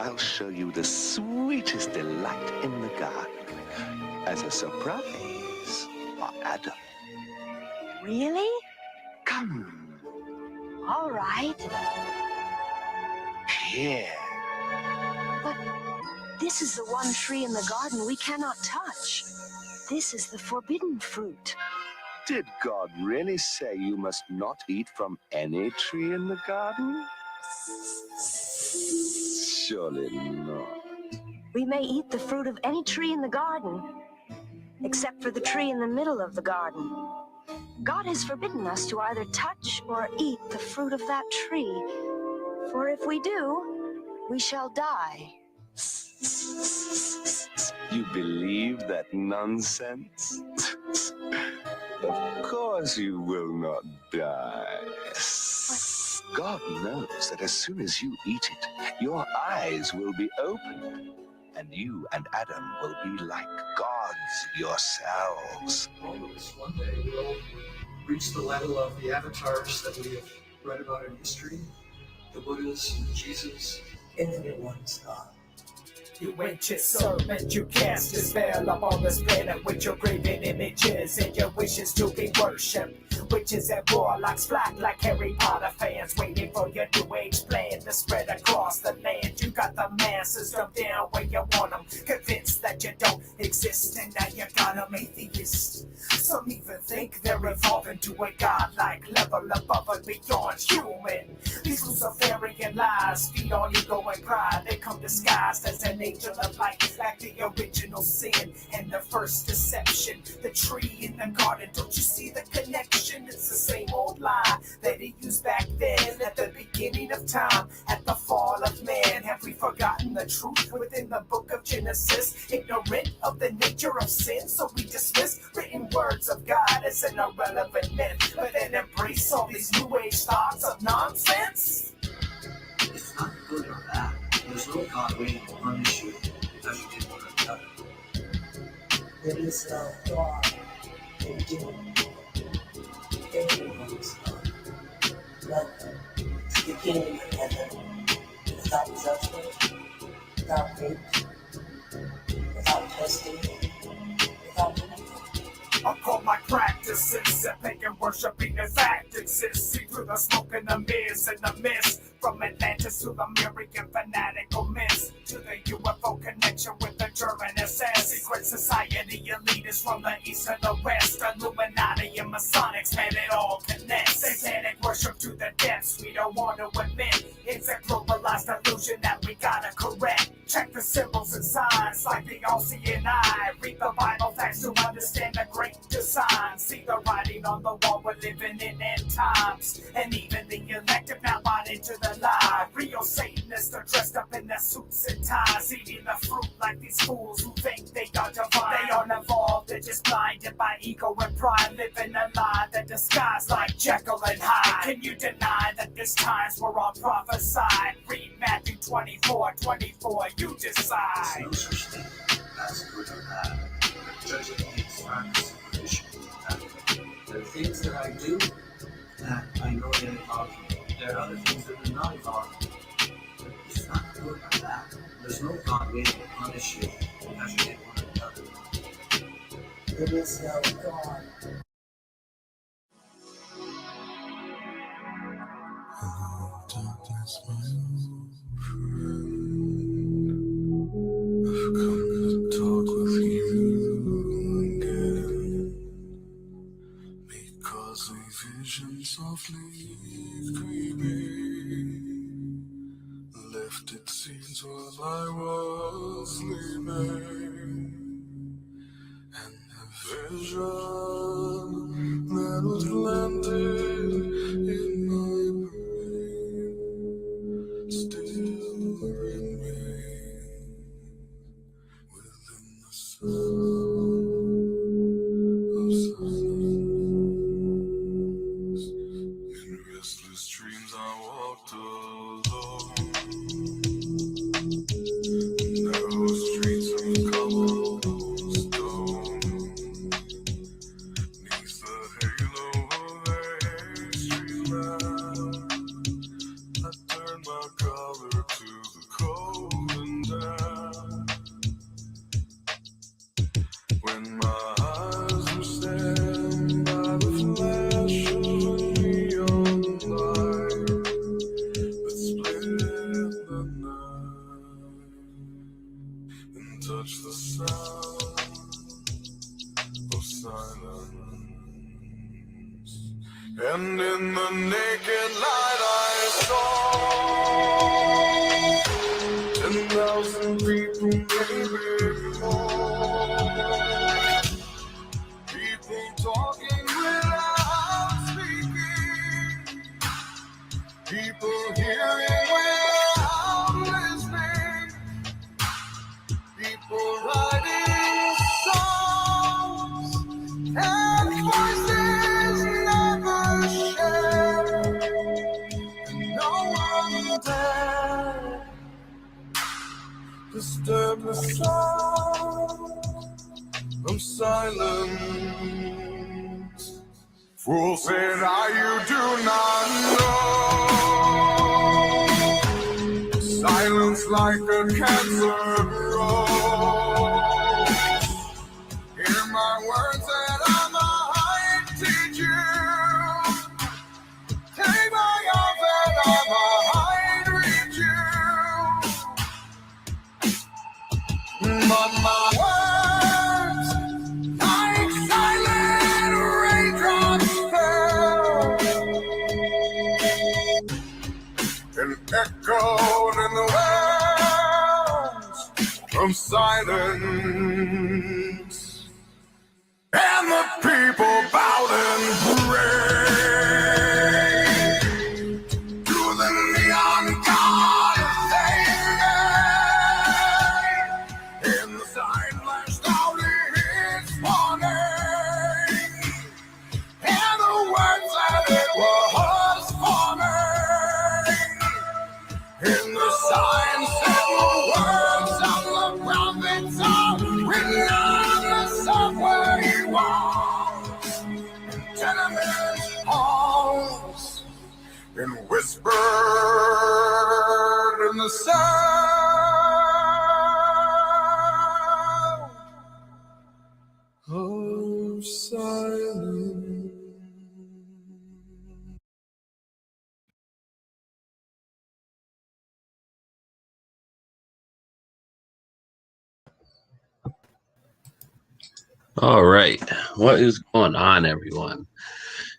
I'll show you the sweetest delight in the garden as a surprise for Adam. Really? Come. All right. Here. But this is the one tree in the garden we cannot touch. This is the forbidden fruit. Did God really say you must not eat from any tree in the garden? Surely not. We may eat the fruit of any tree in the garden, except for the tree in the middle of the garden. God has forbidden us to either touch or eat the fruit of that tree, for if we do, we shall die. You believe that nonsense? Of course you will not die. God knows that as soon as you eat it, your eyes will be opened, and you and Adam will be like gods yourselves. Almost one day we'll reach the level of the avatars that we have read about in history, the Buddhas, Jesus, infinite ones, God. You ain't your servant, you cast your spell upon this planet with your graven images and your wishes to be worshipped. Witches and warlocks flock like Harry Potter fans, waiting for your new age plan to spread across the land. You got the masses dumped down where you want them, convinced that you don't exist, and now you got them atheists. Some even think they're evolving to a godlike level above and beyond human. These Luciferian lies feed on ego and pride. They come disguised as an angel of light, like the original sin and the first deception. The tree in the garden, don't you see the connection? It's the same old lie that he used back then at the beginning of time, at the fall of man. Have we forgotten the truth within the book of Genesis? Ignorant of the nature of sin, so we dismiss written words of God as an irrelevant myth, but then embrace all these new age thoughts of nonsense. It's not good or bad. There's no God waiting to punish you as you did one another. There is no God in doing everyone's God. Welcome to the kingdom of heaven, without judgment, without hate, without testing, without anything. I call my practices and pagan worshiping as act exists. See through the smoke and the mirrors and the mist. From Atlantis to the American fanatical myths, to the UFO connection with the German SS. Secret society elitists from the east to the west. Illuminati and Masonics, man, it all connects. Satanic worship to the depths we don't want to admit. It's a globalized illusion that we gotta correct. Check the symbols and signs like the all-seeing eye. Read the Bible facts to understand the great design. See the writing on the wall, we're living in end times. And even the elective now bought into the lie. Real Satanists are dressed up in their suits and ties, eating the fruit like these fools who think they are divine. They aren't evolved, they're just blinded by ego and pride, living a lie that disguised like Jekyll and Hyde. Can you deny that these times were all prophesied? Read Matthew 24:24, you decide. There's no such thing as good or bad. Judging things from superficial. There are things that I do that I know that involve you. There are other things that do not involve you. It's not good or bad. There's no God waiting to punish you as you did one another. There is no God. Hello, darkness, my old friend. I've come to talk with you again, because a vision softly creeping left its seeds while I was sleeping, and the vision that was planted in my brain still remains within the sound of silence. In restless dreams I walked alone, narrow streets of cobblestone, 'neath the halo of And in the naked light I saw 10,000 people, maybe more. People talking without speaking. People hearing without listening. People writing songs and voices never shared. No one dared disturb the sound of silence. Fool said I, you do not know. Silence like a cancer grows. Hear my words that I might teach you. Take my arm that I might reach you. But my words, like silent raindrops, fell and echoed in the wells of silence. And the people bowed and prayed to the neon god they made. And the sign flashed out its warning, and the words that it was forming. And the sign said the words of the prophets are written on the subway walls, tenement halls, and whispered in the sound of silence. All right. What is going on, everyone?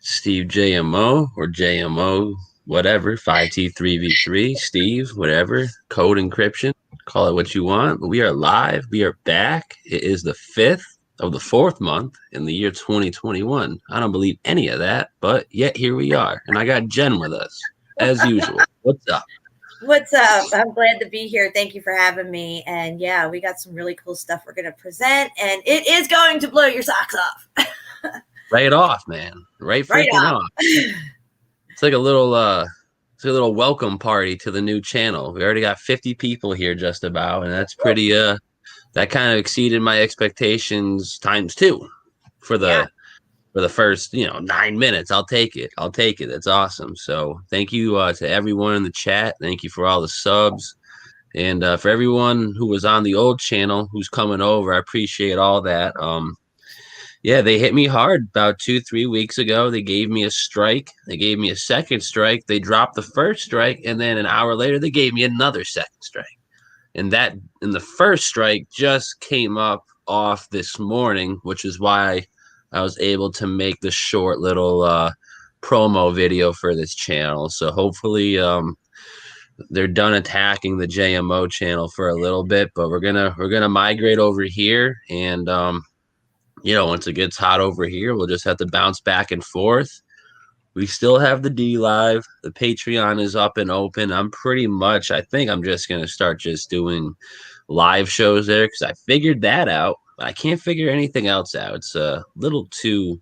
SteveJMO or JMO, whatever, 5T3V3, Steve, whatever, code encryption, call it what you want. But we are live. We are back. It is the 5th of the 4th month in the year 2021. I don't believe any of that, but yet here we are. And I got Jen with us, as usual. What's up? What's up? I'm glad to be here. Thank you for having me. And yeah, we got some really cool stuff we're going to present, and it is going to blow your socks off. Right off, man. Right freaking off. It's like a little welcome party to the new channel. We already got 50 people here just about, and that's pretty that kind of exceeded my expectations times 2 for the first 9 minutes. I'll take it. That's awesome. So thank you to everyone in the chat. Thank you for all the subs, and for everyone who was on the old channel who's coming over. I appreciate all that. Yeah, they hit me hard about 2-3 weeks ago. They gave me a strike. They gave me a second strike. They dropped the first strike, and then an hour later they gave me another second strike. And the first strike just came up off this morning, which is why I was able to make the short little promo video for this channel. So hopefully they're done attacking the JMO channel for a little bit, but we're gonna migrate over here, and once it gets hot over here, we'll just have to bounce back and forth. We still have the D Live. The Patreon is up and open. I think I'm just going to start just doing live shows there because I figured that out. But I can't figure anything else out. It's a little too,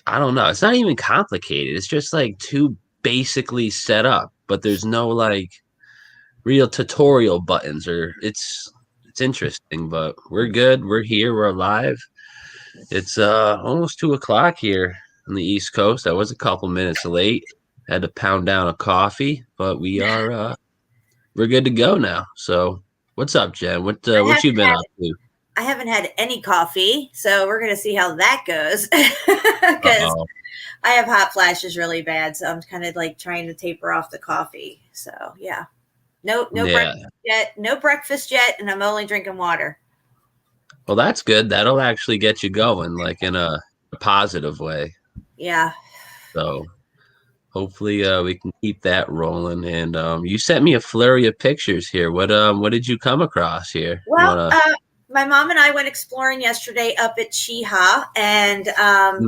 I don't know. It's not even complicated. It's just like too basically set up, but there's no like real tutorial buttons, or it's interesting, but we're good. We're here. We're alive. It's almost 2:00 here on the East Coast. I was a couple minutes late. Had to pound down a coffee, but we are we're good to go now. So what's up, Jen? What you been up to? I haven't had any coffee, so we're gonna see how that goes. Because I have hot flashes really bad, so I'm kind of like trying to taper off the coffee. So yeah. No breakfast yet, and I'm only drinking water. Well, that's good. That'll actually get you going, like in a positive way. Yeah. So hopefully we can keep that rolling. And you sent me a flurry of pictures here. What did you come across here? You Well, wanna my mom and I went exploring yesterday up at Chiha, and I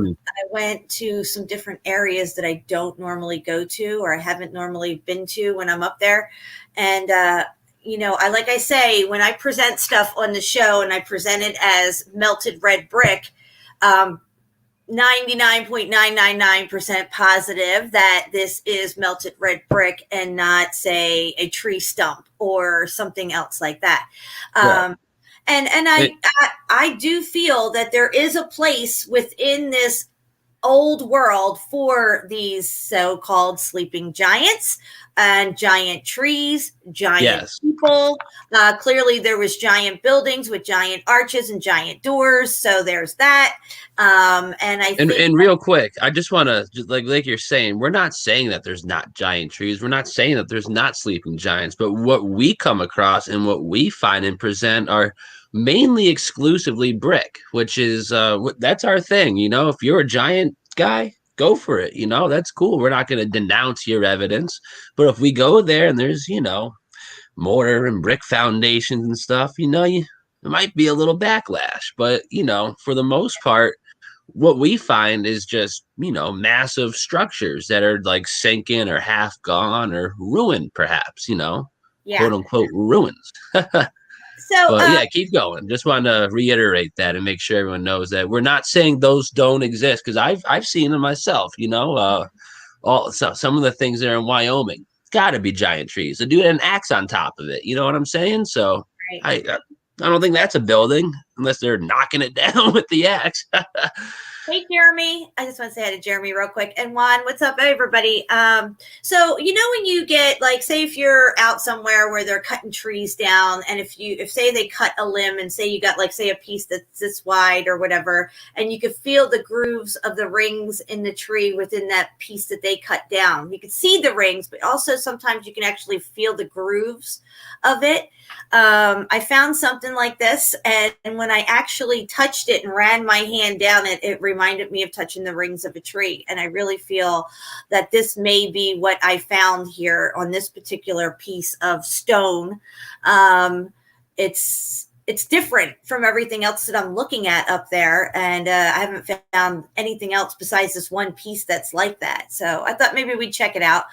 went to some different areas that I don't normally go to or I haven't normally been to when I'm up there. And like I say, when I present stuff on the show and I present it as melted red brick, 99.999% positive that this is melted red brick and not, say, a tree stump or something else like that. yeah. And I do feel that there is a place within this old world for these so-called sleeping giants and giant trees, giant people. Clearly, there was giant buildings with giant arches and giant doors. So there's that. And real quick, I just want to like you're saying, we're not saying that there's not giant trees. We're not saying that there's not sleeping giants. But what we come across and what we find and present are mainly exclusively brick, which is that's our thing. If you're a giant guy, go for it. That's cool. We're not going to denounce your evidence. But if we go there and there's mortar and brick foundations and stuff, it might be a little backlash. But for the most part, what we find is just massive structures that are like sinking or half gone or ruined, perhaps, quote unquote ruins. But yeah, keep going. Just want to reiterate that and make sure everyone knows that we're not saying those don't exist, because I've seen them myself. Some of the things that are in Wyoming, got to be giant trees. The dude had an axe on top of it. You know what I'm saying? So I don't think that's a building unless they're knocking it down with the axe. Hey, Jeremy. I just want to say hi to Jeremy real quick. And Juan, what's up, everybody? So, when you get, like, say if you're out somewhere where they're cutting trees down, and if say they cut a limb and say you got, like, say a piece that's this wide or whatever, and you could feel the grooves of the rings in the tree within that piece that they cut down. You could see the rings, but also sometimes you can actually feel the grooves of it. I found something like this, and when I actually touched it and ran my hand down it, it reminded me of touching the rings of a tree. And I really feel that this may be what I found here on this particular piece of stone. It's different from everything else that I'm looking at up there. And I haven't found anything else besides this one piece that's like that. So I thought maybe we'd check it out.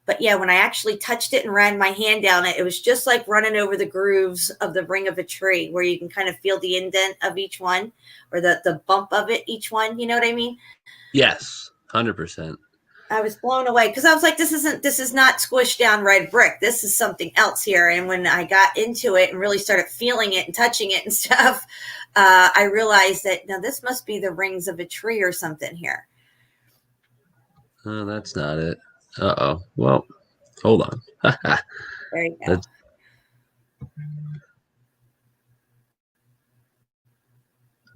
But yeah, when I actually touched it and ran my hand down it, it was just like running over the grooves of the ring of a tree, where you can kind of feel the indent of each one, or the bump of it, each one. You know what I mean? Yes, 100%. I was blown away because I was like, this is not squished down red brick. This is something else here. And when I got into it and really started feeling it and touching it and stuff, I realized that now this must be the rings of a tree or something here. Oh, that's not it. Uh-oh. Well, hold on. There you go.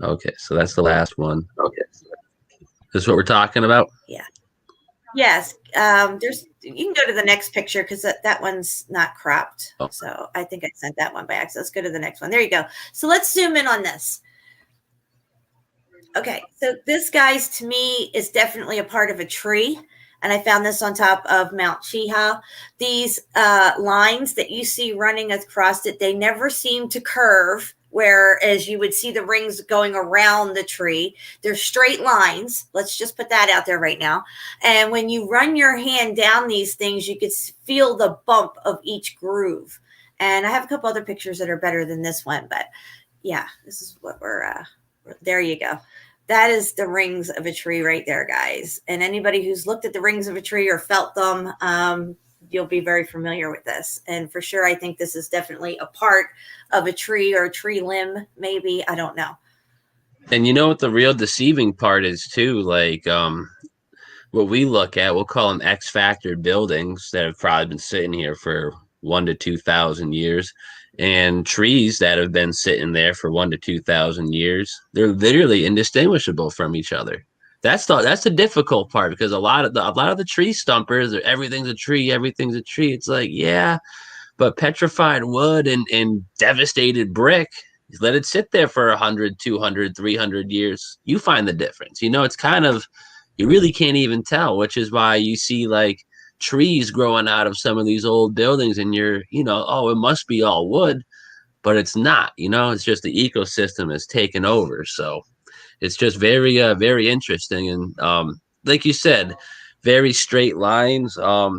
Okay, so that's the last one. Okay. This is what we're talking about? Yeah. Yes. You can go to the next picture because that one's not cropped. Oh. So I think I sent that one by accident. Let's go to the next one. There you go. So let's zoom in on this. Okay. So this, guys, to me is definitely a part of a tree. And I found this on top of Mount Chiha. These lines that you see running across it, they never seem to curve, whereas you would see the rings going around the tree. They're straight lines. Let's just put that out there right now. And when you run your hand down these things, you could feel the bump of each groove. And I have a couple other pictures that are better than this one. But yeah, this is what there you go. That is the rings of a tree right there, guys. And anybody who's looked at the rings of a tree or felt them, you'll be very familiar with this. And for sure, I think this is definitely a part of a tree or a tree limb, maybe. I don't know. And you know what the real deceiving part is, too? Like, what we look at, we'll call them X-factor buildings that have probably been sitting here for 1,000 to 2,000 years. And trees that have been sitting there for 1,000 to 2,000 years, they're literally indistinguishable from each other. That's the difficult part, because a lot of the tree stumpers, everything's a tree. It's like, yeah, but petrified wood and devastated brick, let it sit there for 100, 200, 300 years. You find the difference. It's kind of, you really can't even tell, which is why you see like trees growing out of some of these old buildings and you're, oh, it must be all wood, but it's not, it's just the ecosystem is taken over. So it's just very, very interesting. And like you said, very straight lines.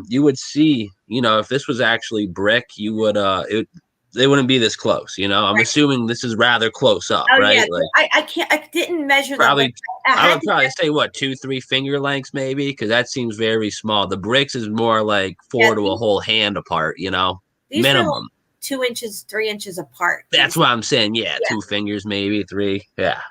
You would see, if this was actually brick, you would, they wouldn't be this close, I'm Right. assuming this is rather close up, Oh right? yeah, Like I didn't measure them. probably, But I would probably say what, 2-3 finger lengths maybe, because that seems very small. The bricks is more like 4 to a whole hand apart, these were minimum. like 2 inches, 3 inches apart. That's what I'm saying. Yeah, 2 fingers maybe 3. Yeah.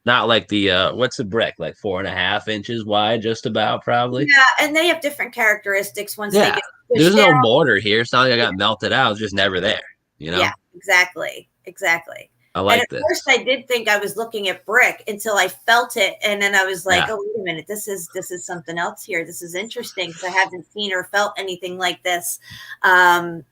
Not like the what's the brick, like 4.5 inches wide, just about, probably. Yeah, and they have different characteristics once they get pushed There's down. no mortar here. It's not like I got melted out. It's just never there. Yeah, exactly. I like and this. At first, I did think I was looking at brick until I felt it, and then I was like, "Oh, wait a minute! This is something else here. This is interesting because I haven't seen or felt anything like this." And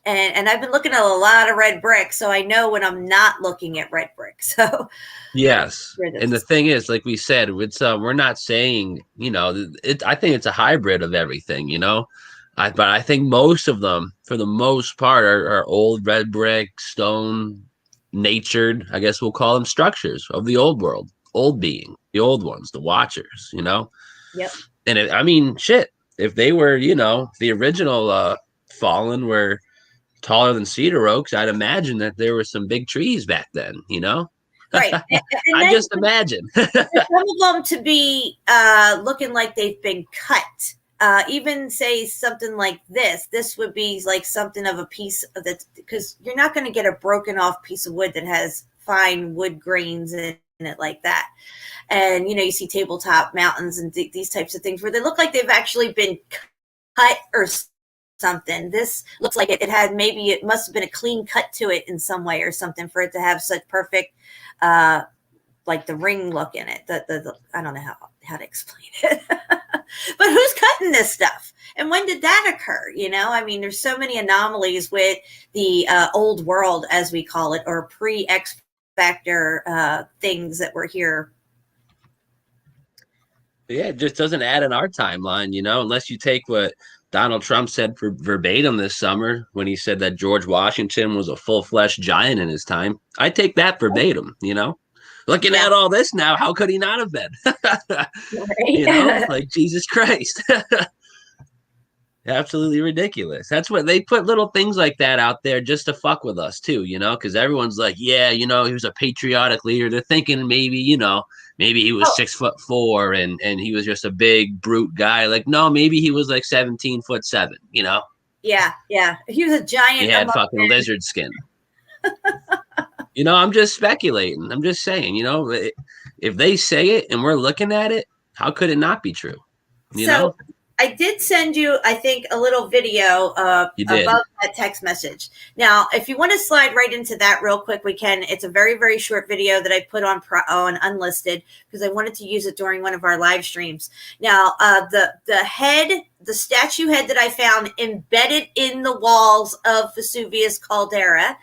I've been looking at a lot of red brick, so I know when I'm not looking at red brick. So yes, and the thing is, like we said, it's we're not saying I think it's a hybrid of everything, but I think most of them, for the most part, are old red brick, stone, natured. I guess we'll call them structures of the old world, old being, the old ones, the watchers, Yep. And I mean, shit, if they were, the original fallen were taller than cedar oaks, I'd imagine that there were some big trees back then, Right. I just imagine. Some of them to be looking like they've been cut. Even say something like this would be like something of a piece of that, because you're not going to get a broken off piece of wood that has fine wood grains in it like that. And, you see tabletop mountains and these types of things where they look like they've actually been cut or something. This looks like it had, maybe it must have been a clean cut to it in some way or something for it to have such perfect, like the ring look in it. The I don't know how to explain it. But who's cutting this stuff? And when did that occur? I mean, there's so many anomalies with the old world, as we call it, or pre-X Factor things that were here. Yeah, it just doesn't add in our timeline, unless you take what Donald Trump said for verbatim this summer when he said that George Washington was a full-fledged giant in his time. I take that verbatim, Looking at all this now, how could he not have been? Right? Like Jesus Christ. Absolutely ridiculous. That's what they put, little things like that out there just to fuck with us too, because everyone's like, yeah, he was a patriotic leader. They're thinking maybe, maybe he was 6'4" and he was just a big brute guy. Like, no, maybe he was like 17'7", Yeah. He was a giant. He had fucking lizard skin. I'm just speculating. I'm just saying, if they say it and we're looking at it, how could it not be true? You know? I did send you, I think, a little video above that text message. Now, if you want to slide right into that real quick, we can. It's a very, very short video that I put on unlisted because I wanted to use it during one of our live streams. Now, the statue head that I found embedded in the walls of Vesuvius caldera.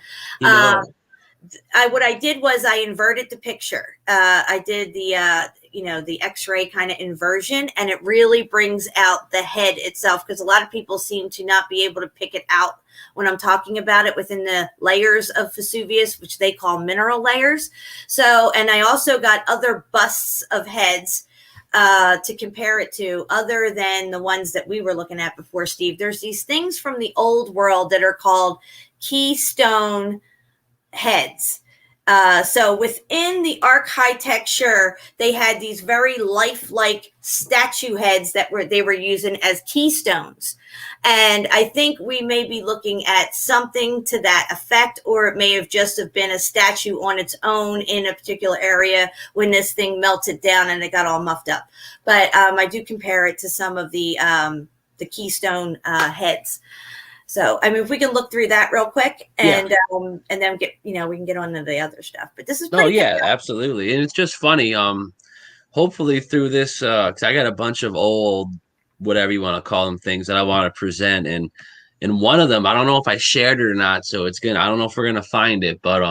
What I did was I inverted the picture. I did the X-ray kind of inversion, and it really brings out the head itself, because a lot of people seem to not be able to pick it out when I'm talking about it within the layers of Vesuvius, which they call mineral layers. So, and I also got other busts of heads to compare it to, other than the ones that we were looking at before, Steve. There's these things from the old world that are called keystone heads. So within the architecture, they had these very lifelike statue heads that they were using as keystones. And I think we may be looking at something to that effect, or it may have just have been a statue on its own in a particular area when this thing melted down and it got all muffed up. But I do compare it to some of the keystone heads. So, I mean, if we can look through that real quick and then get, we can get on to the other stuff. But this is pretty good. Absolutely. And it's just funny. Hopefully through this, because I got a bunch of old, whatever you want to call them, things that I want to present. And one of them, I don't know if I shared it or not. So it's good. I don't know if we're going to find it, but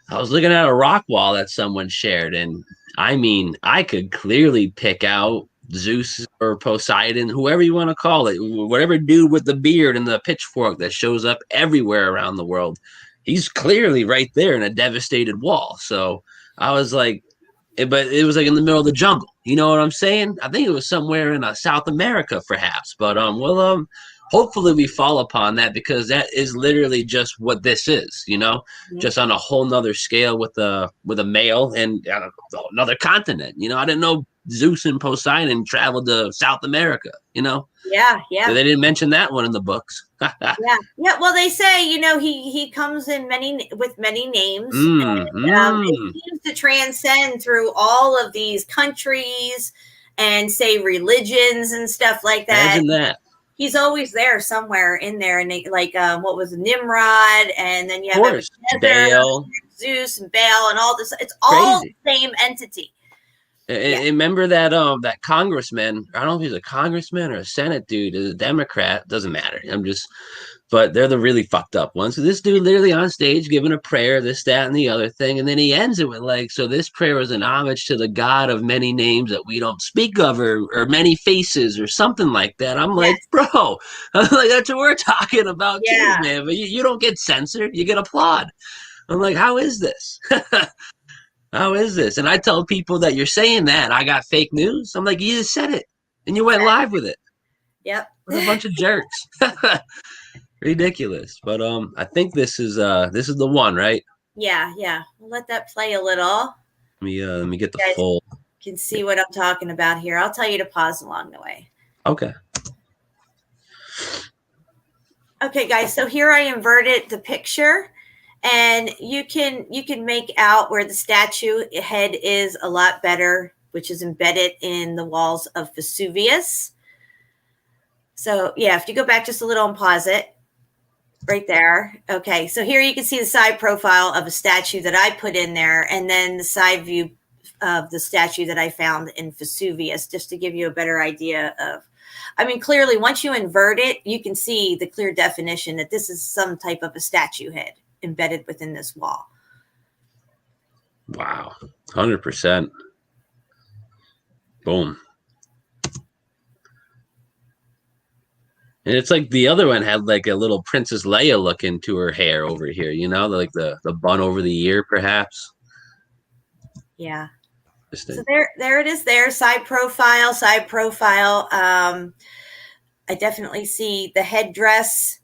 I was looking at a rock wall that someone shared, and I mean, I could clearly pick out Zeus or Poseidon, whoever you want to call it, whatever dude with the beard and the pitchfork that shows up everywhere around the world. He's clearly right there in a devastated wall. So I was like, but it was like in the middle of the jungle. You know what I'm saying? I think it was somewhere in South America, perhaps. But hopefully we fall upon that, because that is literally just what this is. You know, just on a whole nother scale with a male and another continent. You know, I didn't know Zeus and Poseidon traveled to South America. You know. Yeah, yeah. They didn't mention that one in the books. Yeah. Well, they say, you know, he comes in with many names. It seems to transcend through all of these countries and say religions and stuff like that. Imagine that. He's always there somewhere in there, and what was Nimrod, and then you have Baal, Zeus, and Baal, and all this. It's all the same entity. Remember that that congressman, I don't know if he's a congressman or a Senate dude, is a Democrat, doesn't matter. But they're the really fucked up ones. So this dude literally on stage giving a prayer, this, that, and the other thing, and then he ends it with like, so this prayer is an homage to the God of many names that we don't speak of, or many faces, or something like that. I'm like, bro, I'm like, that's what we're talking about too, man. But you don't get censored, you get applaud. I'm like, how is this? How is this? And I tell people that you're saying that I got fake news. I'm like, you just said it and you went live with it. Yep. We're a bunch of jerks. Ridiculous. But I think this is the one, right? Yeah. We'll let that play a little. Let me get the full. You can see what I'm talking about here. I'll tell you to pause along the way. Okay. Okay, guys. So here I inverted the picture. And you can make out where the statue head is a lot better, which is embedded in the walls of Vesuvius. So yeah, if you go back just a little and pause it right there. Okay, so here you can see the side profile of a statue that I put in there, and then the side view of the statue that I found in Vesuvius, just to give you a better idea of, I mean, clearly once you invert it, you can see the clear definition that this is some type of a statue head embedded within this wall. Wow. 100%. Boom. And it's like the other one had like a little Princess Leia look into her hair over here, you know, like the bun over the ear, perhaps. Yeah. So there it is there. Side profile. I definitely see the headdress,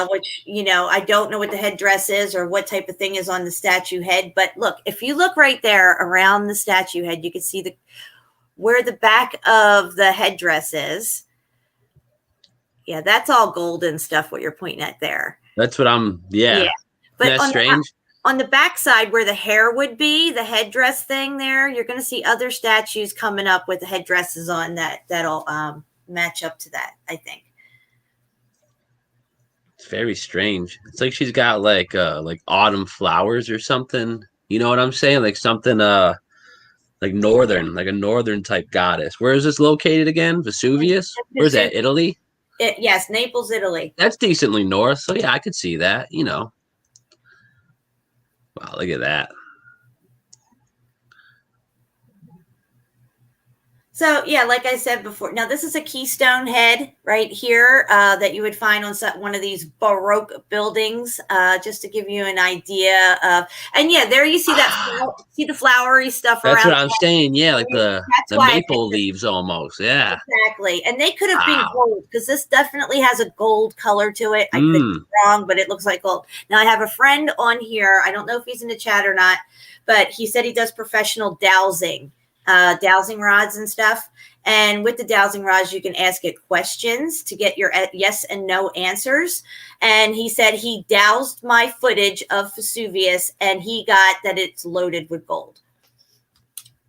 which, you know, I don't know what the headdress is or what type of thing is on the statue head. But look, if you look right there around the statue head, you can see where the back of the headdress is. Yeah, that's all golden stuff, what you're pointing at there. That's what yeah. But that's strange. On the back side where the hair would be, the headdress thing there, you're going to see other statues coming up with the headdresses on that'll match up to that, I think. It's very strange. It's like she's got like autumn flowers or something. You know what I'm saying? Like something like a northern type goddess. Where is this located again? Vesuvius? Where's that? Italy? Yes, Naples, Italy. That's decently north. So yeah, I could see that, you know. Wow, look at that. So, yeah, like I said before, now this is a keystone head right here that you would find on one of these Baroque buildings, just to give you an idea of, and yeah, there you see that, see the flowery stuff around. That's what I'm saying. Yeah, like the maple leaves almost. Yeah. Exactly. And they could have been gold, because this definitely has a gold color to it. I could be wrong, but it looks like gold. Now, I have a friend on here. I don't know if he's in the chat or not, but he said he does professional dowsing rods and stuff. And with the dowsing rods, you can ask it questions to get your yes and no answers. And he said he dowsed my footage of Vesuvius, and he got that it's loaded with gold.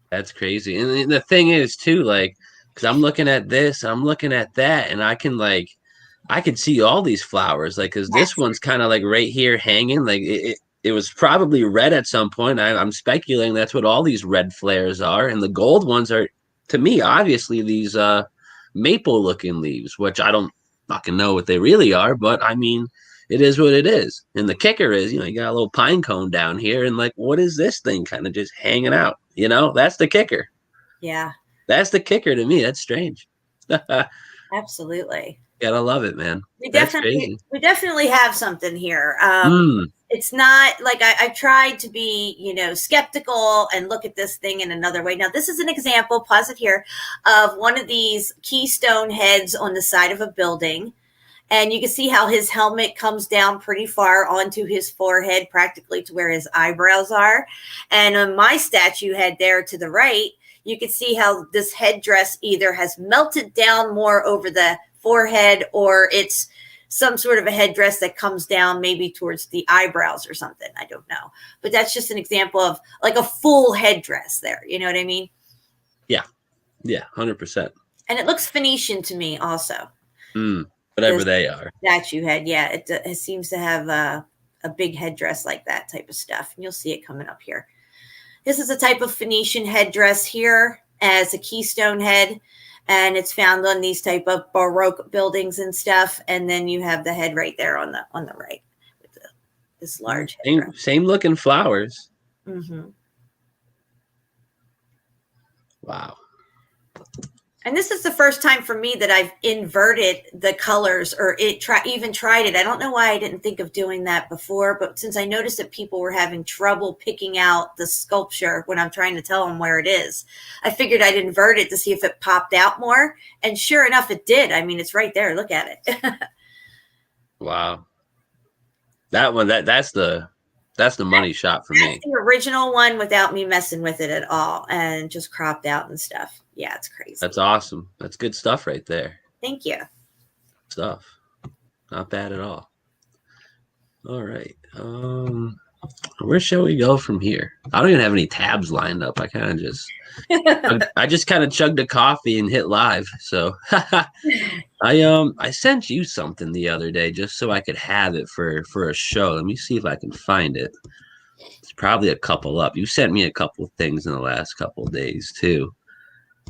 That's crazy. And the thing is too, like, because I'm looking at this, I'm looking at that, and I can see all these flowers, like, because this one's kind of like right here hanging, like it was probably red at some point. I'm speculating that's what all these red flares are. And the gold ones are, to me, obviously these maple looking leaves, which I don't fucking know what they really are. But I mean, it is what it is. And the kicker is, you know, you got a little pine cone down here, and like, what is this thing kind of just hanging out? You know, that's the kicker. Yeah. That's the kicker to me. That's strange. Absolutely. Gotta love it, man. We That's definitely crazy. have something here. It's not like I tried to be, you know, skeptical and look at this thing in another way. Now, this is an example, pause it here, of one of these keystone heads on the side of a building. And you can see how his helmet comes down pretty far onto his forehead, practically to where his eyebrows are. And on my statue head there to the right, you can see how this headdress either has melted down more over the forehead, or it's some sort of a headdress that comes down maybe towards the eyebrows or something. I don't know. But that's just an example of like a full headdress there. You know what I mean? Yeah. Yeah, 100%. And it looks Phoenician to me also. Whatever they are. Statue head. Yeah, it seems to have a big headdress like that type of stuff. And you'll see it coming up here. This is a type of Phoenician headdress here as a keystone head. And it's found on these type of Baroque buildings and stuff. And then you have the head right there on the right with this large head. Same looking flowers. Mm-hmm. Wow. And this is the first time for me that I've inverted the colors or even tried it. I don't know why I didn't think of doing that before, but since I noticed that people were having trouble picking out the sculpture when I'm trying to tell them where it is, I figured I'd invert it to see if it popped out more. And sure enough, it did. I mean, it's right there. Look at it. Wow. That one, that's the money shot for me. That's the original one without me messing with it at all and just cropped out and stuff. Yeah, it's crazy. That's awesome. That's good stuff right there. Thank you. Stuff. Not bad at all. All right. Where shall we go from here? I don't even have any tabs lined up. I kind of just I just kind of chugged a coffee and hit live. So I sent you something the other day just so I could have it for a show. Let me see if I can find it. It's probably a couple up. You sent me a couple things in the last couple of days too.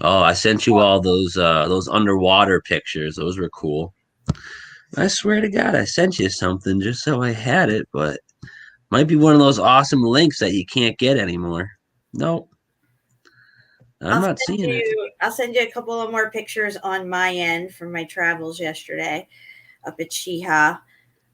Oh, I sent you all those underwater pictures. Those were cool. I swear to God, I sent you something just so I had it, but might be one of those awesome links that you can't get anymore. Nope. I'm not seeing it. I'll send you a couple of more pictures on my end from my travels yesterday up at Chiha.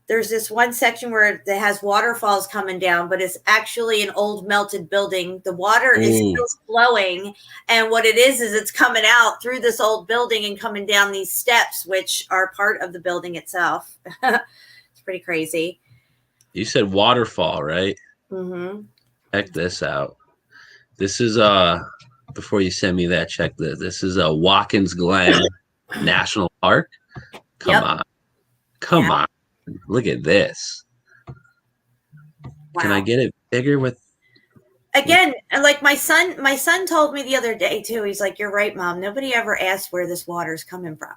There's this one section where it has waterfalls coming down, but it's actually an old melted building. The water is still flowing. And what it is it's coming out through this old building and coming down these steps, which are part of the building itself. It's pretty crazy. You said waterfall, right? Mm-hmm. Check this out. This is before you send me that, check this. This is a Watkins Glen National Park. Come on. Look at this. Wow. Can I get it bigger with? Again, like my son told me the other day too. He's like, "You're right, Mom. Nobody ever asks where this water's coming from,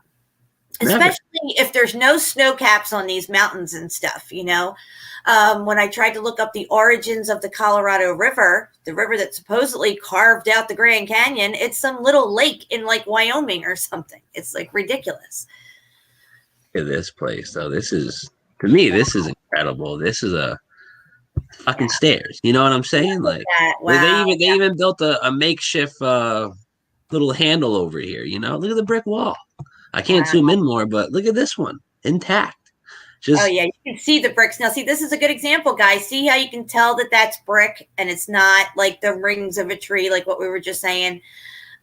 especially if there's no snow caps on these mountains and stuff." You know, when I tried to look up the origins of the Colorado River, the river that supposedly carved out the Grand Canyon, it's some little lake in like Wyoming or something. It's like ridiculous. Look at this place, though. This is, to me, this is incredible. This is a fucking stairs. You know what I'm saying? Like they even built a makeshift little handle over here. You know, look at the brick wall. I can't zoom in more, but look at this one intact. Oh yeah, you can see the bricks now. See, this is a good example, guys. See how you can tell that that's brick and it's not like the rings of a tree, like what we were just saying.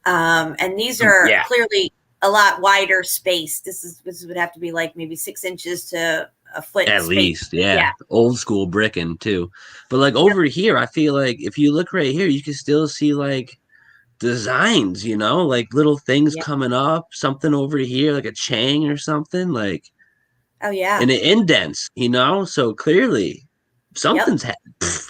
And these are clearly a lot wider space. This would have to be like maybe 6 inches to a foot at least. Yeah, old school bricking too. But like over here, I feel like if you look right here, you can still see like designs. You know, like little things coming up. Something over here, like a Chang or something like. Oh yeah, and it indents, you know. So clearly, something's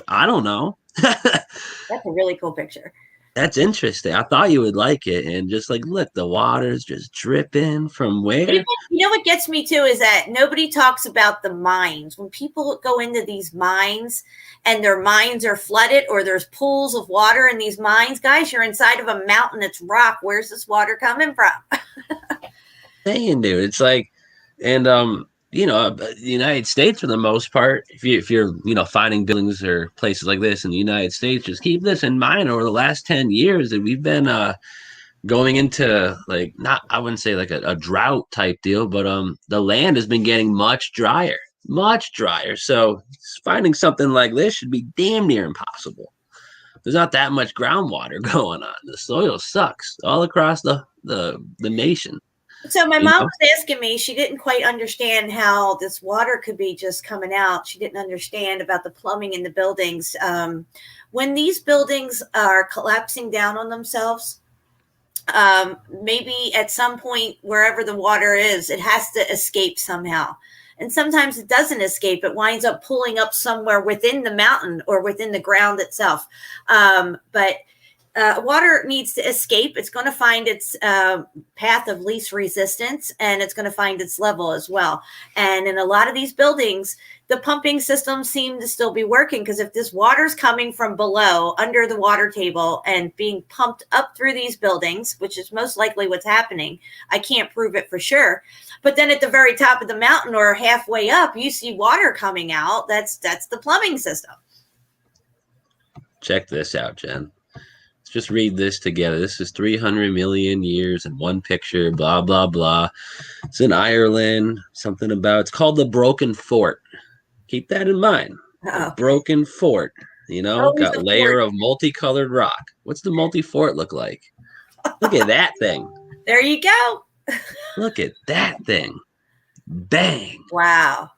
I don't know. That's a really cool picture. That's interesting. I thought you would like it, and just like look, the water's just dripping from where. You know what gets me too is that nobody talks about the mines. When people go into these mines and their mines are flooded, or there's pools of water in these mines, guys, you're inside of a mountain. It's rock. Where's this water coming from? Saying, dude, it's like, and the United States for the most part, if you're finding buildings or places like this in the United States, just keep this in mind. Over the last 10 years that we've been going into, like, not, I wouldn't say like a drought type deal, but the land has been getting much drier, much drier. So finding something like this should be damn near impossible. There's not that much groundwater going on. The soil sucks all across the nation. So my mom was asking me, she didn't quite understand how this water could be just coming out. She didn't understand about the plumbing in the buildings. When these buildings are collapsing down on themselves, maybe at some point, wherever the water is, it has to escape somehow. And sometimes it doesn't escape. It winds up pulling up somewhere within the mountain or within the ground itself. But water needs to escape. It's going to find its path of least resistance, and it's going to find its level as well. And in a lot of these buildings, the pumping systems seem to still be working, because if this water's coming from below, under the water table, and being pumped up through these buildings, which is most likely what's happening, I can't prove it for sure. But then at the very top of the mountain or halfway up, you see water coming out. That's the plumbing system. Check this out, Jen. Just read this together. This is 300 million years in one picture, blah, blah, blah. It's in Ireland, something about, it's called the Broken Fort. Keep that in mind. The Broken Fort, got a layer of multicolored rock. What's the multi-fort look like? Look at that thing. There you go. Look at that thing. Bang. Wow.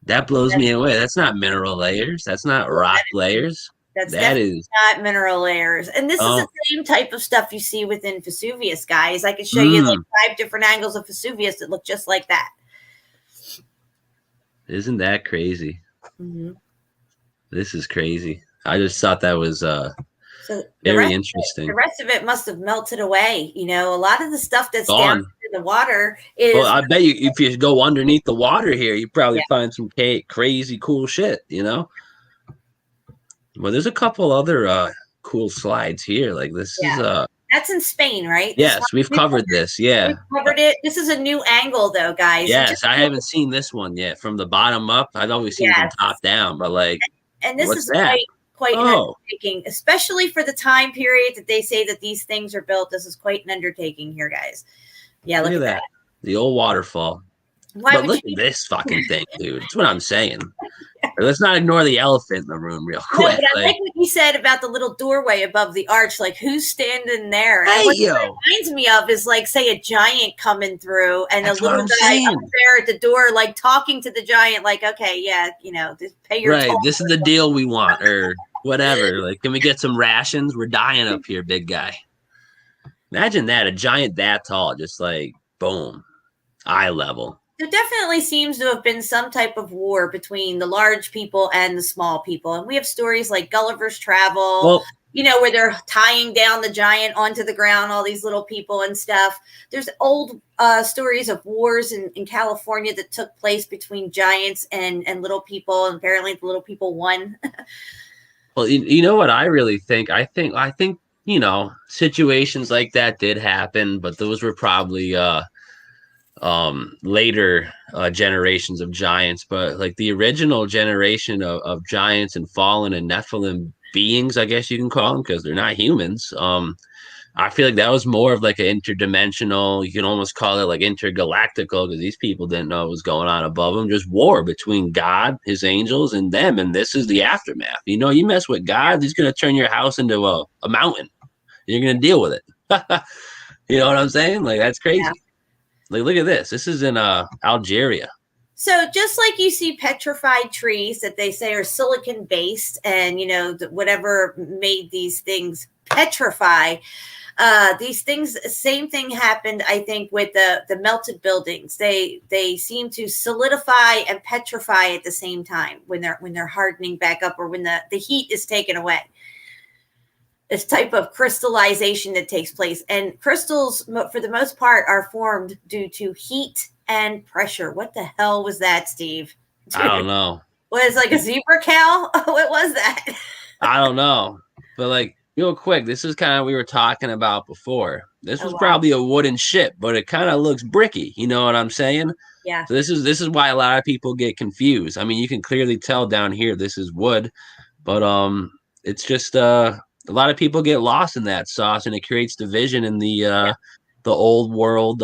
That blows me away. That's not mineral layers. That's not rock layers. That is not mineral layers. And this is the same type of stuff you see within Vesuvius, guys. I can show you like 5 different angles of Vesuvius that look just like that. Isn't that crazy? Mm-hmm. This is crazy. I just thought that was very interesting. The rest of it must have melted away. A lot of the stuff that's down in the water is. Well, I bet you if you go underneath the water here, you probably find some crazy cool shit, Well, there's a couple other cool slides here. Like this is that's in Spain, right? Yes, we've covered this. Yeah, we've covered it. This is a new angle, though, guys. Yes, I haven't seen this one yet. From the bottom up, I've always seen from top down, but like, and this is quite an undertaking, especially for the time period that they say that these things are built. This is quite an undertaking here, guys. Yeah, look at that. The old waterfall. But look at this fucking thing, dude. That's what I'm saying. Let's not ignore the elephant in the room real quick. No, but I like what you said about the little doorway above the arch. Like, who's standing there? Hey, what it reminds me of is, like, say, a giant coming through and a little guy up there at the door, like, talking to the giant, like, okay, yeah, just pay your toll. This is the deal we want, or whatever. Like, can we get some rations? We're dying up here, big guy. Imagine that, a giant that tall, just like, boom, eye level. There definitely seems to have been some type of war between the large people and the small people. And we have stories like Gulliver's Travel, where they're tying down the giant onto the ground, all these little people and stuff. There's old stories of wars in California that took place between giants and little people. And apparently the little people won. Well, you know what I really think? I think, situations like that did happen, but those were probably later generations of giants. But like the original generation of giants and fallen and Nephilim beings, I guess you can call them, because they're not humans. I feel like that was more of like an interdimensional, you can almost call it like intergalactical, because these people didn't know what was going on above them. Just war between God, his angels, and them. And this is the aftermath. You mess with God, he's going to turn your house into a mountain. You're going to deal with it. You know what I'm saying? Like, that's crazy. Yeah. Like, look at this. This is in Algeria. So just like you see petrified trees that they say are silicon based, and whatever made these things petrify, these things, same thing happened, I think, with the melted buildings. They seem to solidify and petrify at the same time when they're hardening back up, or when the heat is taken away. This type of crystallization that takes place. And crystals, for the most part, are formed due to heat and pressure. What the hell was that, Steve? I don't know. Was like a zebra cow? What was that? I don't know. But like, real quick, this is kind of we were talking about before. This Oh, was wow. probably a wooden ship, but it kind of looks bricky. You know what I'm saying? Yeah. So this is why a lot of people get confused. I mean, you can clearly tell down here this is wood, but it's just a lot of people get lost in that sauce, and it creates division in the old world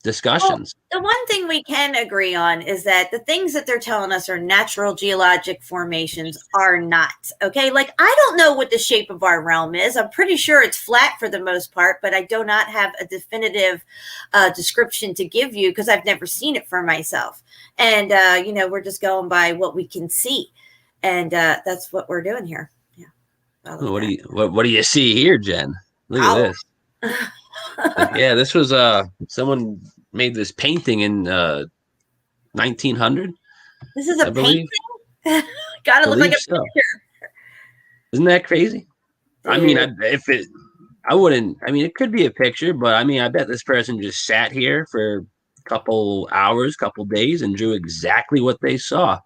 discussions. Well, the one thing we can agree on is that the things that they're telling us are natural geologic formations are not. Okay. Like, I don't know what the shape of our realm is. I'm pretty sure it's flat for the most part, but I do not have a definitive description to give you because I've never seen it for myself. And, we're just going by what we can see. And that's what we're doing here. Yeah. What do you see here, Jen? Look at this. Yeah, this was someone made this painting in 1900. This is a painting? Gotta look like a picture. Isn't that crazy? Dude. I mean, it could be a picture, but I mean, I bet this person just sat here for a couple hours, couple days, and drew exactly what they saw.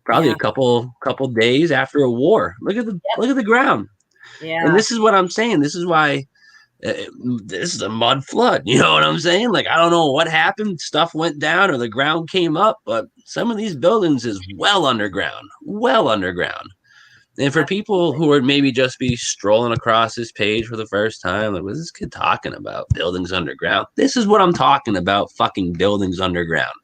Probably a couple days after a war. Look at the ground. Yeah. And this is what I'm saying. This is why this is a mud flood. You know what I'm saying? Like, I don't know what happened. Stuff went down or the ground came up, but some of these buildings is well underground. And for people who would maybe just be strolling across this page for the first time, like, what's this kid talking about? Buildings underground. This is what I'm talking about. Fucking buildings underground.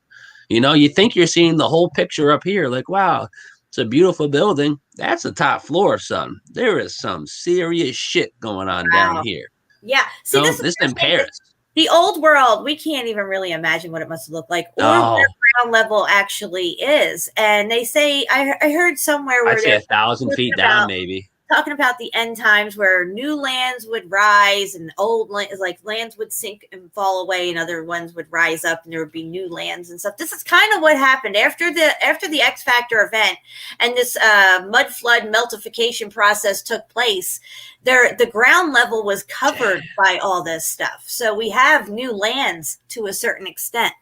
You know, you think you're seeing the whole picture up here. Like, wow, it's a beautiful building. That's the top floor, son. There is some serious shit going on down here. Yeah. See, this is in Paris. The old world, we can't even really imagine what it must look like or where ground level actually is. And they say, I heard somewhere where I'd say 1,000 feet down, maybe. Talking about the end times where new lands would rise and old lands would sink and fall away and other ones would rise up and there would be new lands and stuff. This is kind of what happened after the X Factor event and this mud flood meltification process took place. The ground level was covered by all this stuff. So we have new lands to a certain extent,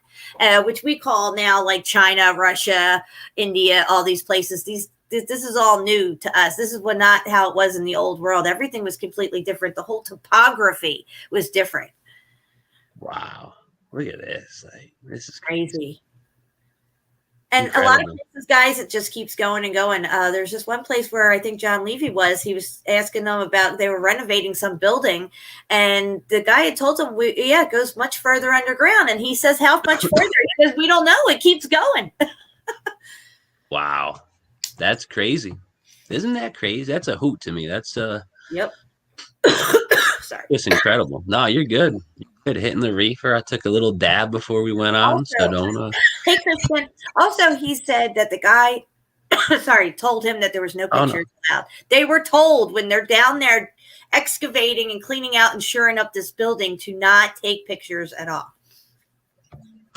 which we call now like China, Russia, India, all these places. This is all new to us. This is not how it was in the old world. Everything was completely different. The whole topography was different. Wow. Look at this. Like, this is crazy. And incredible. A lot of places, guys, it just keeps going and going. There's just one place where I think John Levy he was asking them about, they were renovating some building. And the guy had told him, it goes much further underground. And he says, how much further? Because we don't know. It keeps going. Wow. That's crazy. Isn't that crazy? That's a hoot to me. That's Yep. Sorry. It's incredible. No, you're good. You're good hitting the reefer. I took a little dab before we went on. So don't hey, Kristen. Also, he said that the guy told him that there was no pictures allowed. They were told when they're down there excavating and cleaning out and shoring up this building to not take pictures at all.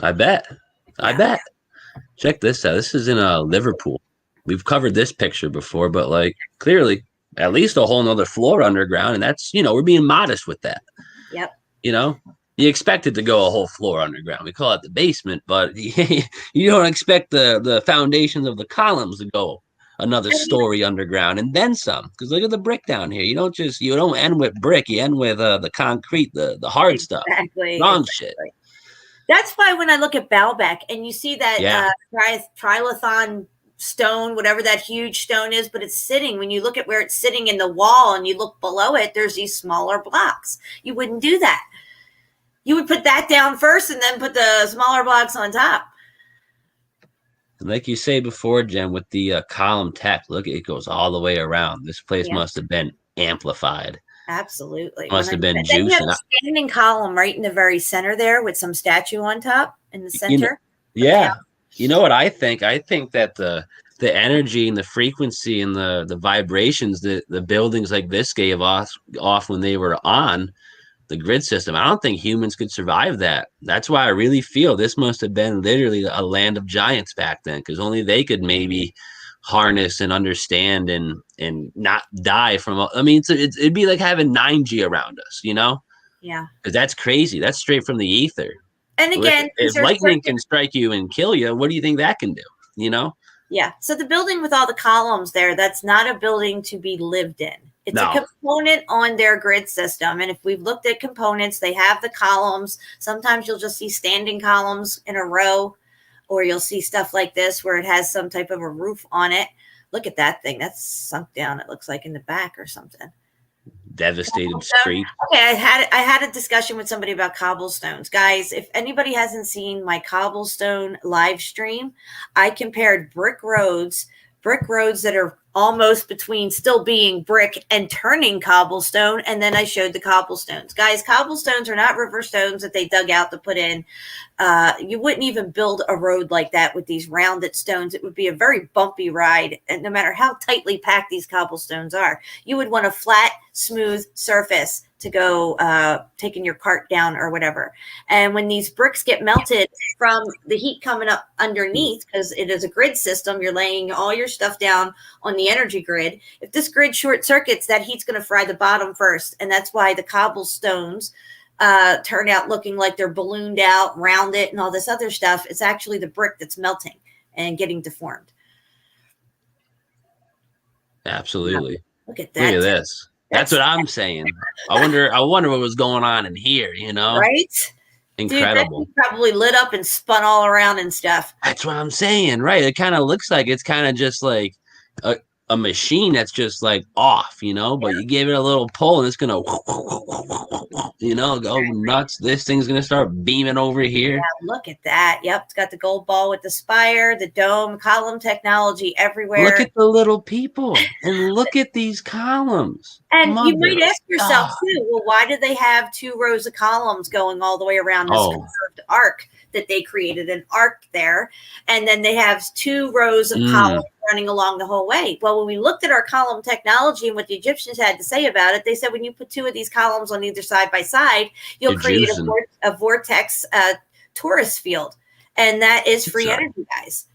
I bet. Check this out. This is in Liverpool. We've covered this picture before, but like clearly at least a whole nother floor underground. And that's, we're being modest with that. Yep. You expect it to go a whole floor underground. We call it the basement, but you don't expect the foundations of the columns to go another story underground and then some. Because look at the brick down here. You don't end with brick. You end with the concrete, the hard stuff. Wrong shit. That's why when I look at Baalbek and you see that trilithon stone, whatever that huge stone is, but it's sitting, when you look at where it's sitting in the wall and you look below it, there's these smaller blocks. You wouldn't do that. You would put that down first and then put the smaller blocks on top. And like you say before, Jen, with the column tech, look, it goes all the way around. This place must have been amplified. Absolutely. Must have been juice. Then you have a standing column right in the very center there with some statue on top in the center. Yeah. You know what I think? I think that the energy and the frequency and the vibrations that the buildings like this gave off when they were on the grid system, I don't think humans could survive that. That's why I really feel this must have been literally a land of giants back then, because only they could maybe harness and understand and not die from. I mean, it'd be like having 9G around us, Yeah. Because that's crazy. That's straight from the ether. And again, if lightning can strike you and kill you, what do you think that can do? Yeah. So the building with all the columns there, that's not a building to be lived in. It's a component on their grid system. And if we've looked at components, they have the columns. Sometimes you'll just see standing columns in a row, or you'll see stuff like this where it has some type of a roof on it. Look at that thing. That's sunk down. It looks like in the back or something. Devastated street. Okay, I had a discussion with somebody about cobblestones. Guys, if anybody hasn't seen my cobblestone live stream, I compared brick roads that are almost between still being brick and turning cobblestone, and then I showed the cobblestones. Guys, cobblestones are not river stones that they dug out to put in. You wouldn't even build a road like that with these rounded stones. It would be a very bumpy ride, and no matter how tightly packed these cobblestones are. You would want a flat, smooth surface to go taking your cart down or whatever. And when these bricks get melted from the heat coming up underneath, because it is a grid system, you're laying all your stuff down on the energy grid. If this grid short circuits, that heat's going to fry the bottom first. And that's why the cobblestones turn out looking like they're ballooned out, rounded, and all this other stuff. It's actually the brick that's melting and getting deformed. Absolutely. Look at that. Look at this. That's what I'm saying. I wonder what was going on in here, you know? Right? Incredible. Dude, that probably lit up and spun all around and stuff. That's what I'm saying, right? It kind of looks like it's kind of just like a machine that's just like off, you know, but you give it a little pull and it's gonna, you know, go nuts. This thing's gonna start beaming over here. Yeah, look at that. Yep, it's got the gold ball with the spire, the dome, column technology everywhere. Look at the little people and look at these columns. And you might ask yourself too, well, why do they have 2 rows of columns going all the way around this curved arc that they created, an arc there, and then they have 2 rows of columns running along the whole way? Well, when we looked at our column technology and what the Egyptians had to say about it, they said when you put 2 of these columns on either side by side, you'll create a vortex torus field, and that is free energy, guys.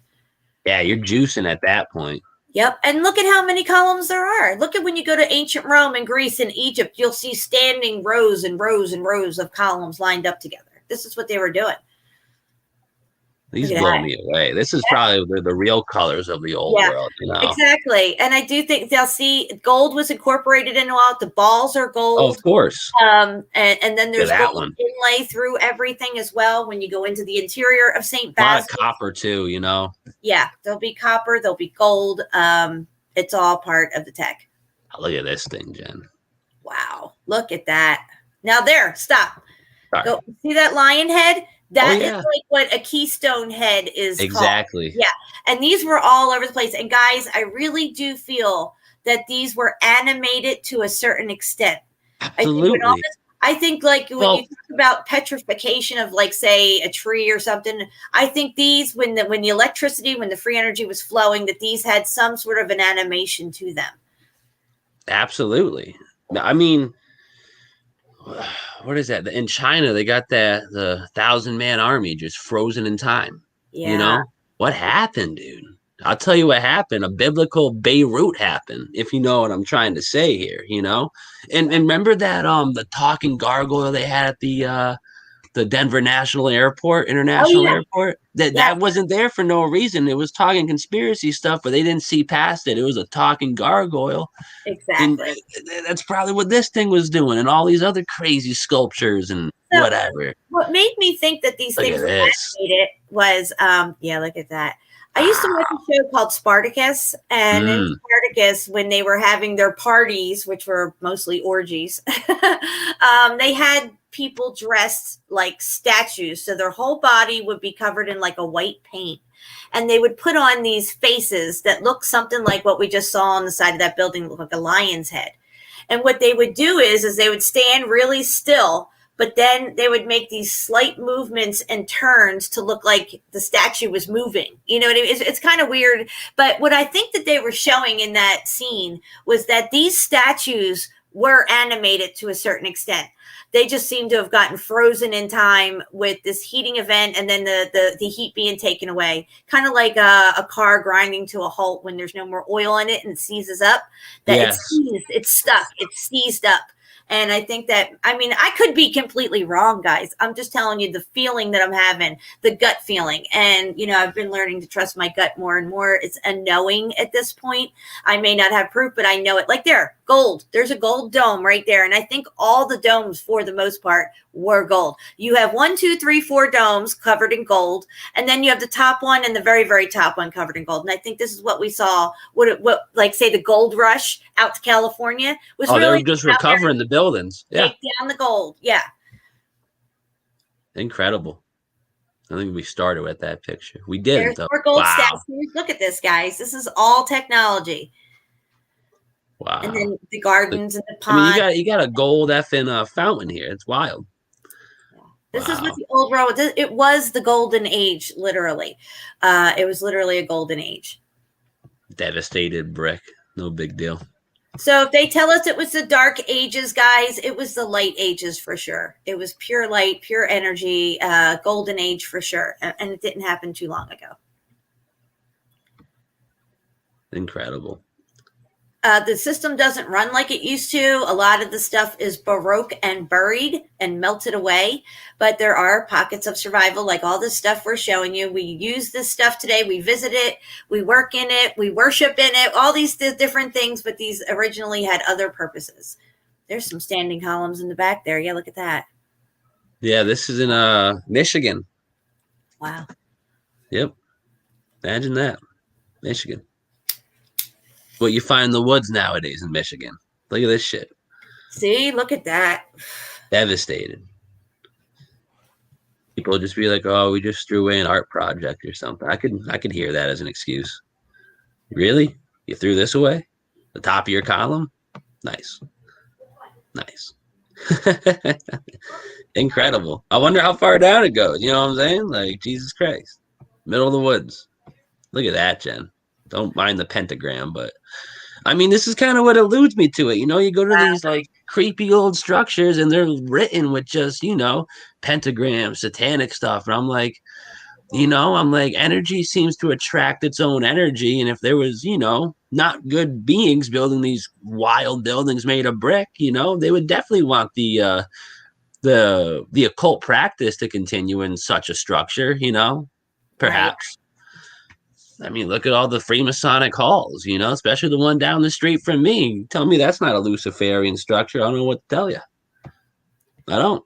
Yeah, you're juicing at that point. Yep. And look at how many columns there are. Look at when you go to ancient Rome and Greece and Egypt, you'll see standing rows and rows and rows of columns lined up together. This is what they were doing. These blow me away. This is probably the real colors of the old world, you know? Exactly. And I do think they'll see gold was incorporated into all. The balls are gold. Oh, of course. And then there's gold inlay through everything as well when you go into the interior of St. Basil. A lot of copper too, you know? Yeah. There'll be copper. There'll be gold. It's all part of the tech. Oh, look at this thing, Jen. Wow. Look at that. Now there, stop. Go see that lion head? That is like what a keystone head is exactly called. Yeah. And these were all over the place. And guys, I really do feel that these were animated to a certain extent. Absolutely. I think like when you talk about petrification of like, say, a tree or something, I think these, when the electricity, when the free energy was flowing, that these had some sort of an animation to them. Absolutely. I mean, what is that? In China, they got the 1,000-man army just frozen in time. Yeah. You know what happened, dude? I'll tell you what happened. A biblical Beirut happened, if you know what I'm trying to say here. You know, and remember that the talking gargoyle they had at the Denver International Airport. That wasn't there for no reason. It was talking conspiracy stuff, but they didn't see past it. It was a talking gargoyle. Exactly. And that's probably what this thing was doing, and all these other crazy sculptures and whatever. What made me think that these things were animated was, look at that. I used to watch a show called Spartacus, and in Spartacus, when they were having their parties, which were mostly orgies, they had people dressed like statues. So their whole body would be covered in like a white paint. And they would put on these faces that looked something like what we just saw on the side of that building, looked like a lion's head. And what they would do is they would stand really still, but then they would make these slight movements and turns to look like the statue was moving. You know what I mean? It's kind of weird. But what I think that they were showing in that scene was that these statues were animated to a certain extent. They just seem to have gotten frozen in time with this heating event and then the heat being taken away. Kind of like a car grinding to a halt when there's no more oil in it and it seizes up. It's stuck. It's seized up. And I think that, I mean, I could be completely wrong, guys. I'm just telling you the feeling that I'm having, the gut feeling. And, you know, I've been learning to trust my gut more and more. It's a knowing at this point. I may not have proof, but I know it. Like there, gold. There's a gold dome right there. And I think all the domes, for the most part, were gold. You have 1, 2, 3, 4 domes covered in gold. And then you have the top one and the very, very top one covered in gold. And I think this is what we saw, what like, say, the gold rush out to California was really. really They were just recovering the buildings. Yeah. Take down the gold. Yeah. Incredible. I think we started with that picture. We did. There's more gold statues. Look at this, guys. This is all technology. Wow. And then the gardens and the ponds. I mean, you got a gold effing fountain here. It's wild. This is what the old road. It was the golden age, literally. It was literally a golden age. Devastated brick. No big deal. So if they tell us it was the dark ages, guys, it was the light ages for sure. It was pure light, pure energy, golden age for sure. And it didn't happen too long ago. Incredible. The system doesn't run like it used to. A lot of the stuff is baroque and buried and melted away. But there are pockets of survival, like all this stuff we're showing you. We use this stuff today. We visit it. We work in it. We worship in it. All these different things, but these originally had other purposes. There's some standing columns in the back there. Yeah, look at that. Yeah, this is in Michigan. Wow. Yep. Imagine that. Michigan. What you find in the woods nowadays in Michigan. Look at this shit. See, look at that. Devastated. People just be like, "Oh, we just threw away an art project or something." I could hear that as an excuse. Really? You threw this away? The top of your column? Nice. Nice. Incredible. I wonder how far down it goes. You know what I'm saying? Like, Jesus Christ. Middle of the woods. Look at that, Jen. Don't mind the pentagram, but I mean, this is kind of what alludes me to it. You know, you go to these like creepy old structures and they're written with just, you know, pentagrams, satanic stuff. And I'm like, energy seems to attract its own energy. And if there was, you know, not good beings building these wild buildings made of brick, you know, they would definitely want the occult practice to continue in such a structure, you know, perhaps. Right. I mean, look at all the Freemasonic halls, you know, especially the one down the street from me. Tell me that's not a Luciferian structure. I don't know what to tell you. I don't.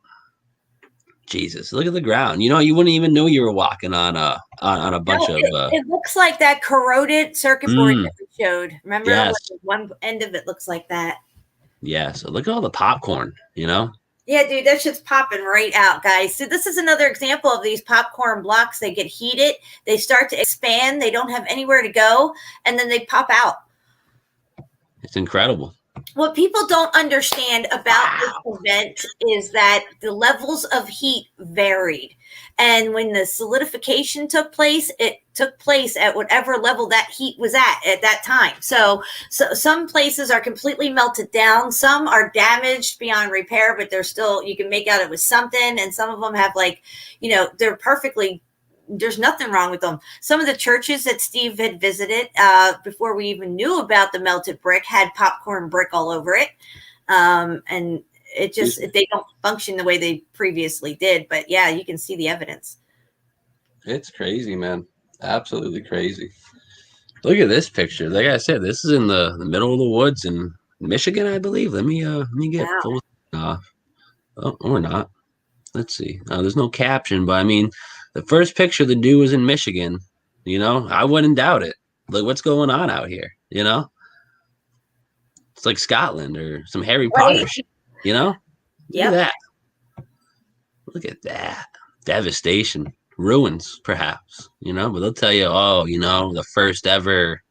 Jesus, look at the ground. You know, you wouldn't even know you were walking on a bunch of. It looks like that corroded circuit board that we showed. Remember, yes. One end of it looks like that. Yeah. So look at all the popcorn. You know. Yeah, dude, that shit's popping right out, guys. So this is another example of these popcorn blocks. They get heated, they start to expand, they don't have anywhere to go, and then they pop out. It's incredible. What people don't understand about this event is that the levels of heat varied. And when the solidification took place, it took place at whatever level that heat was at that time. So some places are completely melted down. Some are damaged beyond repair, but they're still, you can make out it was something. And some of them have like, you know, they're perfectly, there's nothing wrong with them. Some of the churches that Steve had visited before we even knew about the melted brick had popcorn brick all over it. And it just, they don't function the way they previously did. But yeah, you can see the evidence. It's crazy, man. Absolutely crazy. Look at this picture. Like I said, this is in the middle of the woods in Michigan, I believe. Let me get full off. Oh, or not. Let's see. There's no caption, but I mean, the first picture the dude was in Michigan. You know, I wouldn't doubt it. Like, what's going on out here? You know, it's like Scotland or some Harry Potter shit. You know, Look at that. Look at that devastation, ruins, perhaps. You know, but they'll tell you, oh, you know, the first ever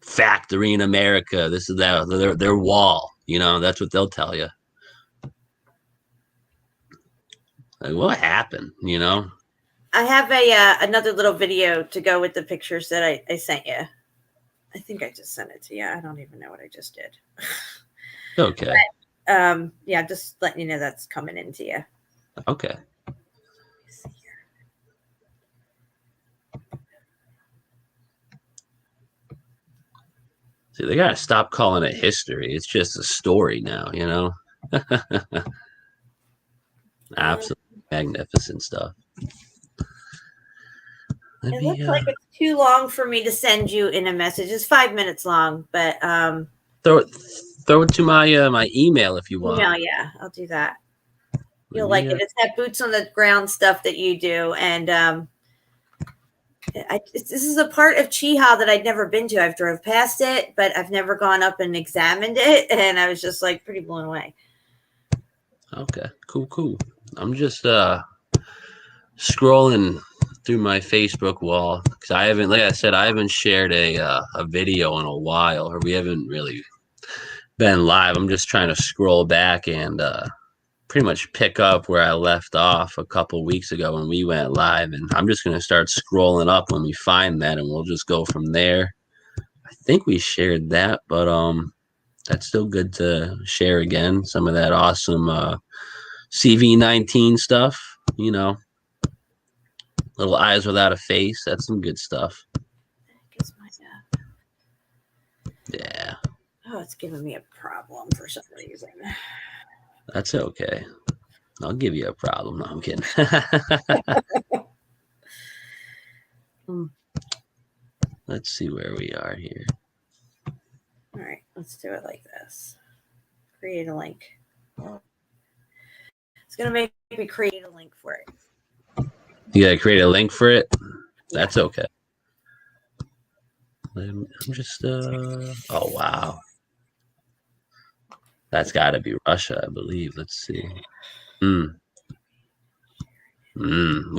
factory in America. This is their wall. You know, that's what they'll tell you. Like, what happened? You know. I have another little video to go with the pictures that I sent you. I think I just sent it to you. I don't even know what I just did. Okay. But, yeah, just letting you know that's coming into you. Okay. See, they gotta stop calling it history. It's just a story now, you know. Absolutely magnificent stuff. It looks like it's too long for me to send you in a message. It's 5 minutes long, but throw it to my my email if you want. Email, yeah, I'll do that. You'll like it. It's that boots on the ground stuff that you do, and this is a part of Chiha that I'd never been to. I've drove past it, but I've never gone up and examined it, and I was just like pretty blown away. Okay, cool. I'm just scrolling through my Facebook wall because I haven't, like I said, I haven't shared a video in a while, or we haven't really been live. I'm just trying to scroll back and pretty much pick up where I left off a couple weeks ago when we went live, and I'm just going to start scrolling up when we find that, and we'll just go from there. I think we shared that, but that's still good to share again, some of that awesome CV19 stuff, you know, little eyes without a face. That's some good stuff. Yeah. Oh, it's giving me a problem for some reason. That's okay. I'll give you a problem. No, I'm kidding. Let's see where we are here. All right, let's do it like this. Create a link. It's going to make me create a link for it. You got to create a link for it? That's okay. I'm just, oh, wow. That's got to be Russia, I believe. Let's see. We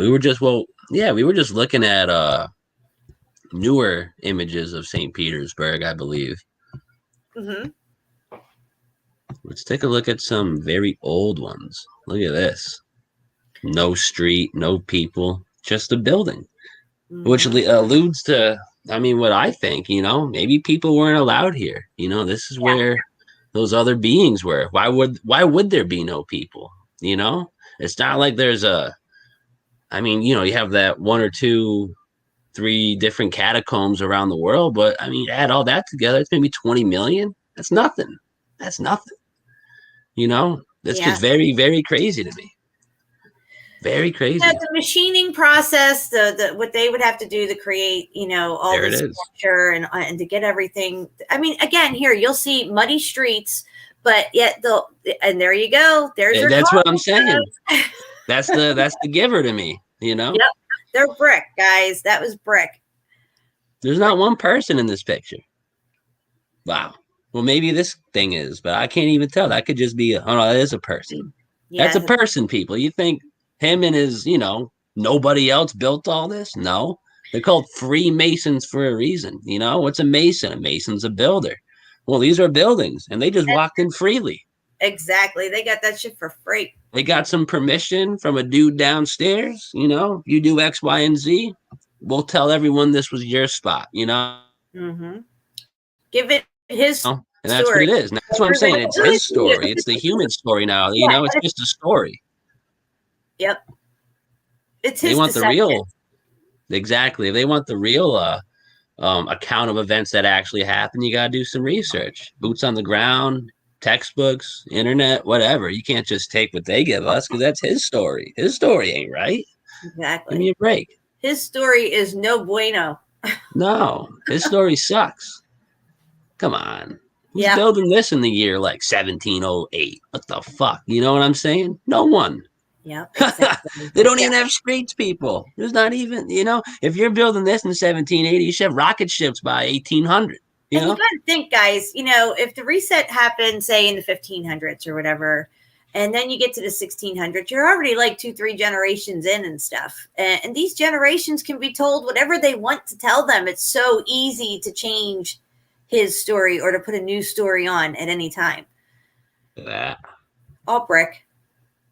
were just, we were just looking at newer images of St. Petersburg, I believe. Mm-hmm. Let's take a look at some very old ones. Look at this. No street, no people, just a building, which alludes to, I mean, what I think, you know, maybe people weren't allowed here. You know, this is where those other beings were. Why would there be no people? You know, it's not like there's I mean, you know, you have that 1 or 2, 3 different catacombs around the world, but I mean, add all that together, it's maybe 20 million. That's nothing. That's nothing. You know, that's just very, very crazy to me. Very crazy. Yeah, the machining process, the what they would have to do to create, you know, all this structure and to get everything. I mean, again, here you'll see muddy streets, but yet and there you go. There's your that's what I'm saying. That's the giver to me, you know? Yep. They're brick, guys. That was brick. There's not one person in this picture. Wow. Well, maybe this thing is, but I can't even tell. That could just be oh no, that is a person. Yeah, that's a person, people. You think him and his, you know, nobody else built all this? No. They're called Freemasons for a reason. You know, what's a mason? A mason's a builder. Well, these are buildings, and they just walked in freely. Exactly. They got that shit for free. They got some permission from a dude downstairs. You know, you do X, Y, and Z. We'll tell everyone this was your spot, you know? Mm-hmm. Give it his story. And that's what it is. And that's what I'm saying. It's his story. It's the human story now. You know, it's just a story. Yep. It's his They want the real. Exactly. If they want the real account of events that actually happen, you got to do some research. Boots on the ground, textbooks, internet, whatever. You can't just take what they give us because that's his story. His story ain't right. Exactly. Give me a break. His story is no bueno. No, his story sucks. Come on. Who's building this in the year like 1708? What the fuck? You know what I'm saying? No one. Yeah. Exactly. They don't even have streets, people. There's not even, you know, if you're building this in 1780, you should have rocket ships by 1800. You know? You got to think, guys, you know, if the reset happened, say, in the 1500s or whatever, and then you get to the 1600s, you're already like 2-3 generations in and stuff. And these generations can be told whatever they want to tell them. It's so easy to change his story or to put a new story on at any time. Yeah. All brick.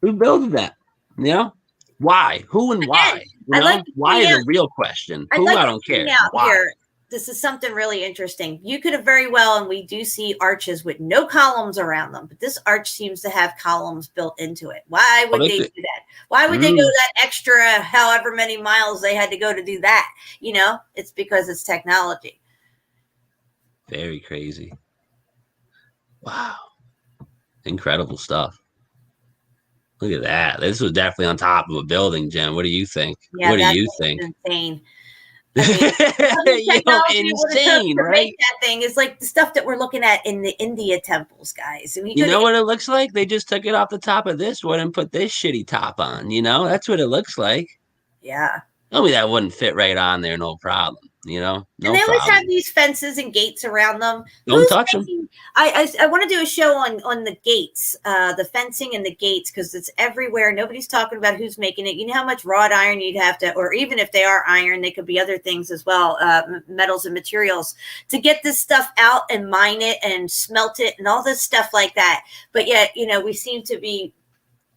Who built that? You know? Why? Who and why? You know? Why is a real question. Who? I don't care. Why? Here. This is something really interesting. You could have very well, and we do see arches with no columns around them, but this arch seems to have columns built into it. Why would they do that? Why would they go that extra however many miles they had to go to do that? You know, it's because it's technology. Very crazy. Wow. Incredible stuff. Look at that. This was definitely on top of a building, Jen. What do you think? Yeah, what do you think? Insane. I mean, insane, right? Make that thing is like the stuff that we're looking at in the India temples, guys. And you know what it looks like? They just took it off the top of this one and put this shitty top on. That's what it looks like. Yeah. Tell me that wouldn't fit right on there, no problem. No and they always problem. have these fences and gates around them. Don't touch them. I want to do a show on the gates, the fencing and the gates, because it's everywhere. Nobody's talking about who's making it. You know how much wrought iron you'd have to, or even if they are iron, they could be other things as well, metals and materials, to get this stuff out and mine it and smelt it and all this stuff like that. But yet, we seem to be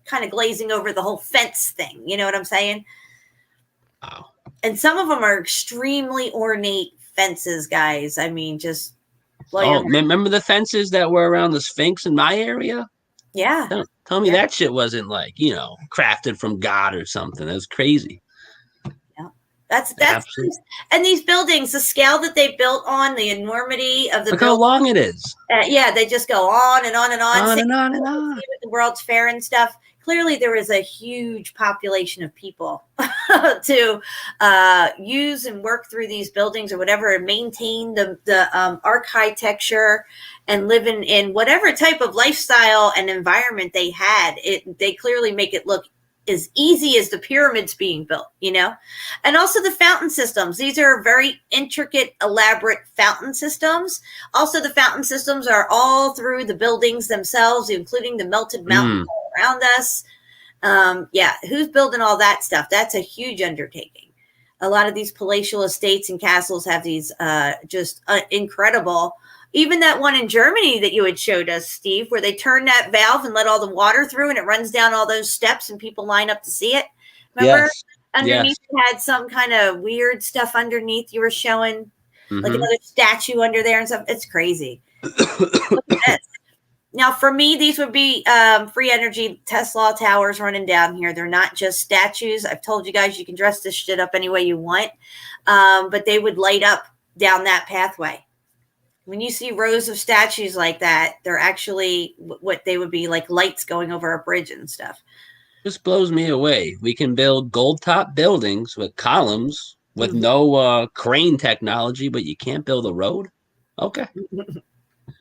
kind of glazing over the whole fence thing. You know what I'm saying? Wow. And some of them are extremely ornate fences, guys. I mean, just remember the fences that were around the Sphinx in my area? Yeah. Tell me that shit wasn't like, crafted from God or something. That was crazy. Yeah. That's absolutely. And these buildings, the scale that they built on, the enormity of the Look how long it is. Yeah, they just go on and on and on. On and on and on. With the World's Fair and stuff. Clearly, there is a huge population of people to use and work through these buildings or whatever, and maintain the architecture and live in whatever type of lifestyle and environment they had. They clearly make it look as easy as the pyramids being built, and also the fountain systems. These are very intricate, elaborate fountain systems. Also, the fountain systems are all through the buildings themselves, including the melted mountain around us. Who's building all that stuff? That's a huge undertaking. A lot of these palatial estates and castles have these just incredible. Even that one in Germany that you had showed us, Steve, where they turn that valve and let all the water through and it runs down all those steps and people line up to see it. Remember? Yes. Underneath it had some kind of weird stuff underneath you were showing, like another statue under there and stuff. It's crazy. Look at this. Now, for me, these would be free energy Tesla towers running down here. They're not just statues. I've told you guys you can dress this shit up any way you want, but they would light up down that pathway. When you see rows of statues like that, they're actually what they would be like lights going over a bridge and stuff. This blows me away. We can build gold top buildings with columns with no crane technology, but you can't build a road? Okay.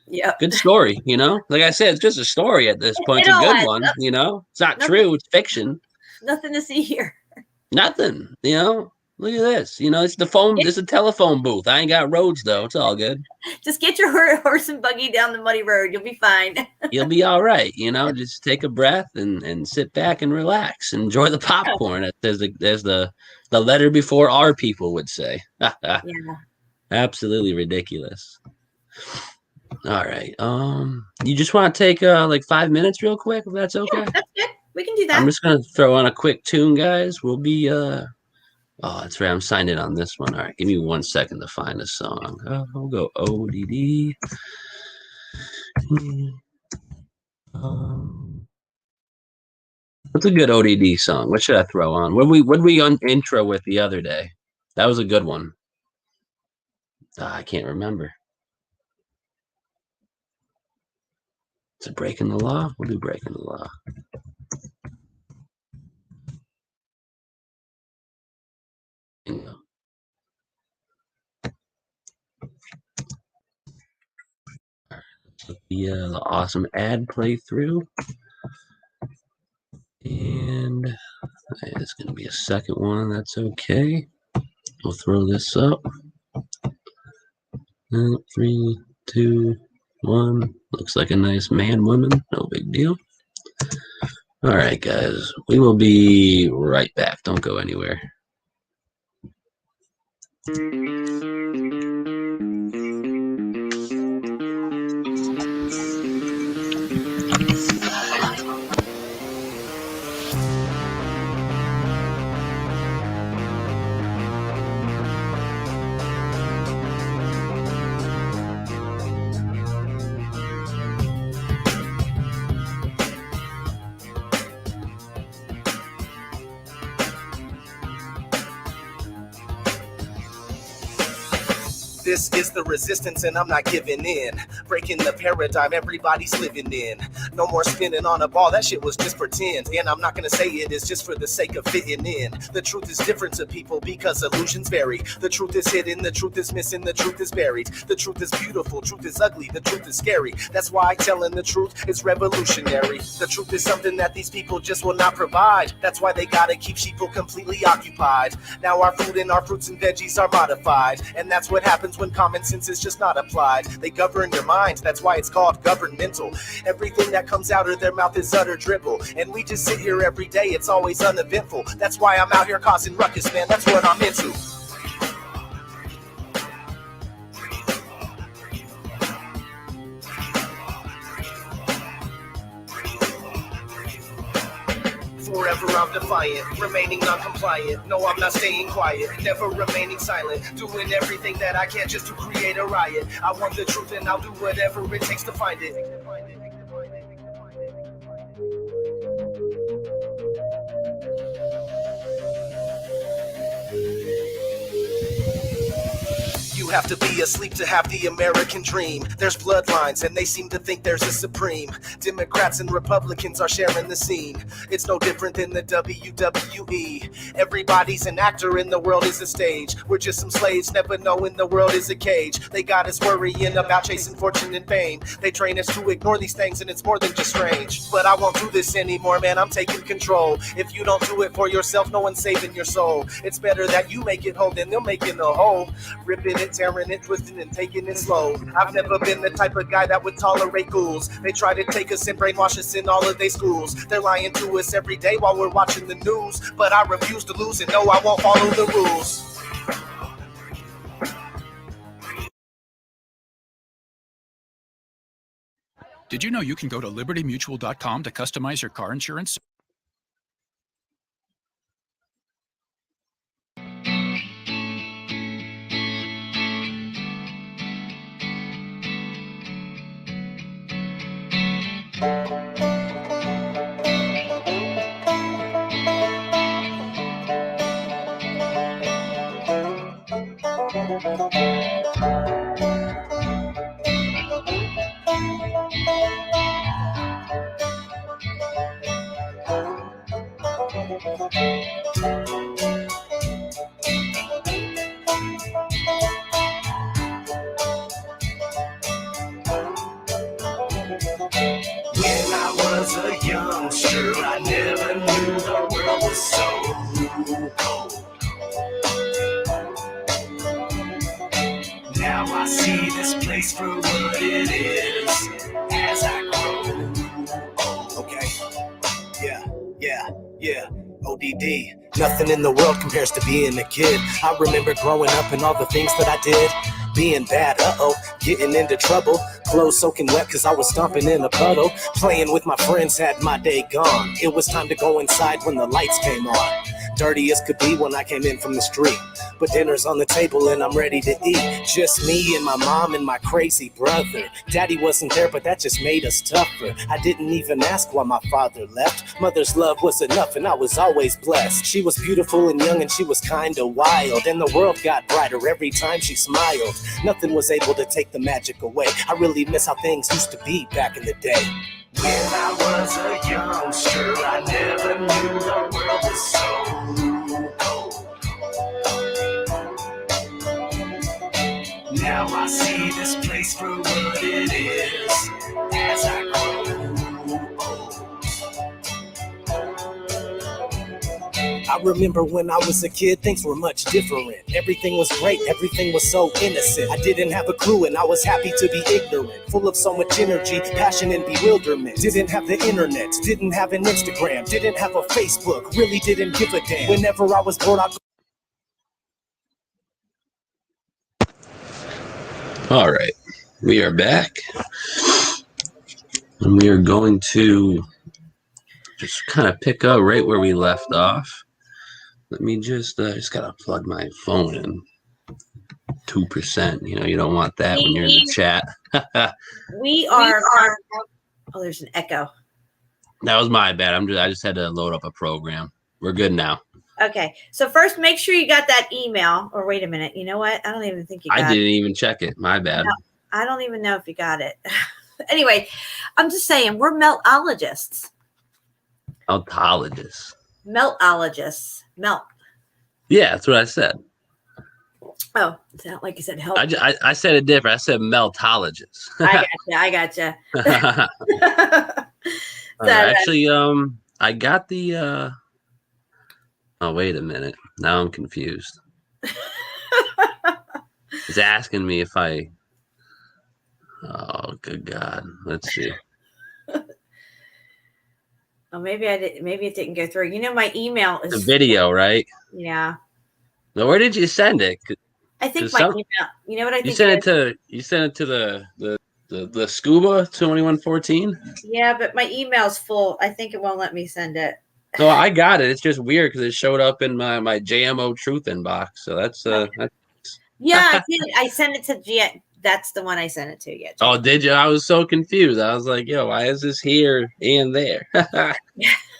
Yeah. Good story, Like I said, it's just a story at this point. It's a good one, It's not true. It's fiction. Nothing to see here. Nothing, Look at this. It's the phone. It's a telephone booth. I ain't got roads, though. It's all good. Just get your horse and buggy down the muddy road. You'll be fine. You'll be all right. Just take a breath and sit back and relax. Enjoy the popcorn. There's the letter before our people would say. Yeah. Absolutely ridiculous. All right. You just want to take like 5 minutes real quick, if that's okay? Yeah, that's good. We can do that. I'm just going to throw on a quick tune, guys. We'll be oh, that's right. I'm signed in on this one. All right. Give me 1 second to find a song. We'll go ODD. What's a good ODD song? What should I throw on? What did we intro with the other day? That was a good one. I can't remember. Is it Breaking the Law? We'll do Breaking the Law. Bingo. The awesome ad playthrough. And it's going to be a second one. That's okay. We'll throw this up. 3, 2, 1. Looks like a nice man, woman. No big deal. All right, guys. We will be right back. Don't go anywhere. This is the resistance and I'm not giving in. Breaking the paradigm everybody's living in. No more spinning on a ball, that shit was just pretend. And I'm not gonna say it is just for the sake of fitting in. The truth is different to people because illusions vary. The truth is hidden, the truth is missing, the truth is buried. The truth is beautiful, truth is ugly, the truth is scary. That's why telling the truth is revolutionary. The truth is something that these people just will not provide. That's why they gotta keep sheeple completely occupied. Now our food and our fruits and veggies are modified. And that's what happens when common sense is just not applied. They govern your mind, that's why it's called governmental. Everything that comes out of their mouth is utter dribble. And we just sit here every day, it's always uneventful. That's why I'm out here causing ruckus, man, that's what I'm into. Forever I'm defiant, remaining non-compliant. No, I'm not staying quiet, never remaining silent. Doing everything that I can just to create a riot. I want the truth and I'll do whatever it takes to find it. You have to be asleep to have the American dream. There's bloodlines and they seem to think there's a supreme. Democrats and Republicans are sharing the scene. It's no different than the WWE. Everybody's an actor and the world is a stage. We're just some slaves, never knowing the world is a cage. They got us worrying about chasing fortune and fame. They train us to ignore these things and it's more than just strange. But I won't do this anymore, man, I'm taking control. If you don't do it for yourself, no one's saving your soul. It's better that you make it whole than they'll make it a whole. Ripping it, tearing it, twisting and taking it slow. I've never been the type of guy that would tolerate ghouls. They try to take us and brainwash us in all of their schools. They're lying to us every day while we're watching the news. But I refuse to lose and no, I won't follow the rules. Did you know you can go to libertymutual.com to customize your car insurance? When I was a youngster, I never knew the world was so cold. Now I see this place for what it is as I grow. Okay, yeah. ODD. Nothing in the world compares to being a kid. I remember growing up and all the things that I did. Being bad, getting into trouble. Clothes soaking wet cause I was stomping in a puddle. Playing with my friends had my day gone. It was time to go inside when the lights came on. Dirty as could be when I came in from the street. But dinner's on the table and I'm ready to eat. Just me and my mom and my crazy brother. Daddy wasn't there, but that just made us tougher. I didn't even ask why my father left. Mother's love was enough and I was always blessed. She was beautiful and young and she was kinda wild. And the world got brighter every time she smiled. Nothing was able to take the magic away. I really miss how things used to be back in the day. When I was a youngster, I never knew the world was so cold. Now I see this place for what it is as I grow old. I remember when I was a kid, things were much different. Everything was great, everything was so innocent. I didn't have a clue and I was happy to be ignorant. Full of so much energy, passion and bewilderment. Didn't have the internet, didn't have an Instagram, didn't have a Facebook, really didn't give a damn. Whenever I was bored, I'd All right, we are back. And we are going to just kind of pick up right where we left off. Let me just gotta plug my phone in. 2%. You know, you don't want that when you're in the chat. We are. Oh, there's an echo. That was my bad. I just had to load up a program. We're good now. Okay. So first, make sure you got that email. Or wait a minute. You know what? I don't even think you got it. I didn't even check it. My bad. No, I don't even know if you got it. Anyway, I'm just saying we're meltologists. Meltologists. Meltologists. Melt. Yeah, that's what I said. Oh, it's not like you said help. I said it different. I said meltologists. I gotcha. Actually, I got the. Oh, wait a minute. Now I'm confused. It's asking me if I. Oh, good God. Let's see. Oh, maybe I did. Maybe it didn't go through. You know, my email is the video, right? Yeah. Now, where did you send it? I think my email. You know what I think? You sent it to the Scuba 2114. Yeah, but my email's full. I think it won't let me send it. No, I got it. It's just weird because it showed up in my JMO Truth inbox. So that's Yeah, I did. I sent it to G. That's the one I sent it to. Yeah. Oh, did you? I was so confused. I was like, yo, why is this here and there?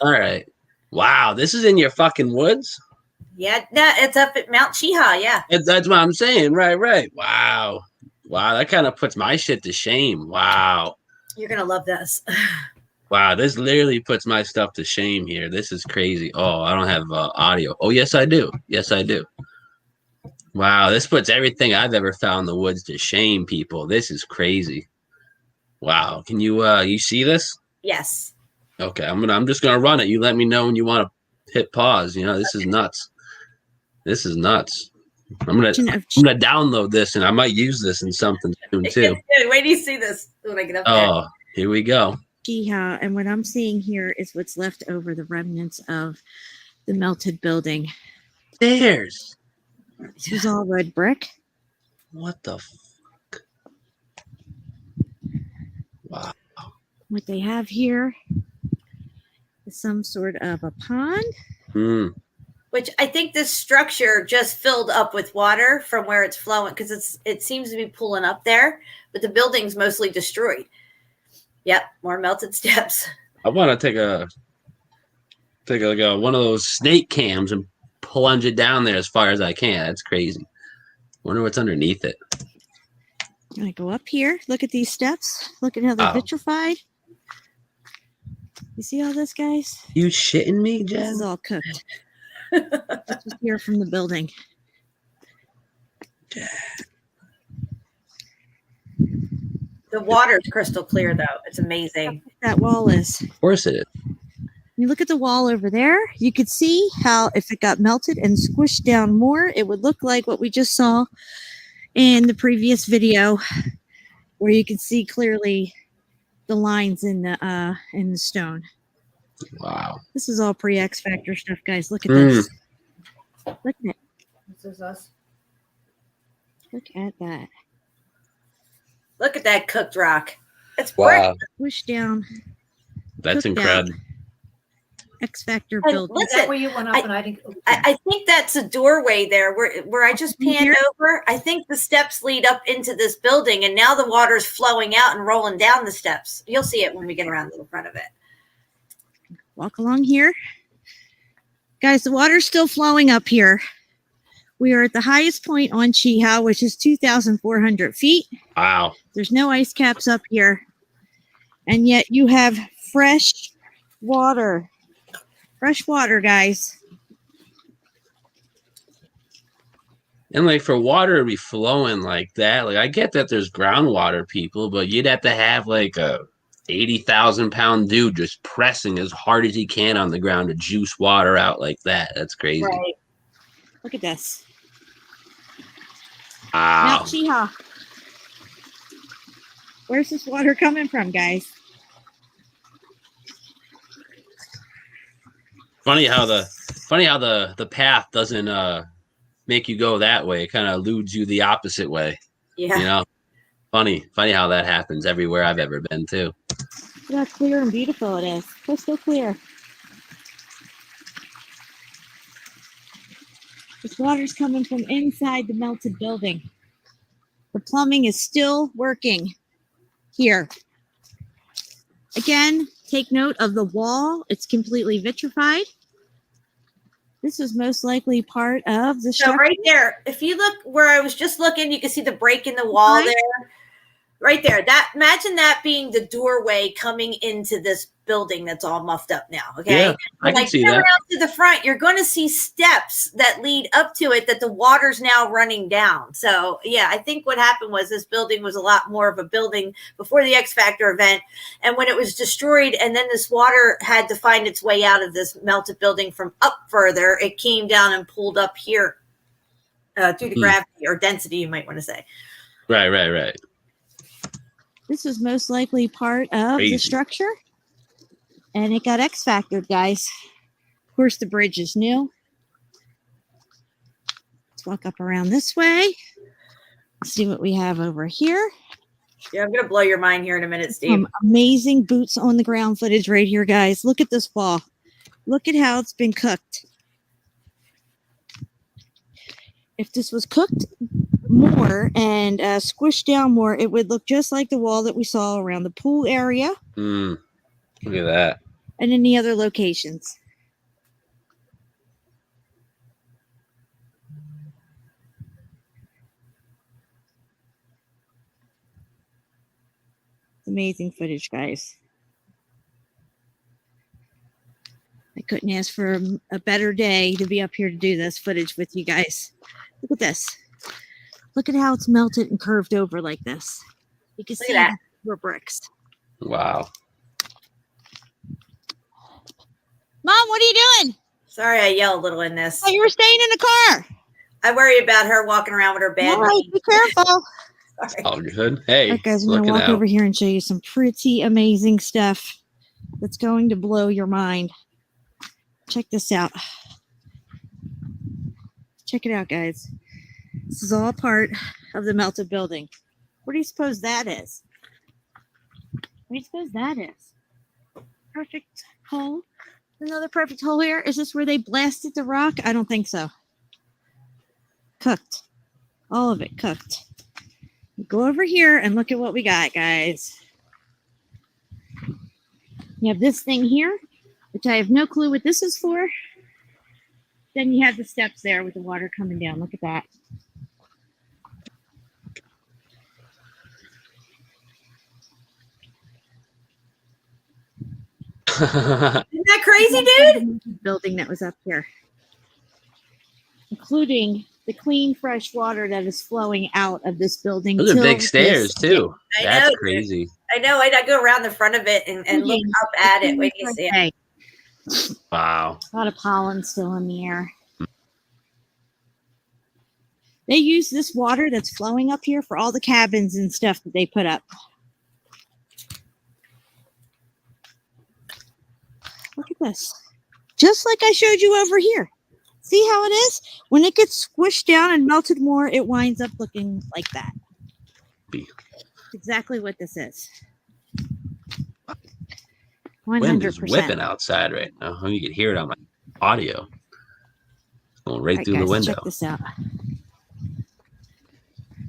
All right. Wow, this is in your fucking woods? Yeah, no, it's up at Mount Cheeha. Yeah. That's what I'm saying. Right. Wow. That kind of puts my shit to shame. Wow. You're gonna love this. Wow, this literally puts my stuff to shame here. This is crazy. Oh, I don't have audio. Oh, yes, I do. Wow, this puts everything I've ever found in the woods to shame, people. This is crazy. Wow, can you see this? Yes. Okay, I'm just gonna run it. You let me know when you want to hit pause. You know, this is nuts. This is nuts. I'm gonna download this, and I might use this in something soon too. Wait till you see this when I get up there. Oh, here we go. Cheeha, and what I'm seeing here is what's left over, the remnants of the melted building. Stairs. This was all red brick. What the fuck? Wow. What they have here is some sort of a pond. Which I think this structure just filled up with water from where it's flowing, because it seems to be pulling up there, but the building's mostly destroyed. Yep, more melted steps. I want to take one of those snake cams and plunge it down there as far as I can. That's crazy. Wonder what's underneath it. I go up here. Look at these steps. Look at how they're vitrified. You see all this, guys? You shitting me, Jen? This is all cooked. Just here from the building. The water's crystal clear, though. It's amazing. That wall is. Of course it is. You look at the wall over there, you could see how if it got melted and squished down more, it would look like what we just saw in the previous video, where you can see clearly the lines in the stone. Wow. This is all pre-X Factor stuff, guys. Look at this. Look at it. This is us. Look at that. Look at that cooked rock. It's wow. brick. Push down. That's incredible. X Factor building. Listen, where you went up and I didn't. I think that's a doorway there where I just panned over. I think the steps lead up into this building, and now the water's flowing out and rolling down the steps. You'll see it when we get around to the front of it. Walk along here. Guys, the water's still flowing up here. We are at the highest point on Cheeha, which is 2,400 feet. Wow. There's no ice caps up here. And yet you have fresh water. Fresh water, guys. And like for water to be flowing like that, like I get that there's groundwater, people, but you'd have to have like a 80,000 pound dude just pressing as hard as he can on the ground to juice water out like that. That's crazy. Right. Look at this. Wow. Mount Cheeha. Where's this water coming from, guys? Funny how the path doesn't make you go that way. It kind of eludes you the opposite way. Yeah. You know? Funny how that happens everywhere I've ever been too. Look how clear and beautiful it is. Crystal clear. This water's coming from inside the melted building. The plumbing is still working here. Again, take note of the wall. It's completely vitrified. This is most likely part of the structure. So right there, if you look where I was just looking, you can see the break in the wall there. Right there. Imagine that being the doorway coming into this building that's all muffed up now. Okay. Yeah, I can see that. Around to the front, you're going to see steps that lead up to it that the water's now running down. So yeah, I think what happened was this building was a lot more of a building before the X Factor event. And when it was destroyed and then this water had to find its way out of this melted building from up further, it came down and pulled up here due to gravity or density, you might want to say. Right. This was most likely part of the structure, and it got X-factored, guys. Of course, the bridge is new. Let's walk up around this way. Let's see what we have over here. Yeah, I'm going to blow your mind here in a minute, Steve. Amazing boots on the ground footage right here, guys. Look at this wall. Look at how it's been cooked. If this was cooked more and squished down more, it would look just like the wall that we saw around the pool area. Look at that. And in the other locations. Amazing footage, guys. I couldn't ask for a better day to be up here to do this footage with you guys. Look at this. Look at how it's melted and curved over like this. You can see that we're bricks. Wow. Mom, what are you doing? Sorry, I yell a little in this. Oh, you were staying in the car. I worry about her walking around with her bad. All right, be careful. All good. Hey, right, guys, I'm going to walk over here and show you some pretty amazing stuff that's going to blow your mind. Check this out. Check it out, guys. This is all part of the melted building. What do you suppose that is? What do you suppose that is? Perfect hole. Another perfect hole here. Is this where they blasted the rock? I don't think so. Cooked. All of it cooked. Go over here and look at what we got, guys. You have this thing here, which I have no clue what this is for. Then you have the steps there with the water coming down. Look at that. Isn't that crazy, dude? Building that was up here, including the clean, fresh water that is flowing out of this building. Those are big stairs, too. That's crazy. I know. I go around the front of it and look up at it. Wait till you see it. Wow. A lot of pollen still in the air. They use this water that's flowing up here for all the cabins and stuff that they put up. Look at this. Just like I showed you over here. See how it is? When it gets squished down and melted more, it winds up looking like that. That's exactly what this is. 100%. Wind is whipping outside right now. You can hear it on my audio. It's going right through the window. Check this out.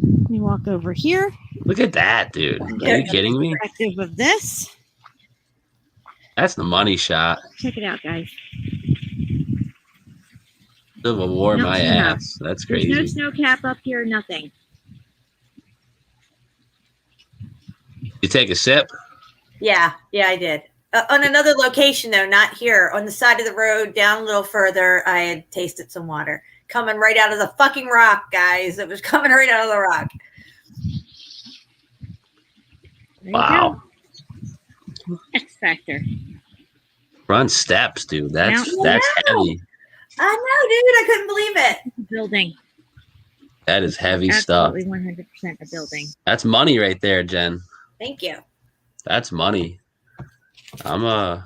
Let me walk over here. Look at that, dude. Are you kidding me? Perspective of this. That's the money shot. Check it out, guys. Civil War, my ass. That's crazy. There's no snow cap up here, nothing. You take a sip? Yeah, I did. On another location, though, not here. On the side of the road, down a little further, I had tasted some water. Coming right out of the fucking rock, guys. It was coming right out of the rock. Wow. X Factor. Run steps, dude. That's heavy. I know, dude. I couldn't believe it. Building. That is heavy stuff. Absolutely 100% a building. That's money right there, Jen. Thank you. That's money. I'm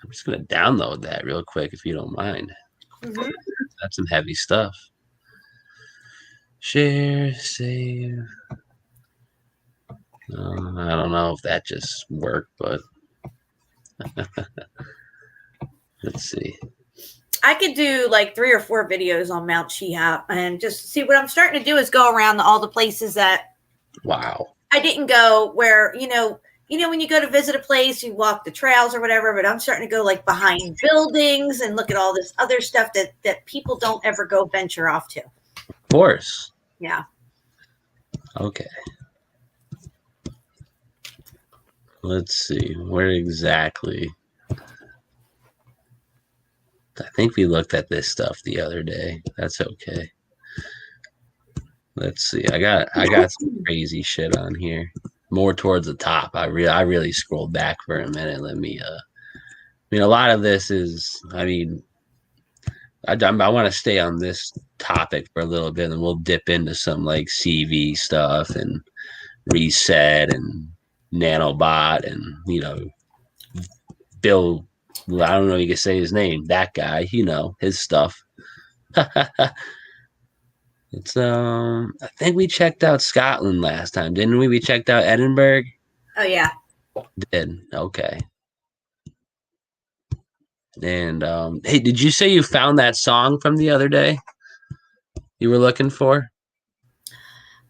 just gonna download that real quick if you don't mind. Mm-hmm. That's some heavy stuff. Share, save. I don't know if that just worked, but let's see. I could do like 3 or 4 videos on Mount Shihab and just see what I'm starting to do is go around all the places that I didn't go where, you know, when you go to visit a place, you walk the trails or whatever, but I'm starting to go like behind buildings and look at all this other stuff that people don't ever go venture off to. Of course. Yeah. Okay. Let's see. Where exactly? I think we looked at this stuff the other day. That's okay. Let's see. I got some crazy shit on here. More towards the top. I really scrolled back for a minute. Let me I mean, a lot of this is, I mean, I want to stay on this topic for a little bit, and we'll dip into some like CV stuff and reset and nanobot and, you know, Bill. Well, I don't know if you can say his name. That guy, you know, his stuff. It's I think we checked out Scotland last time, didn't we? We checked out Edinburgh. Oh yeah. Did okay. And hey, did you say you found that song from the other day you were looking for?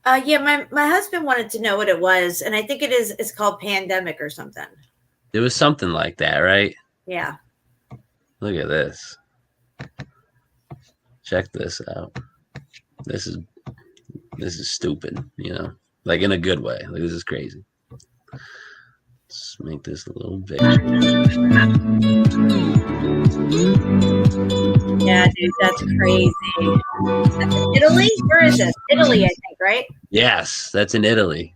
Yeah, my husband wanted to know what it was, and I think it's called Pandemic or something. It was something like that, right? Yeah. Look at this. Check this out. This is stupid, you know, like in a good way. Like, this is crazy. Let's make this a little bigger. Yeah, dude, that's crazy. That's in Italy? Where is this? Italy, I think, right? Yes, that's in Italy.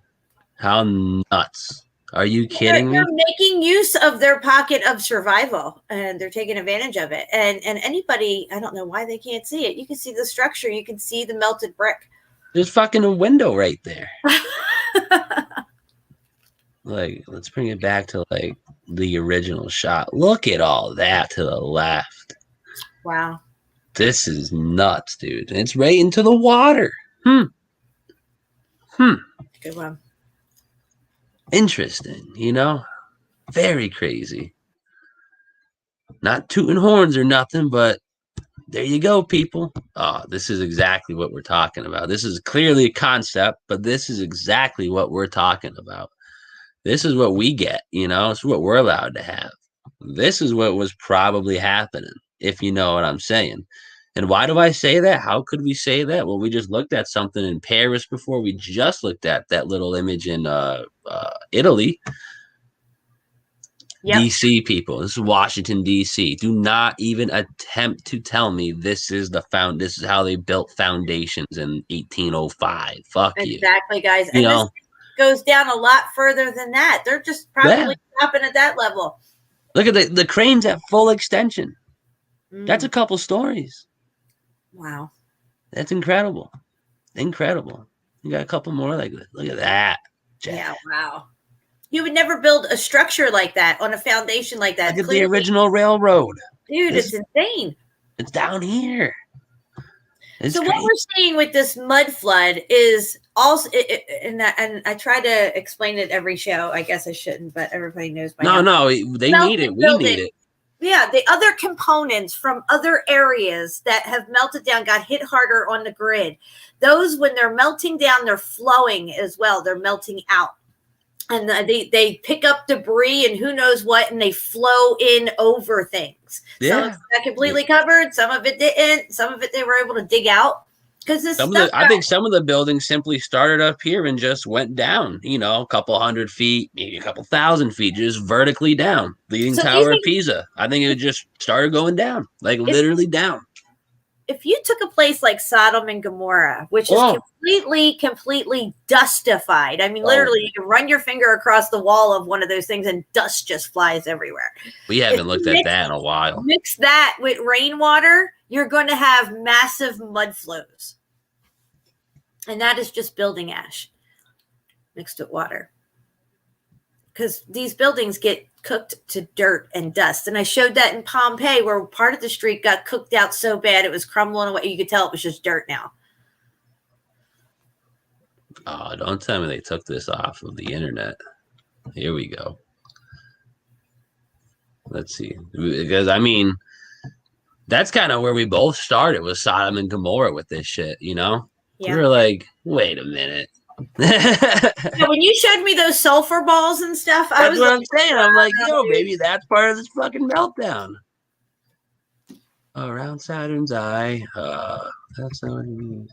How nuts. Are you kidding me? They're making use of their pocket of survival, and they're taking advantage of it. And anybody, I don't know why they can't see it. You can see the structure. You can see the melted brick. There's fucking a window right there. Like, let's bring it back to like the original shot. Look at all that to the left. Wow. This is nuts, dude. It's right into the water. Good one. Interesting, you know? Very crazy. Not tooting horns or nothing, but there you go, people. Oh, this is exactly what we're talking about. This is clearly a concept, but this is exactly what we're talking about. This is what we get, you know? This is what we're allowed to have. This is what was probably happening, if you know what I'm saying. And why do I say that? How could we say that? Well, we just looked at something in Paris before. We just looked at that little image in Italy. Yep. DC people. This is Washington, DC. Do not even attempt to tell me this is this is how they built foundations in 1805. Fuck you. Exactly, guys. And this goes down a lot further than that. They're just probably stopping at that level. Look at the cranes at full extension. That's a couple stories. Wow. That's incredible. Incredible. You got a couple more like this. Look at that. Jack. Yeah, wow. You would never build a structure like that on a foundation like that. Look at the original railroad. Dude, it's insane. It's down here. It's so crazy. What we're seeing with this mud flood is also, and I try to explain it every show. I guess I shouldn't, but everybody knows by now. No, they need it. We need it. Yeah, the other components from other areas that have melted down got hit harder on the grid. Those, when they're melting down, they're flowing as well. They're melting out. And they pick up debris and who knows what, and they flow in over things. Yeah. Some of it got completely covered. Some of it didn't. Some of it they were able to dig out. Because I think some of the buildings simply started up here and just went down, you know, a couple 100 feet, maybe a couple 1,000 feet, just vertically down. Leaning Tower of Pisa. I think it just started going down, like literally down. If you took a place like Sodom and Gomorrah, which is completely dustified, I mean, literally, you can run your finger across the wall of one of those things and dust just flies everywhere. We haven't looked at that in a while. Mix that with rainwater, you're going to have massive mud flows. And that is just building ash mixed with water. Because these buildings get cooked to dirt and dust. And I showed that in Pompeii, where part of the street got cooked out so bad it was crumbling away. You could tell it was just dirt now. Oh, don't tell me they took this off of the internet. Here we go. Let's see. Because, I mean, that's kind of where we both started with Sodom and Gomorrah with this shit, you know? Yeah. We were like, wait a minute. Yeah, when you showed me those sulfur balls and stuff, that's what I'm saying. I'm like, yo, maybe that's part of this fucking meltdown. Around Saturn's eye. That's not what I mean.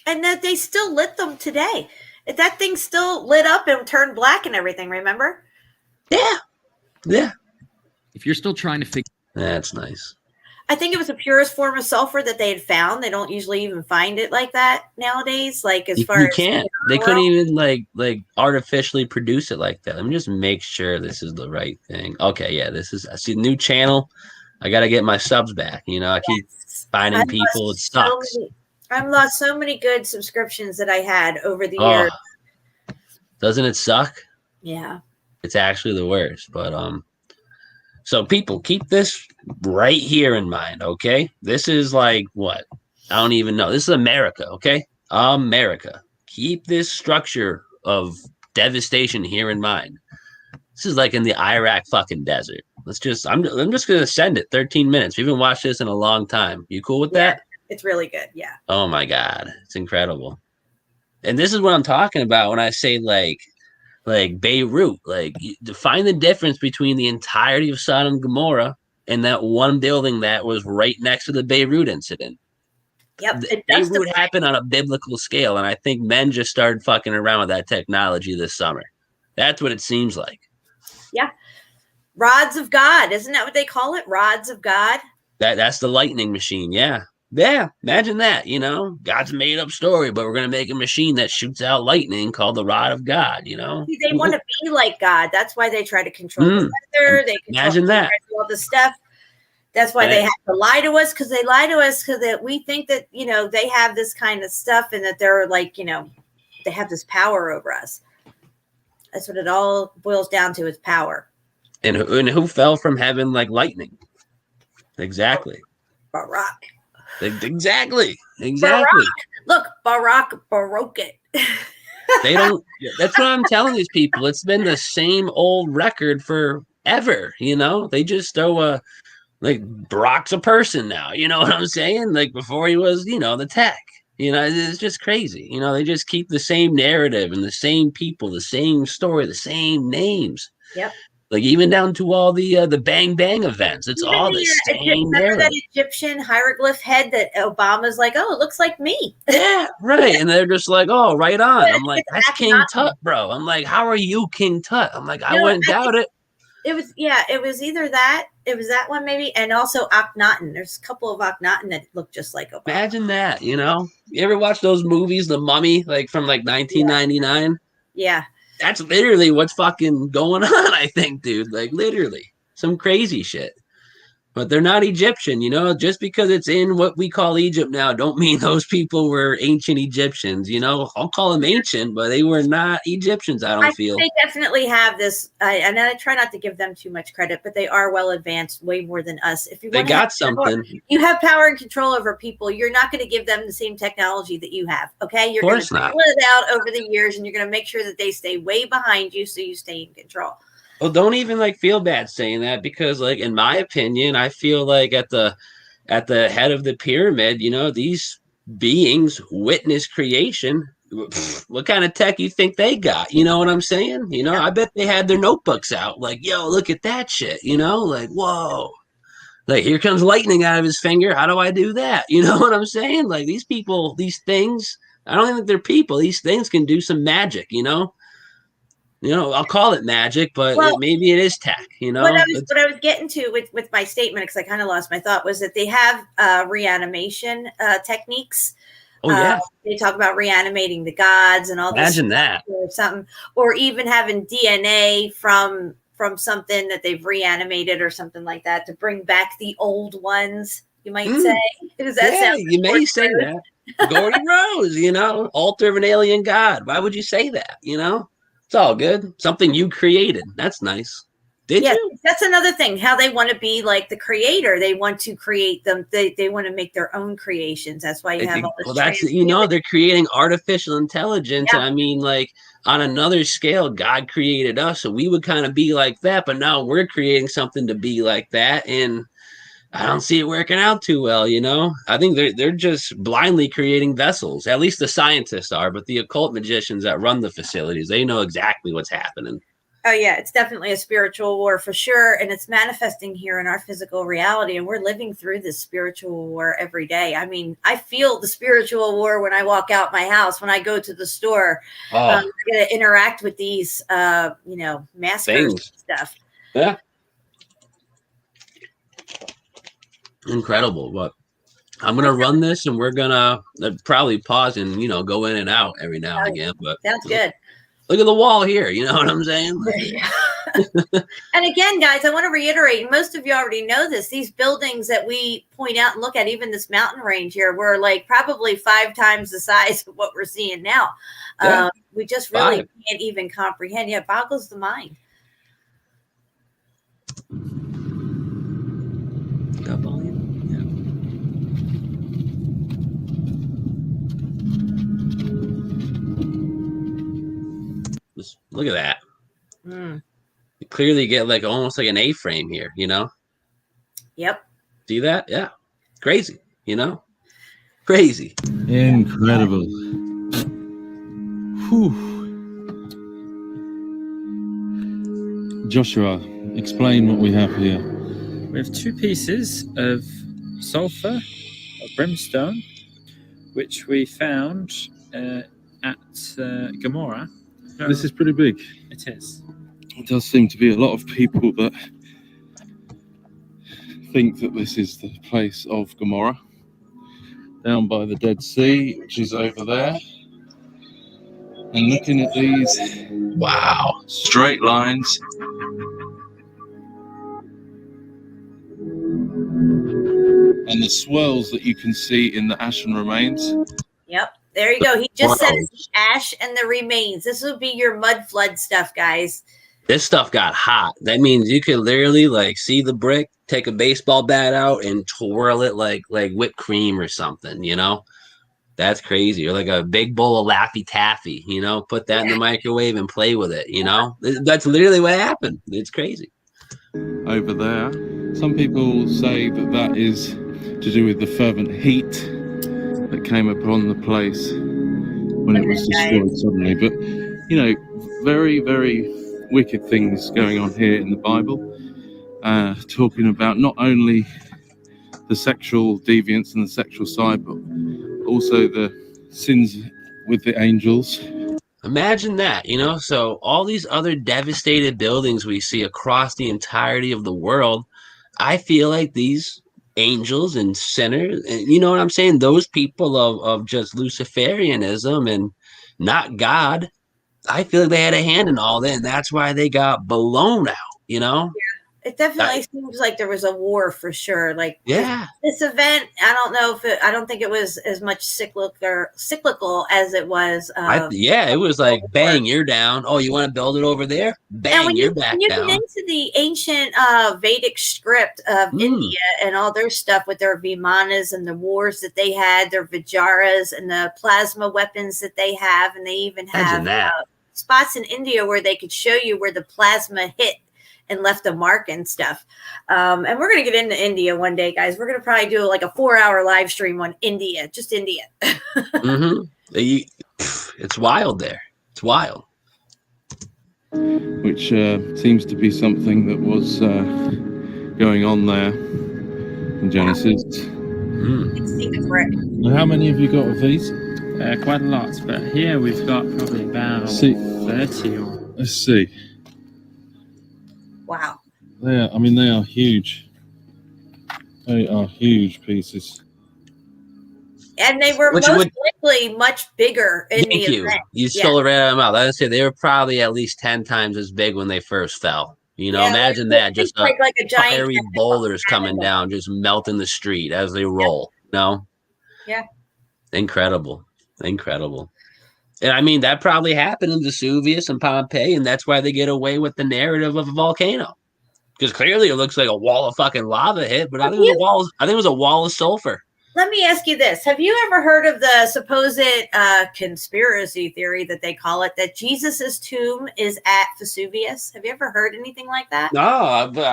And that they still lit them today. That thing still lit up and turned black and everything, remember? Yeah. Yeah. If you're still trying to figure, that's nice. I think it was the purest form of sulfur that they had found. They don't usually even find it like that nowadays. Like as far you as can't, they couldn't even like artificially produce it like that. Let me just make sure this is the right thing. Okay, yeah, this is. I see new channel. I got to get my subs back. You know, I keep finding people. It sucks. I've lost so many good subscriptions that I had over the years. Doesn't it suck? Yeah, it's actually the worst. But so people keep this right here in mind, okay? This is like what? I don't even know. This is America, okay? America. Keep this structure of devastation here in mind. This is like in the Iraq fucking desert. I'm just gonna send it 13 minutes. We haven't watched this in a long time. You cool with that? It's really good, yeah. Oh my God. It's incredible. And this is what I'm talking about when I say like Beirut, like define the difference between the entirety of Sodom and Gomorrah and that one building that was right next to the Beirut incident. Yep. Beirut happened on a biblical scale, and I think men just started fucking around with that technology this summer. That's what it seems like. Yeah. Rods of God. Isn't that what they call it? Rods of God? That's the lightning machine, yeah. Yeah, imagine that, you know, God's made up story, but we're going to make a machine that shoots out lightning called the rod of God, you know. See, they want to be like God. That's why they try to control the weather. They imagine that. All the stuff. That's why they have to lie to us, because they lie to us because we think that, you know, they have this kind of stuff and that they're like, you know, they have this power over us. That's what it all boils down to, is power. And who fell from heaven like lightning? Exactly. Barack. Exactly. Barack. Look, Barack broke it. They don't. That's what I'm telling these people. It's been the same old record forever. You know, they just throw like Barack's a person now. You know what I'm saying? Like before he was, you know, the tech. You know, it's just crazy. You know, they just keep the same narrative and the same people, the same story, the same names. Yep. Like even down to all the Bang Bang events, it's even all the same. Remember that Egyptian hieroglyph head that Obama's like, oh, it looks like me. Yeah, right. And they're just like, oh, right on. I'm like, that's King Tut, bro. I'm like, how are you King Tut? I'm like, I wouldn't doubt it. It was either that. It was that one maybe, and also Akhenaten. There's a couple of Akhenaten that look just like Obama. Imagine that. You know, you ever watch those movies, The Mummy, like from like 1999? Yeah. That's literally what's fucking going on, I think, dude. Like, literally. Some crazy shit. But they're not Egyptian, you know? Just because it's in what we call Egypt now, don't mean those people were ancient Egyptians, you know? I'll call them ancient, but they were not Egyptians, I don't feel. They definitely have this, and I try not to give them too much credit, but they are well advanced, way more than us. If you they got something. You have power and control over people. You're not going to give them the same technology that you have, okay? You're going to pull it out over the years, and you're going to make sure that they stay way behind you so you stay in control. Well, don't even like feel bad saying that, because like in my opinion, I feel like at the head of the pyramid, you know, these beings witness creation. What kind of tech you think they got? You know what I'm saying? You know, I bet they had their notebooks out like, yo, look at that shit, you know, like, whoa, like here comes lightning out of his finger. How do I do that? You know what I'm saying? Like these people, these things, I don't think they're people. These things can do some magic, you know? You know, I'll call it magic, but maybe it is tech, you know? What I was getting to with my statement, because I kind of lost my thought, was that they have reanimation techniques. Oh, yeah. They talk about reanimating the gods and all this. Imagine that. Or something. Or even having DNA from something that they've reanimated or something like that to bring back the old ones, you might say. Does that sound you may say that. Gordy Rose, you know, altar of an alien god. Why would you say that, you know? It's all good. Something you created. That's nice. Did you? That's another thing. How they want to be like the creator. They want to create them. They want to make their own creations. That's why you have all this. Well, that's, you know, they're creating artificial intelligence. Yeah. I mean, like on another scale, God created us, so we would kind of be like that. But now we're creating something to be like that, and I don't see it working out too well, you know? I think they're just blindly creating vessels. At least the scientists are, but the occult magicians that run the facilities, they know exactly what's happening. Oh yeah, it's definitely a spiritual war for sure, and it's manifesting here in our physical reality, and we're living through this spiritual war every day. I mean, I feel the spiritual war when I walk out my house, when I go to the store. I get to interact with these, maskers and stuff. Yeah, incredible. But I'm gonna run this, and we're gonna probably pause and go in and out every now and again. But sounds good. Look at the wall here. You know what I'm saying? And again, guys, I want to reiterate, most of you already know this, these buildings that we point out and look at, even this mountain range here, were like probably 5 times the size of what we're seeing now. Yeah, we just really can't even comprehend. Yeah, it boggles the mind. Got volume? Yeah. Just look at that. You clearly get like almost like an A-frame here, Yep. See that? Yeah. Crazy, Crazy. Incredible. Whew. Joshua, explain what we have here. We have 2 pieces of sulfur, or brimstone, which we found at Gomorrah. This is pretty big. It is. It does seem to be a lot of people that think that this is the place of Gomorrah, down by the Dead Sea, which is over there. And looking at these straight lines, and the swirls that you can see in the ashen remains. Yep. There you go. He just said it's the ash and the remains. This will be your mud flood stuff, guys. This stuff got hot. That means you could literally like see the brick, take a baseball bat out and twirl it like whipped cream or something, That's crazy. Or like a big bowl of Laffy Taffy, put that in the microwave and play with it, That's literally what happened. It's crazy. Over there, some people say that is to do with the fervent heat that came upon the place when it was destroyed suddenly. But, very, very wicked things going on here in the Bible, talking about not only the sexual deviance and the sexual side, but also the sins with the angels. Imagine that, so all these other devastated buildings we see across the entirety of the world, I feel like these angels and sinners, and you know what I'm saying? Those people of just Luciferianism and not God, I feel like they had a hand in all that, and that's why they got blown out, Yeah, it definitely seems like there was a war for sure. Like, this event, I don't think it was as much cyclical as it was. It was like, bang, you're down. Oh, you want to build it over there? Bang, you're back down. When you get into the ancient Vedic script of India and all their stuff with their Vimanas and the wars that they had, their Vijaras and the plasma weapons that they have, and they even have spots in India where they could show you where the plasma hit and left a mark and stuff. And we're going to get into India one day, guys. We're going to probably do like a 4-hour live stream on India, just India. It's wild there. It's wild. Which seems to be something that was going on there in Genesis. And how many have you got of these? Quite a lot, but here we've got probably about 30. Let's see. Wow. They are huge. They are huge pieces. And they were likely much bigger in the event. You stole it right out of my mouth. I would say they were probably at least 10 times as big when they first fell. Imagine that. Just like a giant fiery boulders coming down, just melting the street as they roll. Yeah. Incredible. And that probably happened in Vesuvius and Pompeii, and that's why they get away with the narrative of a volcano. Because clearly it looks like a wall of fucking lava hit, but I think it was a wall of sulfur. Let me ask you this. Have you ever heard of the supposed conspiracy theory that they call it, that Jesus's tomb is at Vesuvius? Have you ever heard anything like that? No, but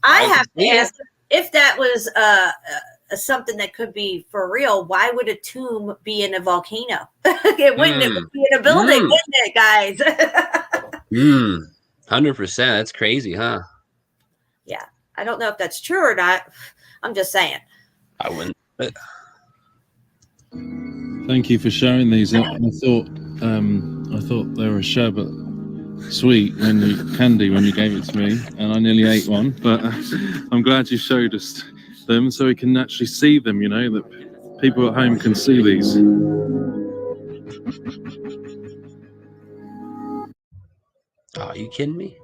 I have to ask, if that was something that could be for real, why would a tomb be in a volcano? It wouldn't. It would be in a building, wouldn't it, guys? 100%. That's crazy, huh? Yeah. I don't know if that's true or not. I'm just saying. I wouldn't. Thank you for sharing these. I thought they were a sherbet sweet candy when you gave it to me, and I nearly ate one. But I'm glad you showed us them so we can actually see them. You know, that people at home can see these. Oh, are you kidding me?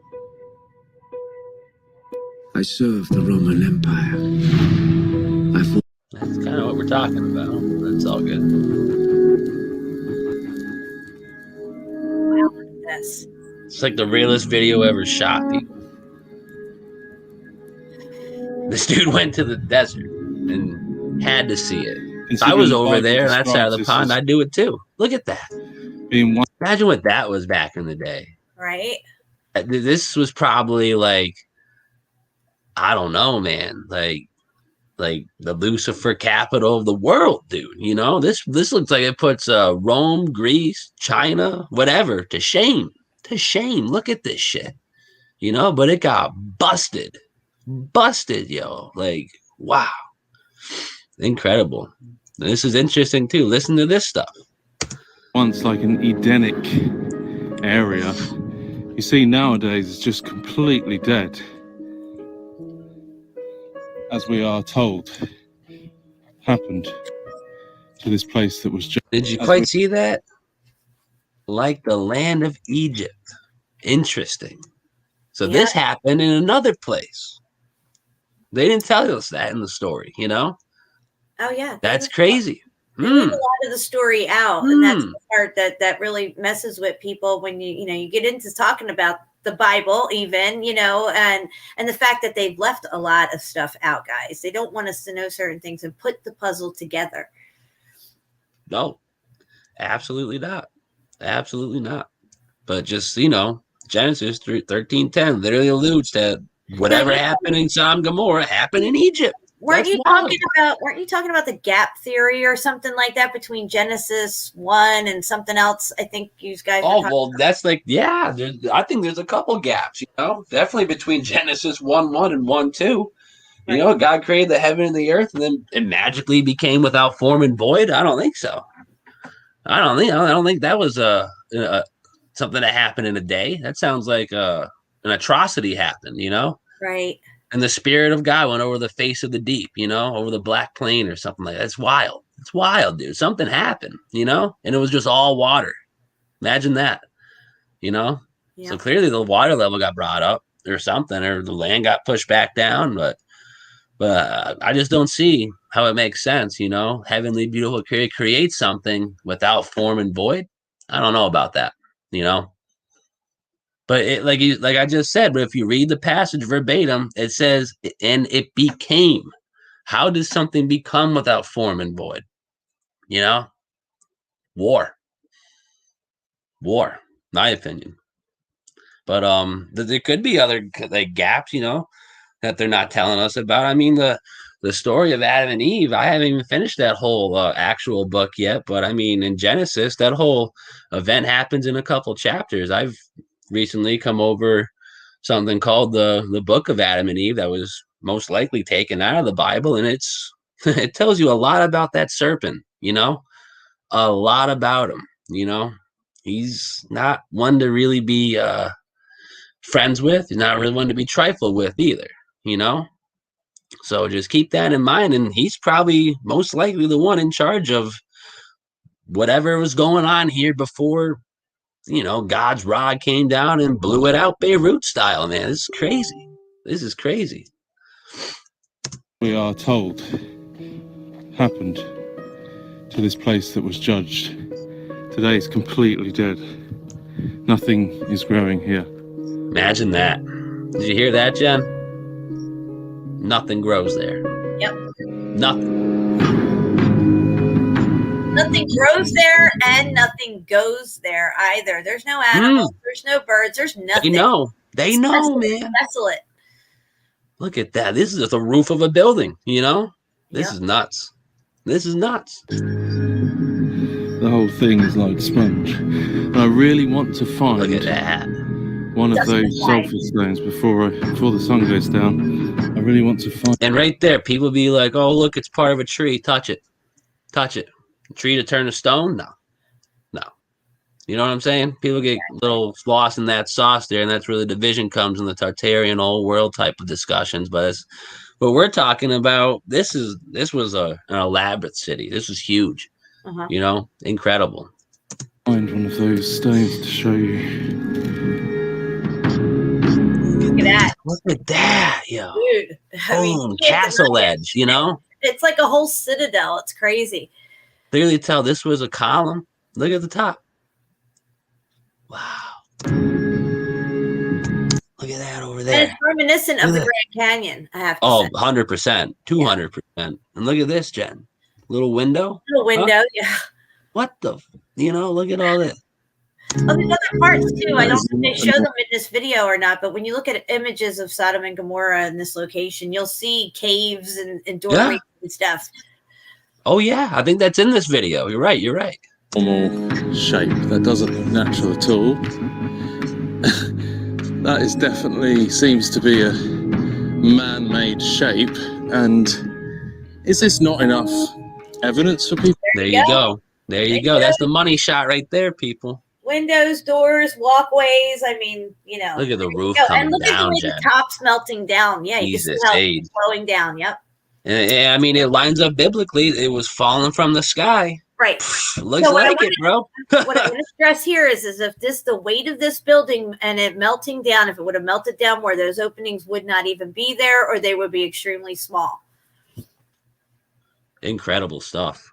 I served the Roman Empire. That's kind of what we're talking about. That's all good. Wow, look at this. It's like the realest video ever shot, people. This dude went to the desert and had to see it. If I was over there on that side of the pond, I'd do it too. Look at that. Imagine what that was back in the day. Right? This was probably like, I don't know, man. Like the Lucifer capital of the world, dude. You know, this looks like it puts Rome, Greece, China, whatever to shame. To shame. Look at this shit. You know, but it got busted, yo. Like, wow, incredible. This is interesting too. Listen to this stuff. Once like an Edenic area, you see nowadays it's just completely dead. As we are told, happened to this place that was just... Did you quite see that? Like the land of Egypt. Interesting. So this happened in another place. They didn't tell us that in the story, you know? Oh, yeah. That's crazy. They leave a lot of the story out, and that's the part that really messes with people when you get into talking about the Bible, even, and the fact that they've left a lot of stuff out, guys. They don't want us to know certain things and put the puzzle together. No, absolutely not. Absolutely not. But just, Genesis 13:10 literally alludes to whatever happened in Sodom and Gomorrah happened in Egypt. Weren't you talking about the gap theory or something like that between Genesis 1 and something else? I think you guys. Oh, well, that's like, yeah. I think there's a couple gaps, definitely between Genesis 1:1 and 1:2. Right. God created the heaven and the earth, and then it magically became without form and void. I don't think so. I don't think that was something that happened in a day. That sounds like an atrocity happened, Right. And the Spirit of God went over the face of the deep, over the black plain or something like that. It's wild. It's wild, dude. Something happened, and it was just all water. Imagine that, Yeah. So clearly the water level got brought up or something, or the land got pushed back down. But I just don't see how it makes sense, Heavenly, beautiful create something without form and void. I don't know about that, But it, like I just said, but if you read the passage verbatim, it says, and it became. How does something become without form and void? War, my opinion. But there could be other gaps, that they're not telling us about. I mean, the story of Adam and Eve, I haven't even finished that whole actual book yet. But I mean, in Genesis, that whole event happens in a couple chapters. I've recently come over something called the Book of Adam and Eve that was most likely taken out of the Bible, and it tells you a lot about that serpent, a lot about him. He's not one to really be friends with. He's not really one to be trifled with either, so just keep that in mind, and he's probably most likely the one in charge of whatever was going on here before God's rod came down and blew it out Beirut style, man. This is crazy. This is crazy. We are told happened to this place that was judged. Today it's completely dead. Nothing is growing here. Imagine that. Did you hear that, Jen? Nothing grows there. Yep. Nothing. Nothing grows there and nothing goes there either. There's no animals, there's no birds, there's nothing. They know, man. Desolate. Look at that. This is the roof of a building, This is nuts. This is nuts. The whole thing is like sponge. And I really want to find... Look at that. one of those sulfur stones before the sun goes down. I really want to find. And right there, people be like, "Oh, look, it's part of a tree. Touch it, touch it. A tree to turn to stone? No, no." You know what I'm saying? People get a little lost in that sauce there, and that's where the division comes in the Tartarian old world type of discussions. But we're talking about, this was an elaborate city. This was huge. You know, incredible. Find one of those stones to show you. Look at that. Look at that, yo. Dude. Boom, castle edge, you know? It's like a whole citadel. It's crazy. Clearly tell this was a column. Look at the top. Wow. Look at that over there. And it's reminiscent of the Grand Canyon, I have to say. 100%, 200%. And look at this, Jen. Little window. Little window, yeah. What the, look at all this. Oh, there's other parts too. I don't know if they show them in this video or not, but when you look at images of Sodom and Gomorrah in this location, you'll see caves and doorways and stuff. Oh yeah, I think that's in this video. You're right. You're right. Normal shape. That doesn't look natural at all. That is definitely seems to be a man-made shape. And is this not enough evidence for people? There you go. There you go. That's the money shot right there, people. Windows, doors, walkways. I mean, Look at the roof and coming look down, at the way Jen. the top's melting down. Yeah, you Jesus, can see how it's flowing down. Yep. And I mean, it lines up biblically. It was falling from the sky. Right. Looks like it, bro. What I want to stress here is if the weight of this building and it melting down, if it would have melted down more, those openings would not even be there, or they would be extremely small. Incredible stuff.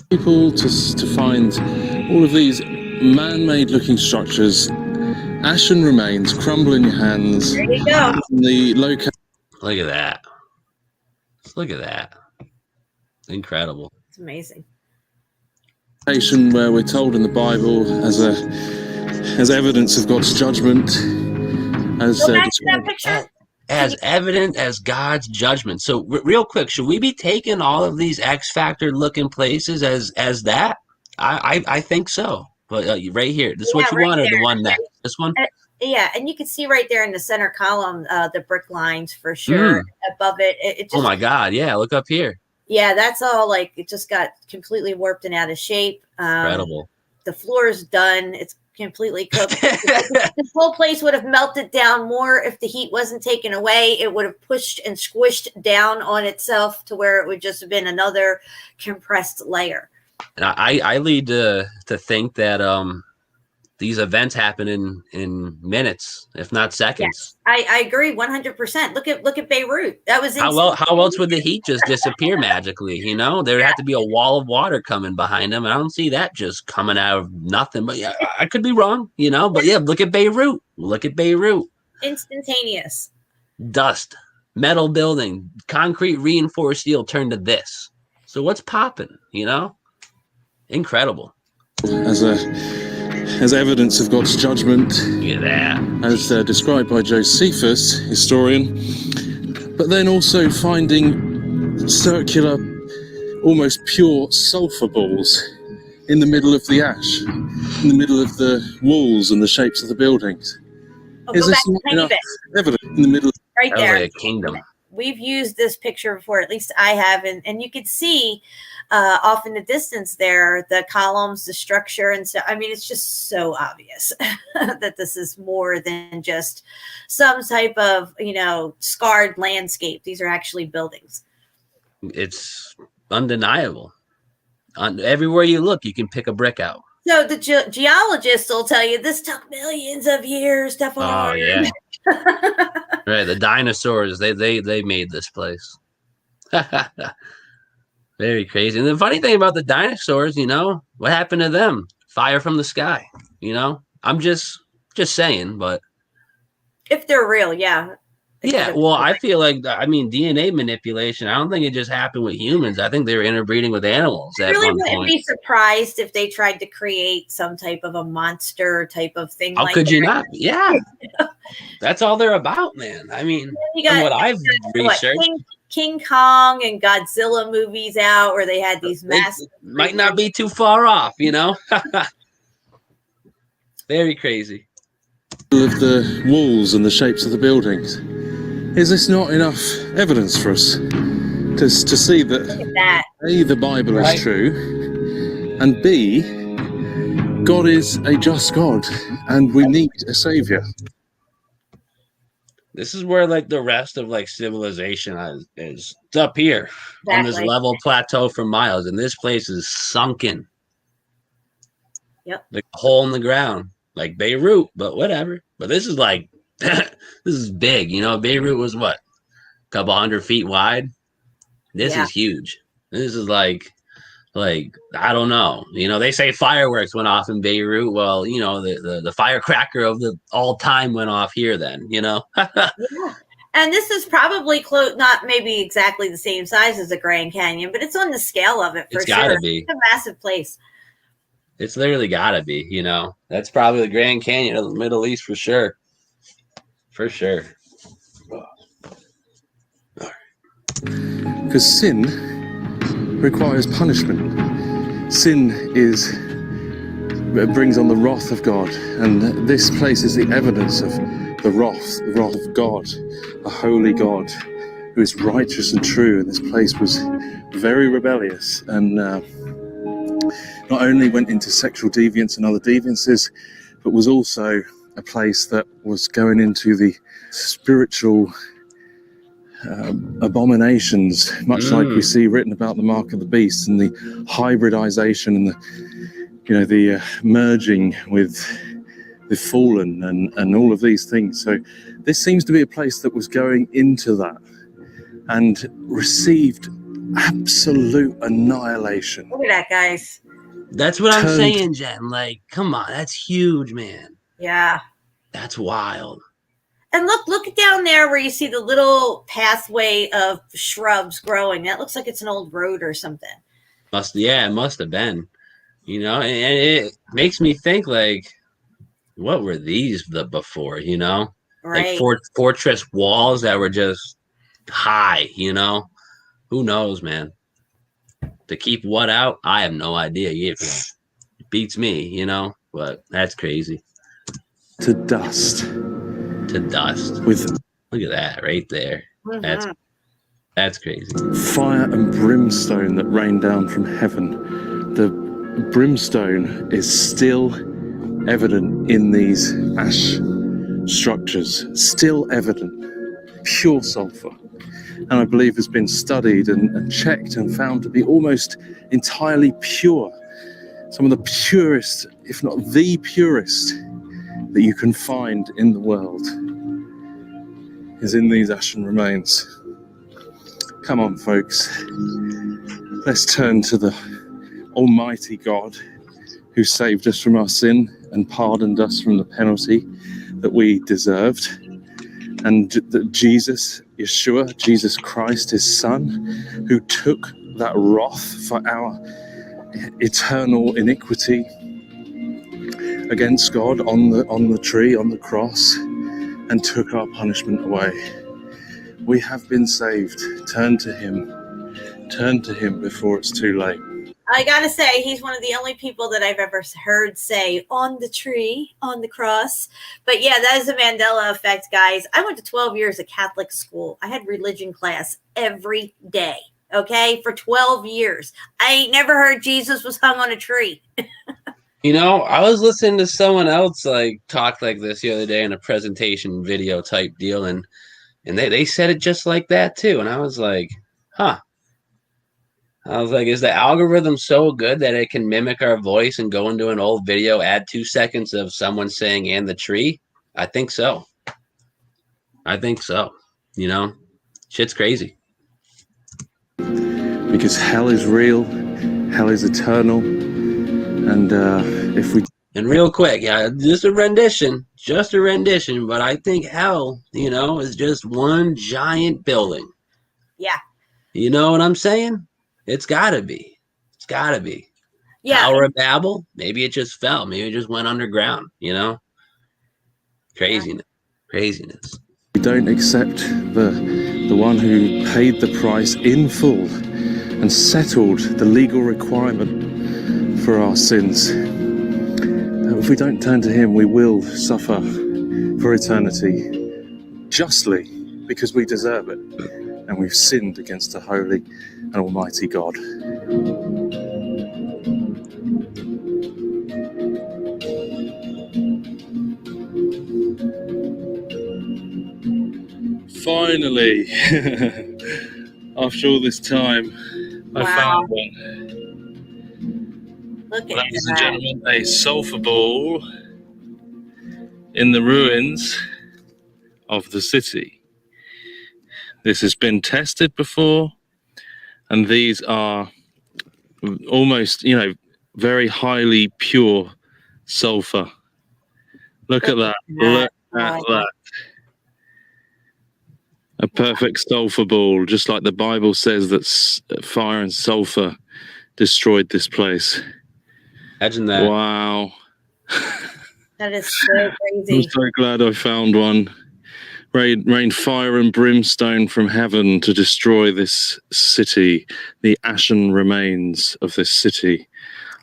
People to find all of these man-made looking structures, ashen remains crumble in your hands. There you go. The location. Look at that. Look at that. Incredible. It's amazing. Where we're told in the Bible as evidence of God's judgment, as Go back to that picture. As evident as God's judgment. So real quick, should we be taking all of these X Factor looking places as that? I think so. But right here, this is what you right wanted. there. The one next. This one. Yeah, and you can see right there in the center column the brick lines for sure. Above it, it just. Oh my God! Yeah, look up here. Yeah, that's all like it just got completely warped and out of shape. Incredible. The floor is done. It's completely cooked. This whole place would have melted down more if the heat wasn't taken away. It would have pushed and squished down on itself to where it would just have been another compressed layer. And I lead to think that these events happen in minutes, if not seconds. Yeah, I agree 100%. Look at Beirut. That was how else would the heat just disappear magically? There'd have to be a wall of water coming behind them. I don't see that just coming out of nothing. But yeah, I could be wrong, But yeah, look at Beirut. Look at Beirut. Instantaneous. Dust, metal building, concrete reinforced steel turned to this. So what's popping? Incredible. As evidence of God's judgment, as described by Josephus, historian, but then also finding circular, almost pure sulfur balls in the middle of the ash, in the middle of the walls and the shapes of the buildings. Is this not enough evidence in the middle? Right there. Like a kingdom. We've used this picture before, at least I have, and you could see off in the distance there, the columns, the structure, and so, I mean, it's just so obvious that this is more than just some type of, scarred landscape. These are actually buildings. It's undeniable. Everywhere you look, you can pick a brick out. So the geologists will tell you this took millions of years to form. Oh, yeah. Right, the dinosaurs, they made this place. Very crazy. And the funny thing about the dinosaurs, what happened to them? Fire from the sky. I'm just saying, but if they're real, yeah. Yeah, well, I feel like, DNA manipulation, I don't think it just happened with humans. I think they were interbreeding with animals at really one point. Wouldn't be surprised if they tried to create some type of a monster type of thing. How could you not? Yeah. That's all they're about, man. I mean, from what I've researched. King Kong and Godzilla movies out where they had these massive. Might not be too far off, Very crazy. of the walls and the shapes of the buildings. Is this not enough evidence for us to see that A, the Bible is true, and B, God is a just God, and we need a savior. This is where like the rest of like civilization is. It's up here on this level plateau for miles, and this place is sunken. Yep. Like a hole in the ground, like Beirut, but whatever. But this is like, this is big. You know, Beirut was what? A couple 100 feet wide. This is huge. This is like I don't know. You know, they say fireworks went off in Beirut. Well, you know, the firecracker of the all time went off here. Then, you know. Yeah. And this is probably not maybe exactly the same size as the Grand Canyon, but it's on the scale of it for It's gotta be. It's a massive place. It's literally gotta be. You know, that's probably the Grand Canyon of the Middle East for sure. For sure. Because sin requires punishment. Sin brings on the wrath of God, and this place is the evidence of the wrath of God, a holy God who is righteous and true. And this place was very rebellious, and not only went into sexual deviance and other deviances, but was also a place that was going into the spiritual abominations, much like we see written about the mark of the beast and the hybridization and the merging with the fallen and all of these things. So this seems to be a place that was going into that and received absolute annihilation. Look at that, guys. That's what I'm saying, Jen. Like, come on, that's huge, man. Yeah. That's wild. And look down there where you see the little pathway of shrubs growing. That looks like it's an old road or something. It must have been. You know, and it makes me think, like, what were these before, you know? Right. Like fortress walls that were just high, you know? Who knows, man? To keep what out, I have no idea. It beats me, you know? But that's crazy. To dust. Look at that right there. Mm-hmm. That's crazy. Fire and brimstone that rain down from heaven. The brimstone is still evident in these ash structures, still evident, pure sulfur, and I believe has been studied and checked and found to be almost entirely pure. Some of the purest, if not the purest, that you can find in the world is in these ashen remains. Come on, folks, let's turn to the Almighty God who saved us from our sin and pardoned us from the penalty that we deserved, and that Jesus Christ, his son, who took that wrath for our eternal iniquity against God on the tree, on the cross, and took our punishment away. We have been saved. Turn to him before it's too late. I gotta say, he's one of the only people that I've ever heard say on the tree, on the cross. But yeah, that is the Mandela effect, guys. I went to 12 years of Catholic school. I had religion class every day, okay, for 12 years. I ain't never heard Jesus was hung on a tree. You know, I was listening to someone else like talk like this the other day in a presentation video type deal, and they said it just like that too. And I was like, huh. I was like, is the algorithm so good that it can mimic our voice and go into an old video, add 2 seconds of someone saying "and the tree"? I think so. You know, shit's crazy. Because hell is real, hell is eternal, and And real quick, yeah, just a rendition, but I think hell, you know, is just one giant building. Yeah. You know what I'm saying? It's gotta be. Yeah. Tower of Babel, maybe it just fell. Maybe it just went underground, you know? Craziness. we don't accept the one who paid the price in full and settled the legal requirement for our sins. If we don't turn to him, we will suffer for eternity, justly, because we deserve it, and we've sinned against a holy and almighty God. Finally, after all this time, I found one. Look at Ladies and gentlemen, a sulfur ball in the ruins of the city. This has been tested before, and these are almost, very highly pure sulfur. Look at that. Look at that. A perfect sulfur ball, just like the Bible says that fire and sulfur destroyed this place. Imagine that. Wow. That is so crazy. I'm so glad I found one. Rained fire and brimstone from heaven to destroy this city, the ashen remains of this city.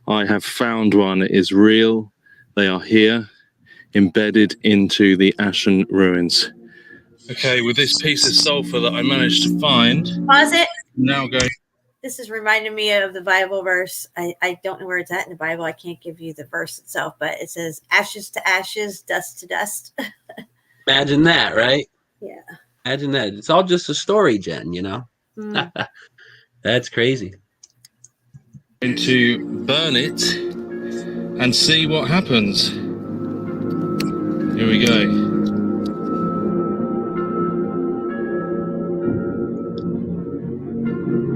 I have found one. It is real. They are here, embedded into the ashen ruins. Okay, with this piece of sulfur that I managed to find. Pause it. Now go. This is reminding me of the Bible verse. I don't know where it's at in the Bible. I can't give you the verse itself, but it says, ashes to ashes, dust to dust. Imagine that, right? Yeah. Imagine that. It's all just a story, Jen, Mm. That's crazy. And to burn it and see what happens. Here we go.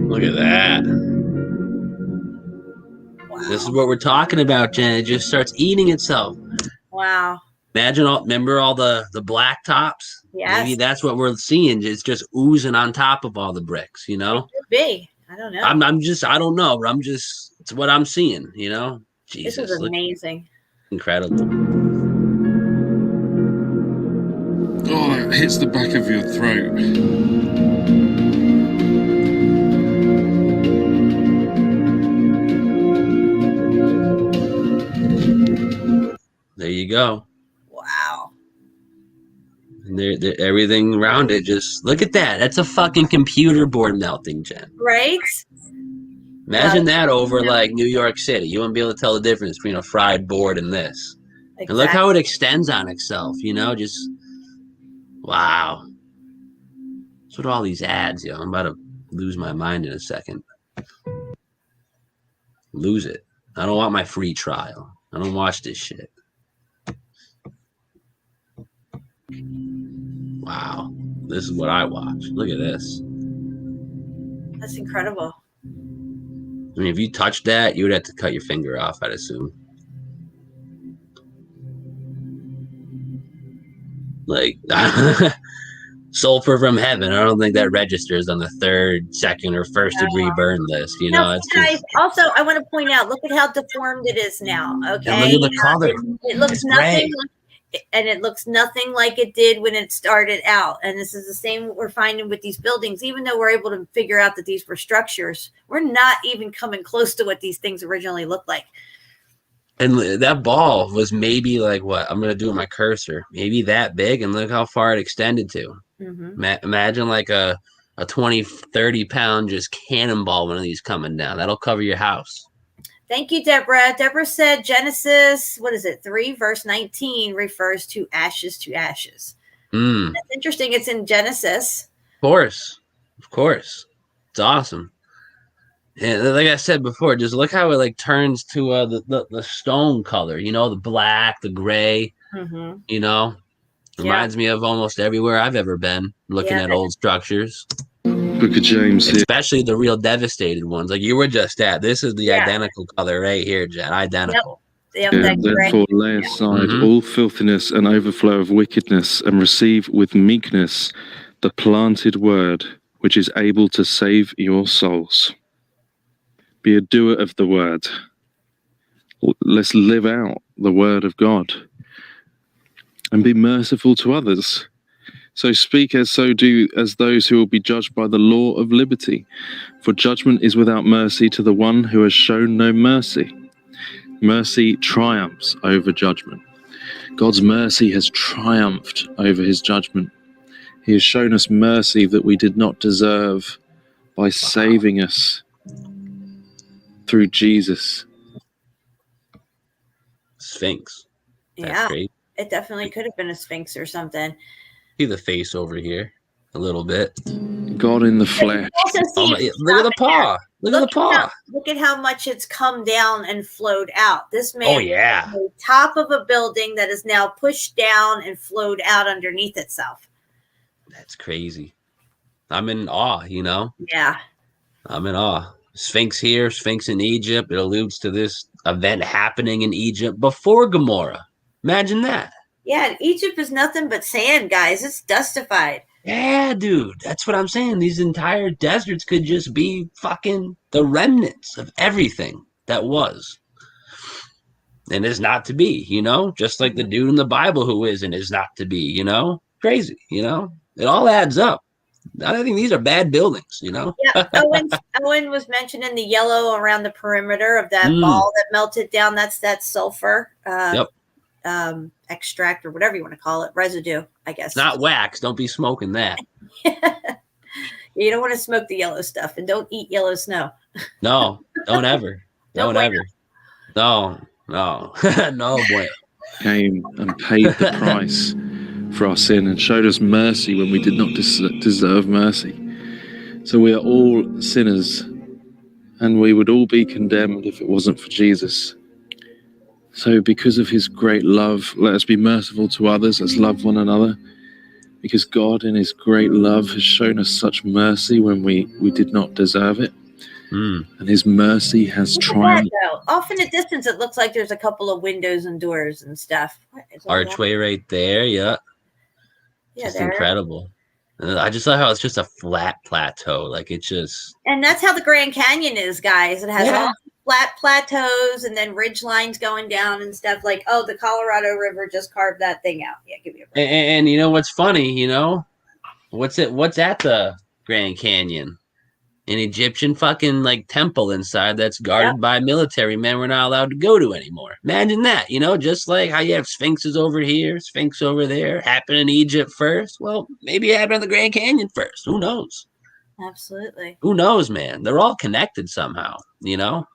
Look at that. Wow. This is what we're talking about, Jen. It just starts eating itself. Wow. Remember all the black tops? Yes. Maybe that's what we're seeing. It's just oozing on top of all the bricks, It could be. I don't know. I don't know, but it's what I'm seeing, Jesus. This is amazing. Incredible. Oh, it hits the back of your throat. There you go. Wow. And everything around it, just look at that. That's a fucking computer board melting, Jen. Right? Imagine that over like New York City. You wouldn't be able to tell the difference between a fried board and this. Exactly. And look how it extends on itself, just wow. That's what all these ads, I'm about to lose my mind in a second. Lose it. I don't want my free trial. I don't watch this shit. Wow. This is what I watch. Look at this. That's incredible. I mean, if you touched that, you would have to cut your finger off, I'd assume. Like, sulfur from heaven. I don't think that registers on the 3rd, 2nd, or 1st degree burn list. Guys, also, I want to point out, look at how deformed it is now. Okay. And look at the color. It looks nothing and it looks nothing like it did when it started out. And this is the same we're finding with these buildings. Even though we're able to figure out that these were structures, we're not even coming close to what these things originally looked like. And that ball was maybe like what? I'm going to do with my cursor. Maybe that big, and look how far it extended to. Mm-hmm. Imagine like a 20, 30 pound just cannonball, one of these coming down. That'll cover your house. Thank you, Deborah. Deborah said Genesis, 3 verse 19 refers to ashes to ashes. That's interesting. It's in Genesis. Of course. It's awesome. And like I said before, just look how it like turns to the stone color, the black, the gray, reminds me of almost everywhere I've ever been looking at old structures. Book of James here. Especially the real devastated ones. Like you were just at. This is the identical color right here, Jen. Identical. Yep, therefore lay aside all filthiness and overflow of wickedness, and receive with meekness the planted word, which is able to save your souls. Be a doer of the word. Let's live out the word of God. And be merciful to others. So speak as those who will be judged by the law of liberty. For judgment is without mercy to the one who has shown no mercy. Mercy triumphs over judgment. God's mercy has triumphed over his judgment. He has shown us mercy that we did not deserve by saving us through Jesus. Sphinx. That's Yeah, great. it definitely could have been a sphinx or something. See the face over here a little bit. God in the flesh. Also see if it's look at the not there. paw. Look at the paw. Look at how much it's come down and flowed out. This man Oh, yeah. was on the top of a building that is now pushed down and flowed out underneath itself. That's crazy. I'm in awe, you know? Yeah. I'm in awe. Sphinx here, Sphinx in Egypt. It alludes to this event happening in Egypt before Gomorrah. Imagine that. Yeah, Egypt is nothing but sand, guys. It's dustified. Yeah, dude. That's what I'm saying. These entire deserts could just be fucking the remnants of everything that was. And is not to be, you know? Just like the dude in the Bible who is and is not to be, you know? Crazy, you know? It all adds up. I think these are bad buildings, you know? Yeah, Owen was mentioning the yellow around the perimeter of that ball that melted down. That's that sulfur extract or whatever you want to call it, residue, I guess. It's not wax. Don't be smoking that. You don't want to smoke the yellow stuff, and don't eat yellow snow. No, don't ever. Don't ever. No, no, no, boy. Came and paid the price for our sin and showed us mercy when we did not deserve mercy. So we are all sinners, and we would all be condemned if it wasn't for Jesus. So because of his great love, let us be merciful to others. Let's love one another, because God in his great love has shown us such mercy when we did not deserve it. And his mercy has triumphed. Off in the distance, it looks like there's a couple of windows and doors and stuff. Archway right there. Yeah. Yeah, just there. Incredible. I just love how it's just a flat plateau. Like it's just. And that's how the Grand Canyon is, guys. It has all flat plateaus and then ridge lines going down and stuff. Like, oh, the Colorado River just carved that thing out. Yeah, give me a break. And you know what's funny? You know, what's at the Grand Canyon? An Egyptian fucking like temple inside that's guarded by military men we're not allowed to go to anymore. Imagine that, you know, just like how you have sphinxes over here, sphinx over there. Happened in Egypt first. Well, maybe it happened in the Grand Canyon first. Who knows? Absolutely. Who knows, man? They're all connected somehow, you know?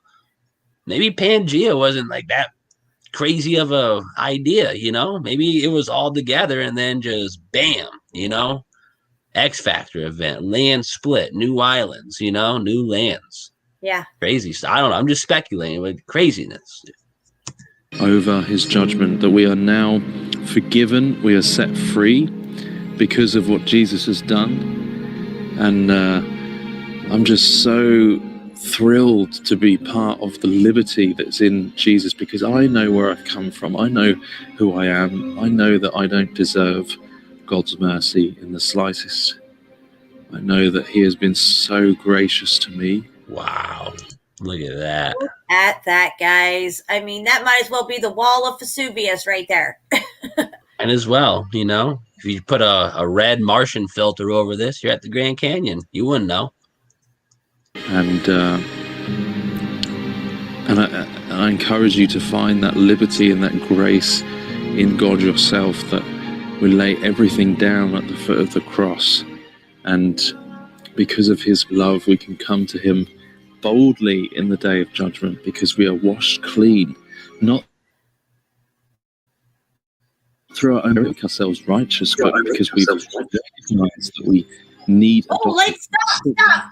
Maybe Pangea wasn't like that crazy of a idea, you know? Maybe it was all together and then just bam, you know? X Factor event, land split, new islands, you know, new lands. Yeah. Crazy. So I don't know. I'm just speculating with craziness. Over his judgment, that we are now forgiven, we are set free because of what Jesus has done. And I'm just so thrilled to be part of the liberty that's in Jesus, because I know where I've come from. I know who I am. I know that I don't deserve God's mercy in the slightest. I know that he has been so gracious to me. Wow. Look at that. Look at that, guys. I mean, that might as well be the wall of Vesuvius right there. And as well, you know, if you put a red Martian filter over this, you're at the Grand Canyon. You wouldn't know. And I encourage you to find that liberty and that grace in God yourself, that we lay everything down at the foot of the cross, and because of his love we can come to him boldly in the day of judgment, because we are washed clean, not through our own make ourselves righteous, but because we've recognized that we need stop.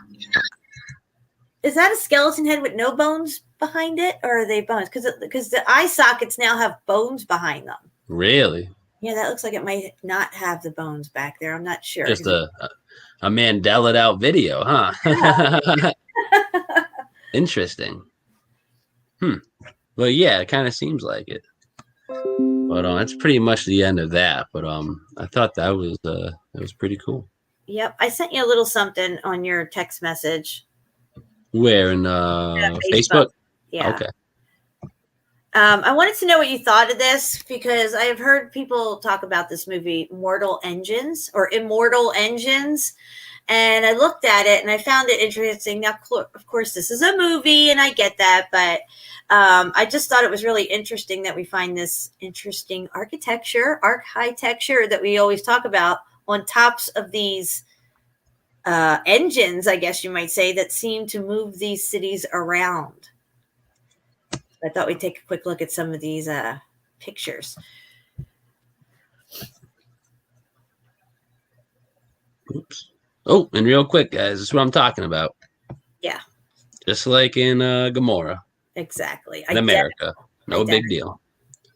Is that a skeleton head with no bones behind it, or are they bones? Because the eye sockets now have bones behind them. Really? Yeah, that looks like it might not have the bones back there. I'm not sure. Just a Mandela out video, huh? Yeah. Interesting. Well, yeah, it kind of seems like it. But that's pretty much the end of that. But I thought that was pretty cool. Yep, I sent you a little something on your text message. Where in Facebook? Yeah. Okay. I wanted to know what you thought of this, because I have heard people talk about this movie, Immortal Engines. And I looked at it and I found it interesting. Now, of course, this is a movie and I get that, but I just thought it was really interesting that we find this interesting architecture that we always talk about on tops of these engines, I guess you might say, that seem to move these cities around. I thought we'd take a quick look at some of these pictures. Oops. Oh, and real quick, guys, this is what I'm talking about. Yeah. Just like in Gomorrah. Exactly. In America. No big deal.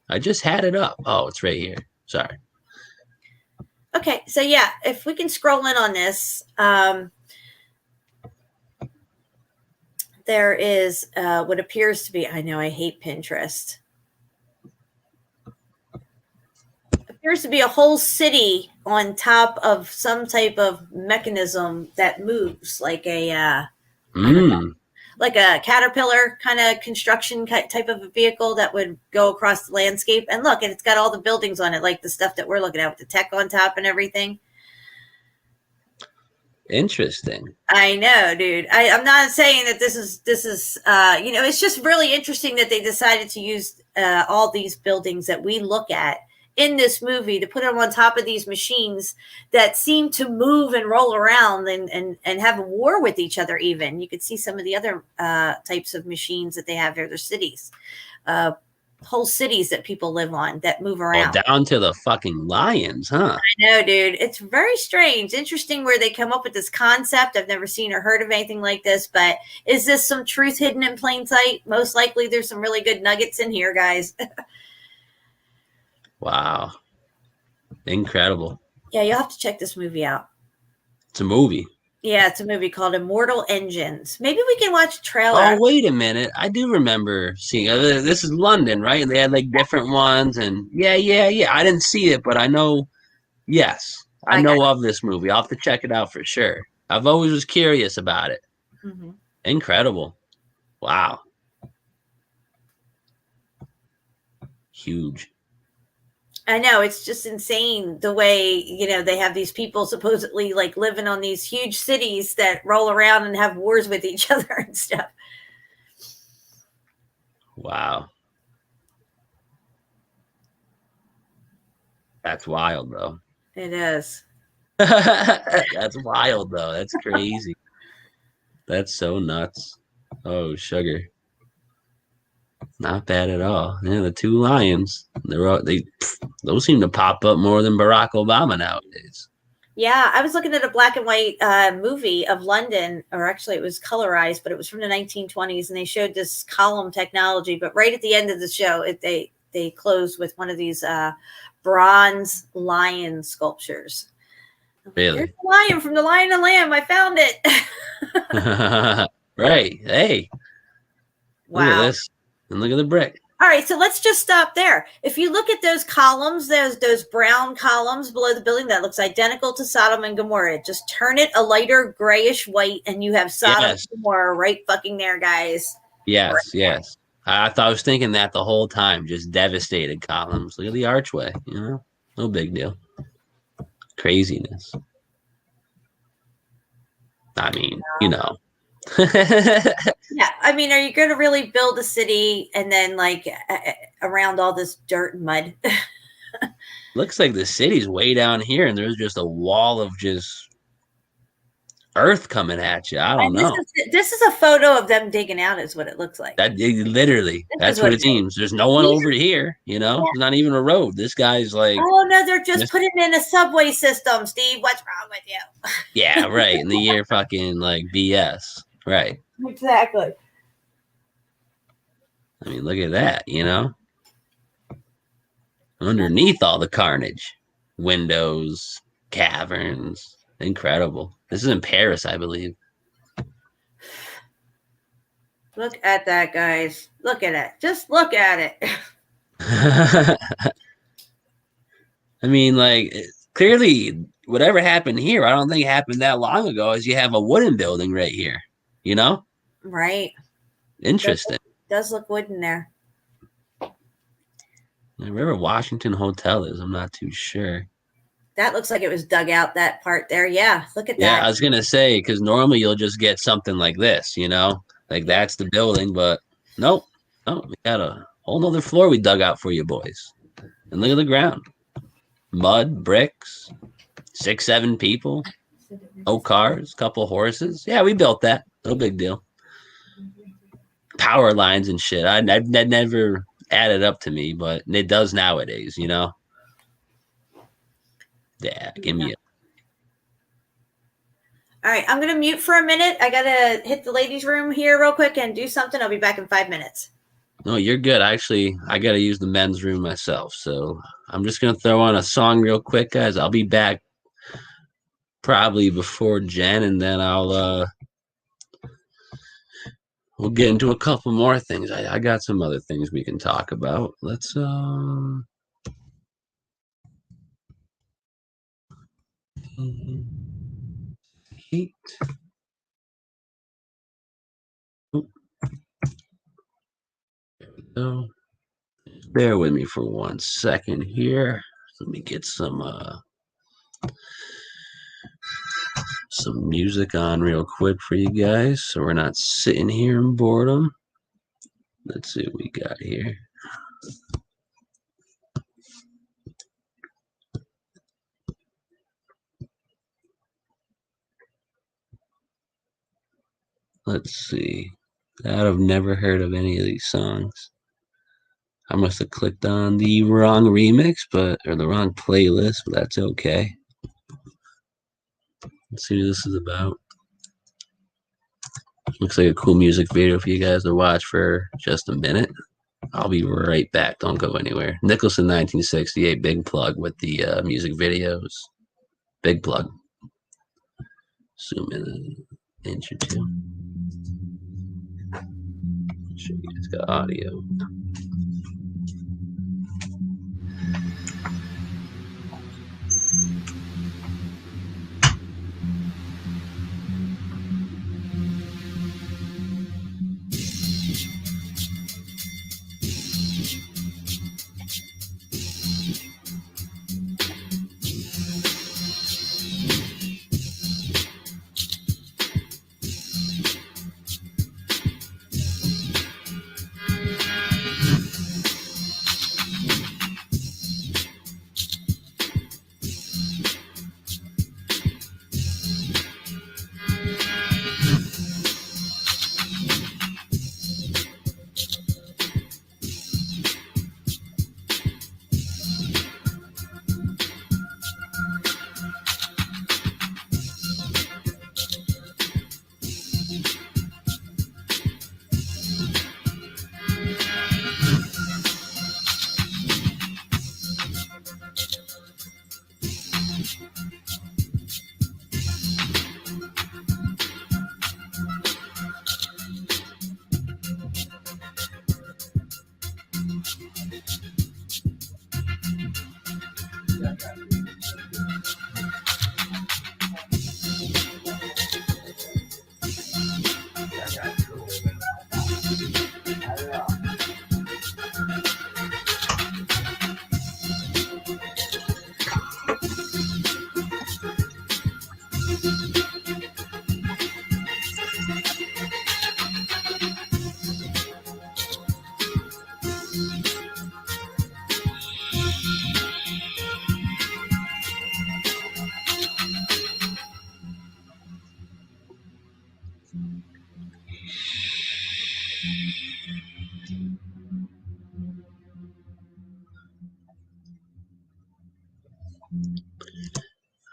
I just had it up. Oh, it's right here. Sorry. Okay, so yeah, if we can scroll in on this, there is what appears to be, I know I hate Pinterest. Appears to be a whole city on top of some type of mechanism that moves like a I don't know, like a caterpillar kind of construction type of a vehicle that would go across the landscape. And look, and it's got all the buildings on it, like the stuff that we're looking at with the tech on top and everything. Interesting. I know, dude. I'm not saying that this is it's just really interesting that they decided to use all these buildings that we look at in this movie to put them on top of these machines that seem to move and roll around and have a war with each other. Even you could see some of the other types of machines that they have here. They're cities, whole cities that people live on that move around. Oh, down to the fucking lions, huh? I know, dude. It's very strange. Interesting where they come up with this concept. I've never seen or heard of anything like this, but is this some truth hidden in plain sight? Most likely there's some really good nuggets in here, guys. Wow. Incredible. Yeah, you'll have to check this movie out. It's a movie. Yeah, it's a movie called Immortal Engines. Maybe we can watch a trailer. Oh, wait a minute. I do remember seeing this is London, right? And they had like different ones. And yeah. I didn't see it, but I know, yes, I know of this movie. I'll have to check it out for sure. I've always was curious about it. Mm-hmm. Incredible. Wow. Huge. I know, it's just insane the way, they have these people supposedly like living on these huge cities that roll around and have wars with each other and stuff. Wow. That's wild, though. It is. That's wild, though. That's crazy. That's so nuts. Oh, sugar. Not bad at all. Yeah, the two lions. Those seem to pop up more than Barack Obama nowadays. Yeah, I was looking at a black and white movie of London, or actually it was colorized, but it was from the 1920s, and they showed this column technology. But right at the end of the show, they closed with one of these bronze lion sculptures. Really? Here's the lion from The Lion and Lamb. I found it. Right. Hey. Wow. Look at this. And look at the brick. All right, so let's just stop there. If you look at those columns, those brown columns below the building, that looks identical to Sodom and Gomorrah. Just turn it a lighter grayish white, and you have Sodom and Gomorrah right fucking there, guys. Yes, right. Yes. I was thinking that the whole time. Just devastated columns. Look at the archway. No big deal. Craziness. I mean, Yeah, I mean, are you going to really build a city and then like around all this dirt and mud? Looks like the city's way down here, and there's just a wall of just earth coming at you. I don't know. This is a photo of them digging out, is what it looks like. That's what it seems. There's no one over here. There's not even a road. This guy's like, oh no, they're just putting in a subway system. Steve, what's wrong with you? Yeah, right. In the year fucking like BS. Right. Exactly. I mean, look at that, underneath all the carnage, windows, caverns, incredible. This is in Paris, I believe. Look at that, guys. Look at it. Just look at it. I mean, like, clearly, whatever happened here, I don't think happened that long ago, as you have a wooden building right here. Right. Interesting. Does look wood in there. Wherever Washington Hotel is, I'm not too sure. That looks like it was dug out, that part there. Yeah, look at Yeah, that. I was gonna say, because normally you'll just get something like this, like that's the building, but nope. Oh, we got a whole nother floor we dug out for you boys. And look at the ground. Mud, bricks, 6, 7 people, no cars, couple horses. Yeah, we built that. No big deal. Power lines and shit. I've never added up to me, but it does nowadays, Yeah, give me a. All right, I'm going to mute for a minute. I got to hit the ladies' room here real quick and do something. I'll be back in 5 minutes. No, you're good. Actually, I got to use the men's room myself. So I'm just going to throw on a song real quick, guys. I'll be back probably before Jen, and then we'll get into a couple more things. I got some other things we can talk about. Let's heat. Oh, there we go. Bear with me for 1 second here. Let me get some music on real quick for you guys, so we're not sitting here in boredom. Let's see what we got here. Let's see. I've never heard of any of these songs. I must have clicked on the wrong remix, or the wrong playlist, but that's okay. Let's see what this is about. Looks like a cool music video for you guys to watch for just a minute. I'll be right back. Don't go anywhere. Nicholson 1968, big plug with the music videos. Big plug. Zoom in an inch or two. Make sure you guys got audio.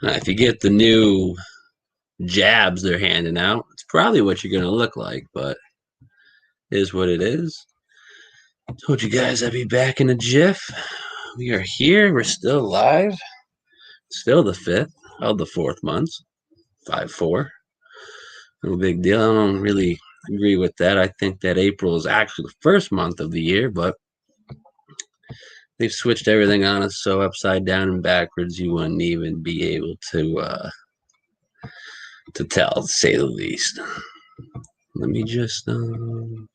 If you get the new jabs they're handing out, it's probably what you're going to look like, but it is what it is. Told you guys I'd be back in a jiff. We are here. We're still live. Still the 5th of the 4th month. 5/4. No big deal. I don't really agree with that. I think that April is actually the first month of the year, but they've switched everything on us so upside down and backwards you wouldn't even be able to tell, to say the least. Let me just boom.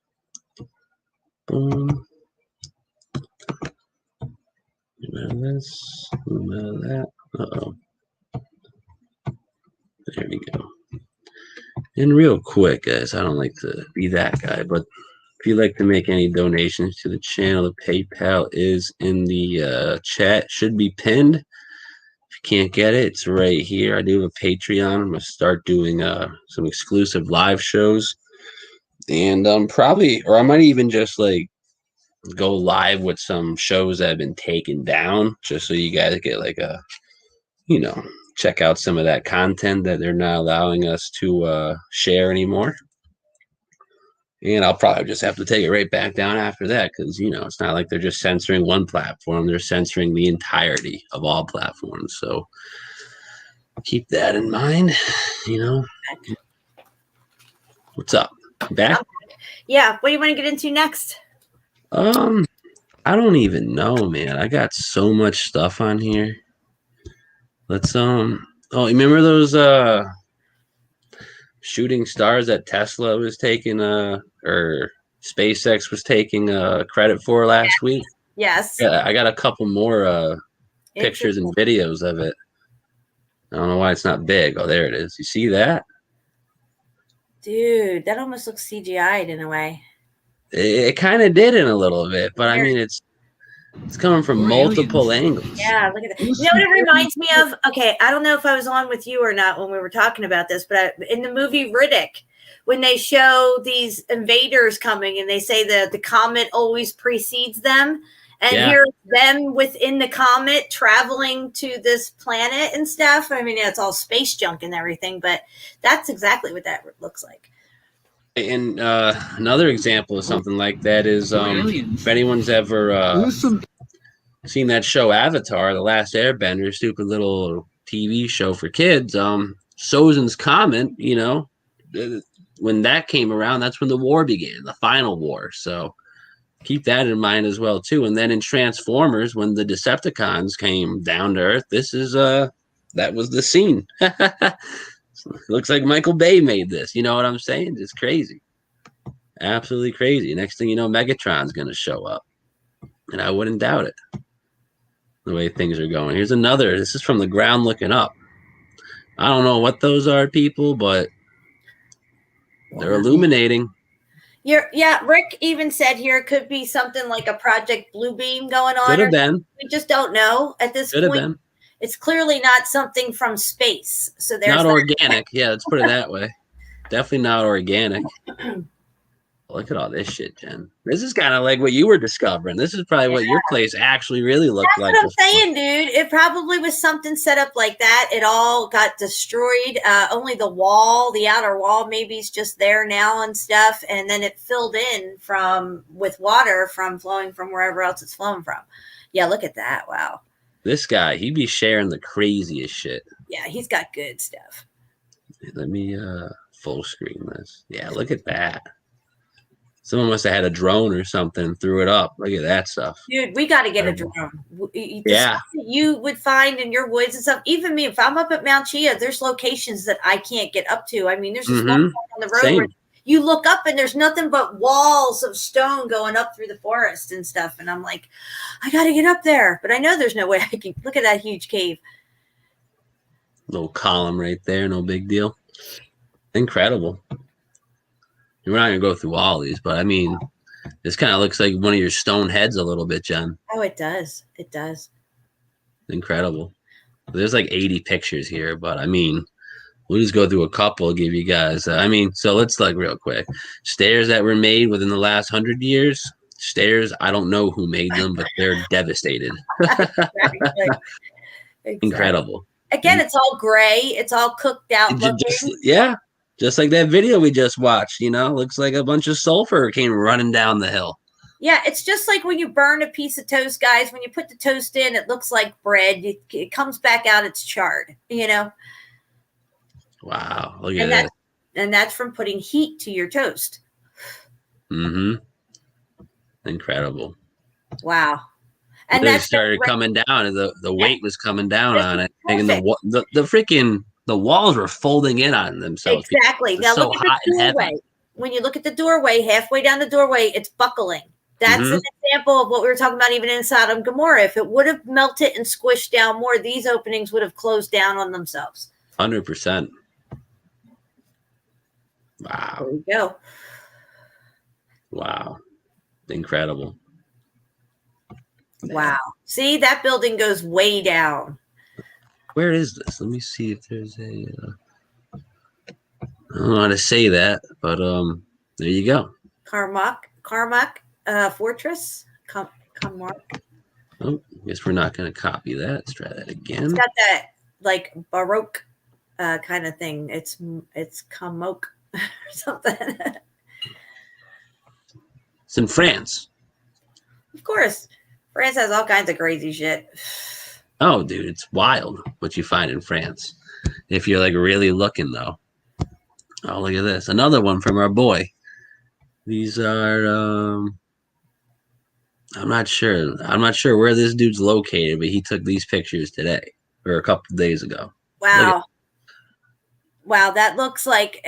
Remember this, remember that. Uh-oh. There we go. And real quick, guys, I don't like to be that guy, but if you'd like to make any donations to the channel, the PayPal is in the chat. Should be pinned. If you can't get it, it's right here. I do have a Patreon. I'm going to start doing some exclusive live shows. And probably, or I might even just like go live with some shows that have been taken down, just so you guys get like a, you know, check out some of that content that they're not allowing us to share anymore. And I'll probably just have to take it right back down after that, because, you know, it's not like they're just censoring one platform. They're censoring the entirety of all platforms. So keep that in mind, you know. What's up? Back? Yeah. What do you want to get into next? I don't even know, man. I got so much stuff on here. Let's oh, remember those shooting stars that Tesla was taking or SpaceX was taking credit for last week? Yes. Yeah, I got a couple more pictures and videos of it. I don't know why it's not big. Oh, there it is. You see that? Dude, that almost looks CGI'd in a way. It kind of did in a little bit, but I mean, it's coming from multiple angles. Yeah, look at that. You know what it reminds me of? Okay, I don't know if I was on with you or not when we were talking about this, but in the movie Riddick, when they show these invaders coming and they say that the comet always precedes them, and here's them within the comet traveling to this planet and stuff. I mean, it's all space junk and everything, but that's exactly what that looks like. And another example of something like that is if anyone's ever seen that show Avatar, The Last Airbender, stupid little TV show for kids, Sozin's Comet, you know, when that came around, that's when the war began, the final war. So keep that in mind as well, too. And then in Transformers, when the Decepticons came down to Earth, this is that was the scene. Looks like Michael Bay made this. You know what I'm saying? It's crazy. Absolutely crazy. Next thing you know, Megatron's going to show up. And I wouldn't doubt it. The way things are going. Here's another. This is from the ground looking up. I don't know what those are, people, but they're illuminating. Yeah, Rick even said here it could be something like a Project Bluebeam going on. Could have been. We just don't know at this point. Could have been. It's clearly not something from space. So there's not organic. Yeah, let's put it that way. Definitely not organic. Look at all this shit, Jen. This is kind of like what you were discovering. This is probably what your place actually really looked like. That's what I'm saying, dude. It probably was something set up like that. It all got destroyed. Only the wall, the outer wall, maybe is just there now and stuff. And then it filled in with water from flowing from wherever else it's flowing from. Yeah, look at that. Wow. This guy, he'd be sharing the craziest shit. Yeah, he's got good stuff. Let me full screen this. Yeah, look at that. Someone must have had a drone or something and threw it up. Look at that stuff. Dude, we got to get a drone. Yeah. You would find in your woods and stuff. Even me, if I'm up at Mount Chia, there's locations that I can't get up to. I mean, there's just one on the road where you look up and there's nothing but walls of stone going up through the forest and stuff. And I'm like, I got to get up there. But I know there's no way I can. Look at that huge cave. Little column right there. No big deal. Incredible. We're not going to go through all these, but I mean, this kind of looks like one of your stone heads a little bit, Jen. Oh, it does. It does. Incredible. There's like 80 pictures here, but I mean, we'll just go through a couple, give you guys. So let's like real quick. Stairs that were made within the last 100 years. Stairs, I don't know who made them, but they're devastated. Exactly. Incredible. Again, it's all gray. It's all cooked out. Just like that video we just watched, you know, looks like a bunch of sulfur came running down the hill. Yeah, it's just like when you burn a piece of toast, guys. When you put the toast in, it looks like bread. It comes back out, it's charred, you know? Wow, look at that. And that's from putting heat to your toast. Mm-hmm. Incredible. Wow. And then it started coming down, and the weight was coming down on it. And the walls were folding in on themselves. Exactly. Now look at the doorway. When you look at the doorway, halfway down the doorway, it's buckling. That's an example of what we were talking about even in Sodom and Gomorrah. If it would have melted and squished down more, these openings would have closed down on themselves. 100%. Wow. There we go. Wow. Incredible. Wow. See, that building goes way down. Where is this? Let me see if there's a... I don't know how to say that, but there you go. Carmack Fortress. Carmack. Oh, guess we're not going to copy that. Let's try that again. It's got that like Baroque kind of thing. It's Carmack or something. It's in France. Of course. France has all kinds of crazy shit. Oh, dude, it's wild what you find in France. If you're like really looking, though. Oh, look at this. Another one from our boy. These are, I'm not sure. I'm not sure where this dude's located, but he took these pictures today or a couple of days ago. Wow. Wow, that looks like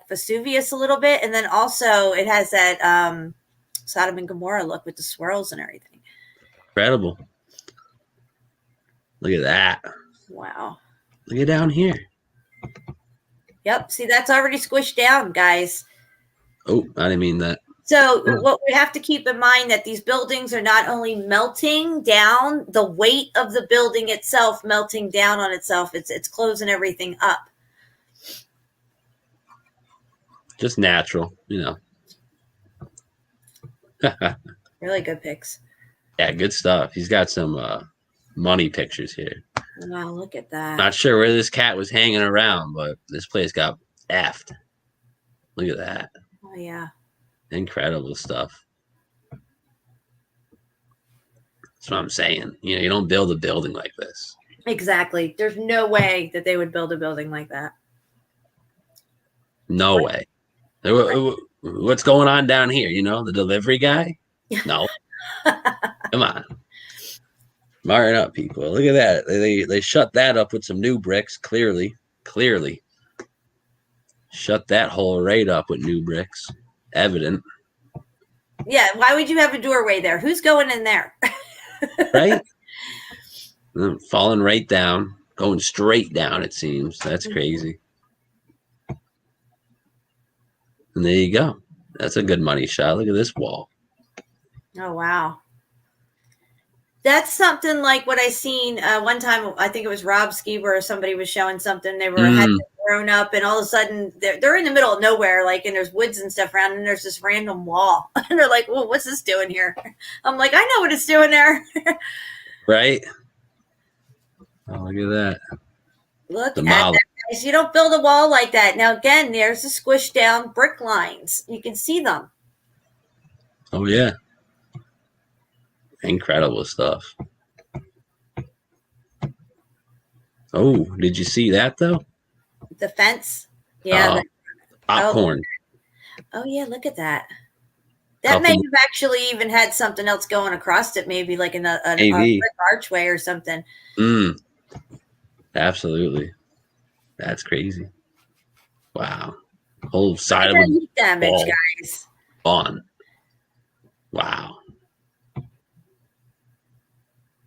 Vesuvius a little bit. And then also it has that Sodom and Gomorrah look with the swirls and everything. Incredible. Look at that. Wow. Look at down here. Yep. See, that's already squished down, guys. Oh, I didn't mean that. So what we have to keep in mind that these buildings are not only melting down, the weight of the building itself melting down on itself. It's closing everything up. Just natural, you know. Really good pics. Yeah, good stuff. He's got some money pictures here. Wow, look at that. Not sure where this cat was hanging around, but this place got effed. Look at that. Oh, yeah. Incredible stuff. That's what I'm saying. You know, you don't build a building like this. Exactly. There's no way that they would build a building like that. No way. What's going on down here? You know, the delivery guy? No. Come on. Smarten up, people. Look at that. They shut that up with some new bricks. Clearly. Shut that hole right up with new bricks. Evident. Yeah. Why would you have a doorway there? Who's going in there? Right? Falling right down. Going straight down, it seems. That's crazy. And there you go. That's a good money shot. Look at this wall. Oh, wow. That's something like what I seen one time. I think it was Rob Skiber or somebody was showing something. They had grown up, and all of a sudden they're in the middle of nowhere, like, and there's woods and stuff around, and there's this random wall, and they're like, "Well, what's this doing here?" I'm like, "I know what it's doing there." Right? Oh, look at that. Look at that, guys. You don't build a wall like that. Now, again, there's the squished down brick lines. You can see them. Oh, yeah. Incredible stuff. Oh, did you see that, though? The fence? Yeah. Popcorn. Oh, yeah, look at that. That may have actually even had something else going across it, maybe like a brick archway or something. Absolutely. That's crazy. Wow. Whole side of heat damage, guys. On. Wow.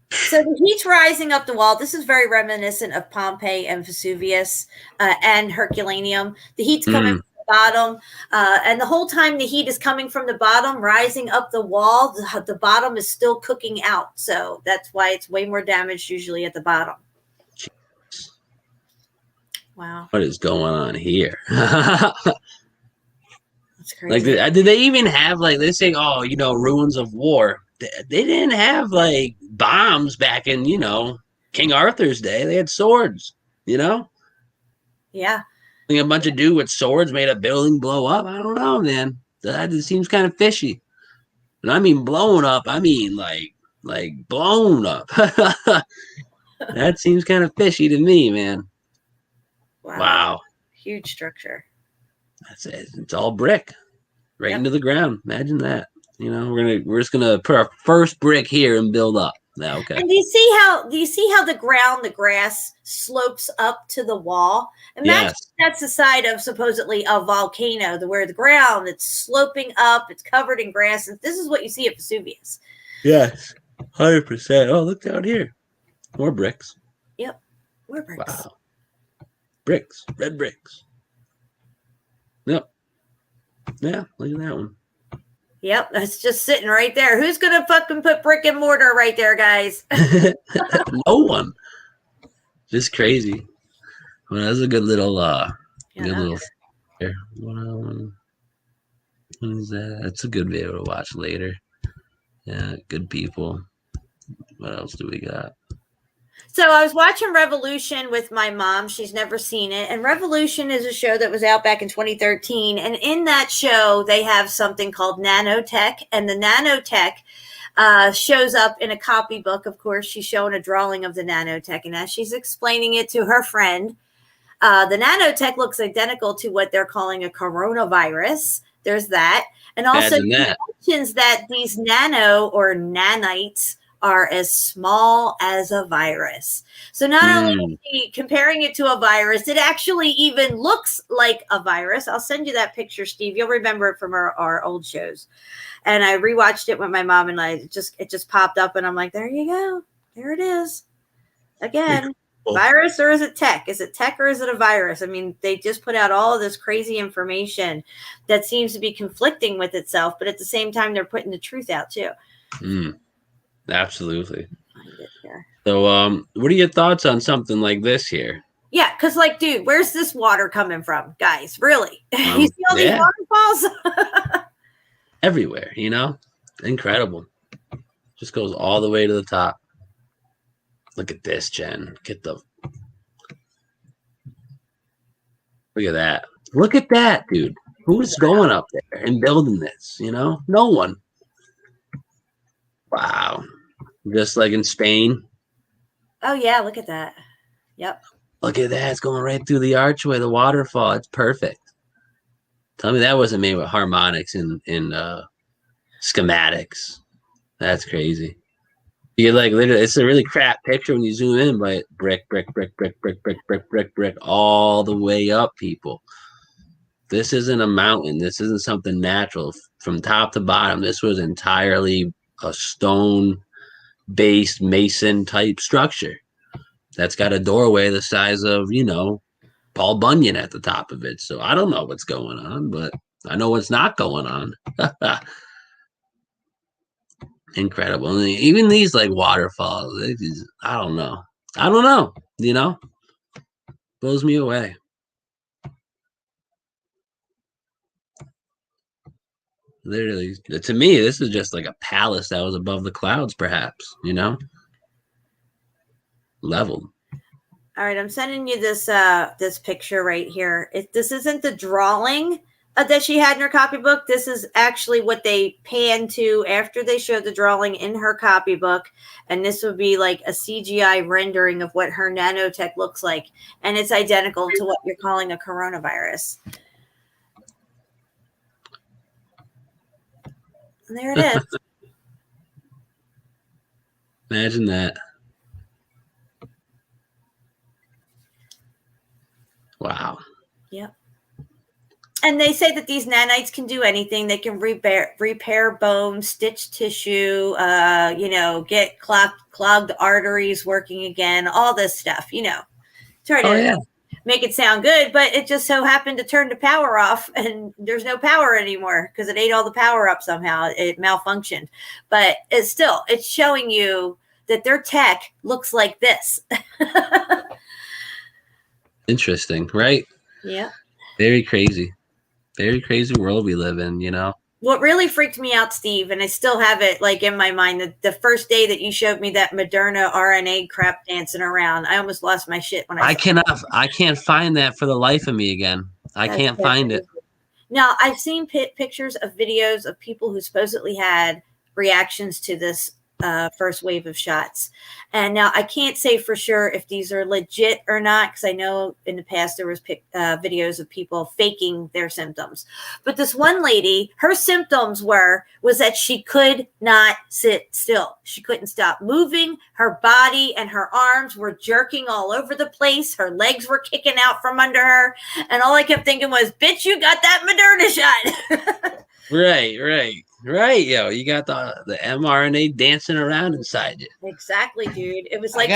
So the heat's rising up the wall. This is very reminiscent of Pompeii and Vesuvius and Herculaneum. The heat's coming from the bottom. And the whole time the heat is coming from the bottom, rising up the wall, the bottom is still cooking out. So that's why it's way more damaged usually at the bottom. Wow. What is going on here? That's crazy. Like, did they even have, like, they say, oh, you know, ruins of war. They didn't have, like, bombs back in, you know, King Arthur's day. They had swords, you know? Yeah. I think a bunch of dudes with swords made a building blow up. I don't know, man. That seems kind of fishy. And I mean blown up. I mean, like blown up. That seems kind of fishy to me, man. Wow. Huge structure. That's it. It's all brick right into the ground. Imagine that. You know, we're just gonna put our first brick here and build up. Yeah, okay. And do you see how the grass slopes up to the wall? Imagine that's the side of supposedly a volcano, where the ground it's sloping up, it's covered in grass, and this is what you see at Vesuvius. Yes, 100%. Oh, look down here, more bricks. Yep, more bricks. Wow, bricks, red bricks. Yep. Yeah, look at that one. Yep, that's just sitting right there. Who's gonna fucking put brick and mortar right there, guys? No one. Just crazy. Well, that's a good little good little here. What is that? That's a good video to watch later. Yeah, good people. What else do we got? So I was watching Revolution with my mom. She's never seen it. And Revolution is a show that was out back in 2013. And in that show, they have something called nanotech. And the nanotech shows up in a copybook. Of course, she's showing a drawing of the nanotech. And as she's explaining it to her friend, the nanotech looks identical to what they're calling a coronavirus. There's that. And also she mentions that these nano or nanites are as small as a virus. So not only is he comparing it to a virus, it actually even looks like a virus. I'll send you that picture, Steve. You'll remember it from our old shows. And I rewatched it with my mom, and it just popped up, and I'm like, there you go. There it is. Again, virus or is it tech? Is it tech or is it a virus? I mean, they just put out all of this crazy information that seems to be conflicting with itself, but at the same time, they're putting the truth out too. Absolutely. So, what are your thoughts on something like this here? Yeah, because, like, dude, where's this water coming from, guys? Really? You see all these waterfalls? Everywhere, you know? Incredible. Just goes all the way to the top. Look at this, Jen. Look at that. Look at that, dude. Who's going up there and building this, you know? No one. Wow. Just like in Spain. Oh, yeah. Look at that. Yep. Look at that. It's going right through the archway, the waterfall. It's perfect. Tell me that wasn't made with harmonics and schematics. That's crazy. You like literally, it's a really crap picture when you zoom in, but brick, all the way up, people. This isn't a mountain. This isn't something natural. From top to bottom, this was entirely a stone-based mason-type structure that's got a doorway the size of, you know, Paul Bunyan at the top of it. So I don't know what's going on, but I know what's not going on. Incredible. And even these like waterfalls, I don't know, you know, blows me away. Literally, to me, this is just like a palace that was above the clouds, perhaps, you know, leveled. All right, I'm sending you this this picture right here. This isn't the drawing that she had in her copybook. This is actually what they pan to after they showed the drawing in her copybook. And this would be like a CGI rendering of what her nanotech looks like. And it's identical to what you're calling a coronavirus. And there it is. Imagine that. Wow. Yep. And they say that these nanites can do anything. They can repair bones, stitch tissue, you know, get clogged arteries working again, all this stuff, you know. Try to make it sound good, but it just so happened to turn the power off and there's no power anymore because it ate all the power up somehow. It malfunctioned. But it's showing you that their tech looks like this. Interesting, right? Yeah. Very crazy world we live in, you know. What really freaked me out, Steve, and I still have it like in my mind, the first day that you showed me that Moderna RNA crap dancing around, I almost lost my shit when I can't find that for the life of me again. I can't find it. Now, I've seen pictures of videos of people who supposedly had reactions to this first wave of shots. And now I can't say for sure if these are legit or not, because I know in the past there was videos of people faking their symptoms. But this one lady, her symptoms was that she could not sit still. She couldn't stop moving. Her body and her arms were jerking all over the place. Her legs were kicking out from under her. And all I kept thinking was, bitch, you got that Moderna shot. Right, yo, you got the mRNA dancing around inside you. Exactly, dude. It was like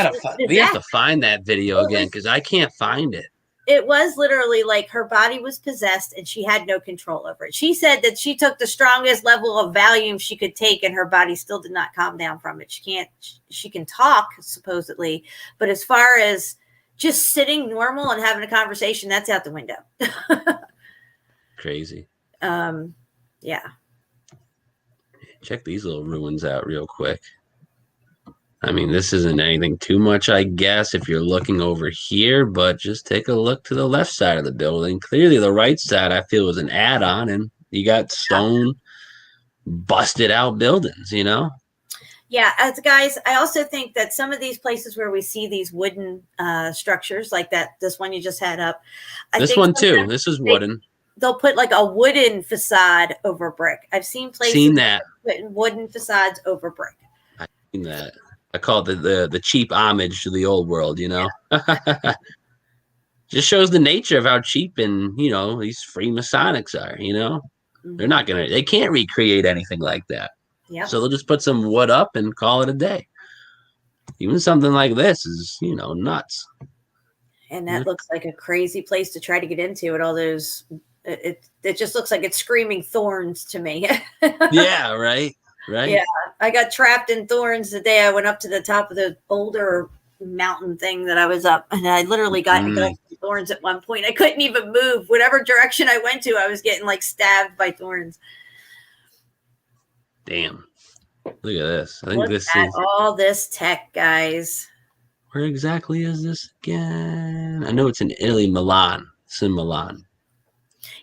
we have to find that video again because I can't find it. It was literally like her body was possessed and she had no control over it. She said that she took the strongest level of Valium she could take and her body still did not calm down from it. She can talk supposedly, but as far as just sitting normal and having a conversation, that's out the window. Crazy. Yeah. Check these little ruins out real quick. I mean, this isn't anything too much, I guess, if you're looking over here, but just take a look to the left side of the building. Clearly, the right side, I feel, was an add-on, and you got stone, busted-out buildings, you know? Yeah, guys, I also think that some of these places where we see these wooden structures, like this one you just had up. This one, too. This is wooden. They'll put like a wooden facade over brick. I've seen places that putting wooden facades over brick. I've seen that. I call it the cheap homage to the old world, you know. Yeah. Just shows the nature of how cheap and these Freemasonics are, you know. Mm-hmm. They can't recreate anything like that. Yeah. So they'll just put some wood up and call it a day. Even something like this is, nuts. And that looks like a crazy place to try to get into with all those. It just looks like it's screaming thorns to me. Yeah, right. Yeah, I got trapped in thorns the day I went up to the top of the boulder mountain thing that I was up, and I literally got thorns at one point. I couldn't even move. Whatever direction I went to, I was getting like stabbed by thorns. Damn! Look at this. I think this is all this tech, guys. Where exactly is this again? I know it's in Italy, Milan. It's in Milan.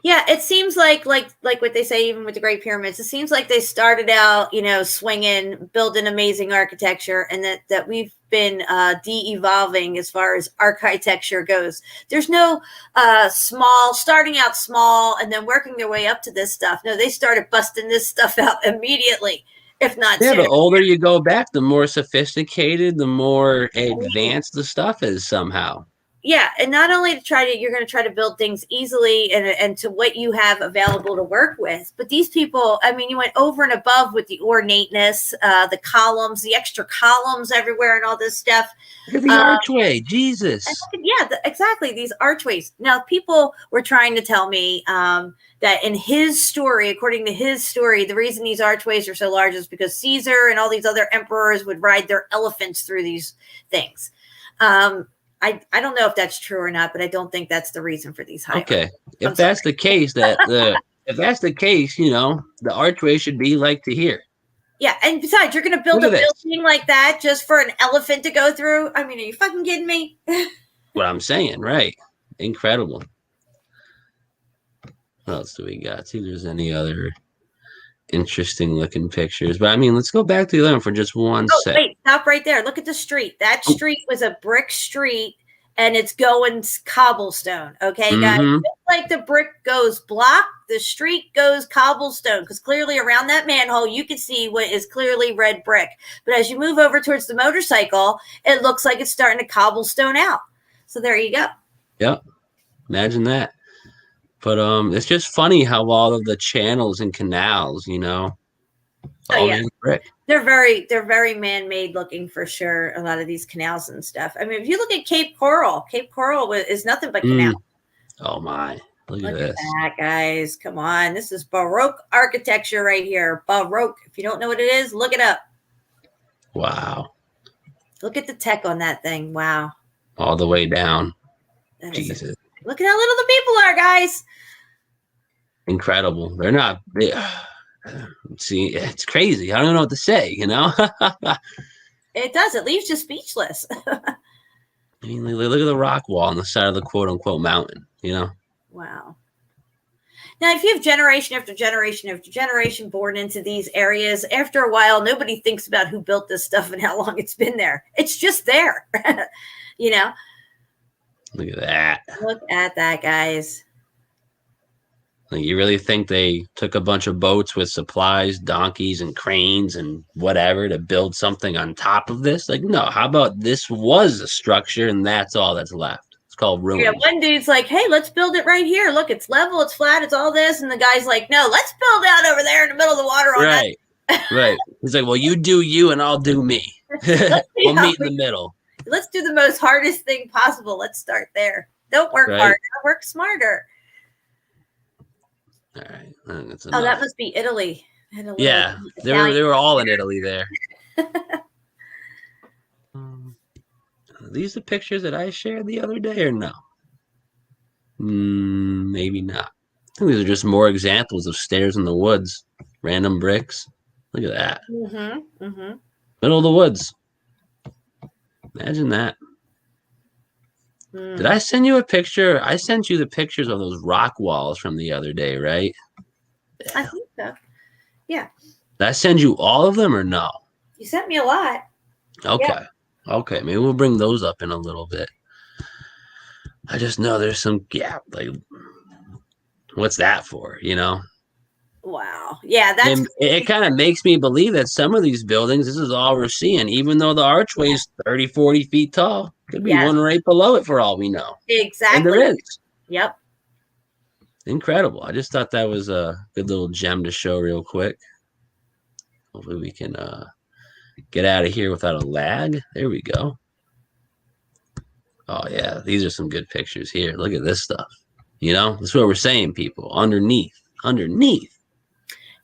Yeah, it seems like what they say, even with the Great Pyramids, it seems like they started out, swinging, building amazing architecture, and that we've been de-evolving as far as architecture goes. There's no starting out small and then working their way up to this stuff. No, they started busting this stuff out immediately, if not sooner. The older you go back, the more sophisticated, the more advanced the stuff is somehow. Yeah, and not only you're going to try to build things easily and to what you have available to work with, but these people, I mean, you went over and above with the ornateness, the columns, the extra columns everywhere and all this stuff. Look at the archway, Jesus. Exactly, these archways. Now, people were trying to tell me that in his story, according to his story, the reason these archways are so large is because Caesar and all these other emperors would ride their elephants through these things. I don't know if that's true or not, but I don't think that's the reason for these high. Okay, if that's the case, the archway should be like to here. Yeah, and besides, you're going to build a building like that just for an elephant to go through? I mean, are you fucking kidding me? What I'm saying, right? Incredible. What else do we got? See if there's any other interesting looking pictures, but I mean, let's go back to the other one for just one second. Wait, stop right there. Look at the street. That street was a brick street and it's going cobblestone. Okay, guys, just like the brick goes block, the street goes cobblestone, because clearly around that manhole you can see what is clearly red brick, but as you move over towards the motorcycle, it looks like it's starting to cobblestone out. So there you go. Yep, imagine that. But it's just funny how all of the channels and canals, brick. They're very man-made looking for sure. A lot of these canals and stuff. I mean, if you look at Cape Coral is nothing but canal. Oh my! Look at this, that, guys. Come on, this is Baroque architecture right here. Baroque. If you don't know what it is, look it up. Wow! Look at the tech on that thing. Wow! All the way down. Jesus. Look at how little the people are, guys. Incredible. They're not. See, it's crazy. I don't know what to say, It does. It leaves you speechless. I mean, look at the rock wall on the side of the quote-unquote mountain, Wow. Now, if you have generation after generation after generation born into these areas, after a while, nobody thinks about who built this stuff and how long it's been there. It's just there, you know? Look at that. Look at that, guys. Like, you really think they took a bunch of boats with supplies, donkeys, and cranes and whatever to build something on top of this? Like, no. How about this was a structure and that's all that's left? It's called ruins. Yeah, one dude's like, hey, let's build it right here. Look, it's level, it's flat, it's all this. And the guy's like, no, let's build out over there in the middle of the water. Right. Right. He's like, well, you do you and I'll do me. We'll meet in the middle. Let's do the most hardest thing possible. Let's start there. Don't work harder, work smarter. All right. That's enough. Oh, that must be Italy. Yeah, they were all in Italy there. Are these the pictures that I shared the other day or no? Maybe not. I think these are just more examples of stairs in the woods. Random bricks. Look at that. Middle of the woods. Imagine that. Did I send you a picture? I sent you the pictures of those rock walls from the other day, right? I think so. Yeah. Did I send you all of them or no? You sent me a lot. Okay. Yeah. Okay. Maybe we'll bring those up in a little bit. I just know there's some gap. Like, what's that for? You know? Wow. Yeah. That's it kind of makes me believe that some of these buildings, this is all we're seeing, even though the archway is 30, 40 feet tall. Could be one right below it for all we know. Exactly. And there is. Yep. Incredible. I just thought that was a good little gem to show real quick. Hopefully we can get out of here without a lag. There we go. Oh, yeah. These are some good pictures here. Look at this stuff. You know, that's what we're saying, people. Underneath.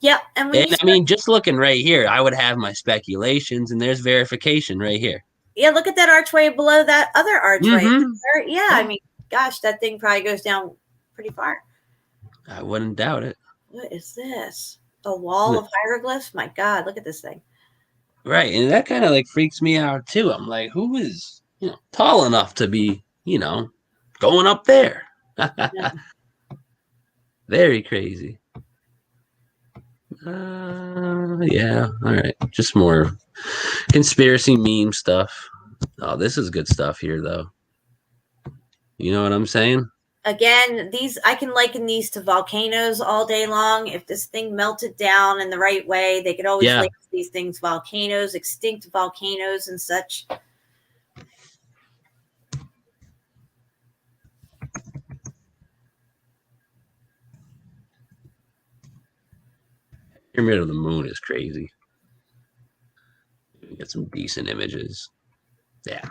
Yep. And I mean, just looking right here, I would have my speculations, and there's verification right here. Yeah, look at that archway below that other archway. Yeah, I mean, gosh, that thing probably goes down pretty far. I wouldn't doubt it. What is this? A wall of hieroglyphs? My God, look at this thing. Right, and that kind of like freaks me out too. I'm like, who is tall enough to be going up there? Very crazy. Yeah, all right. Just more conspiracy meme stuff. Oh, this is good stuff here, though. You know what I'm saying? Again, I can liken these to volcanoes all day long. If this thing melted down in the right way, they could always liken these things volcanoes, extinct volcanoes and such. Pyramid of the Moon is crazy. Get some decent images. Yeah.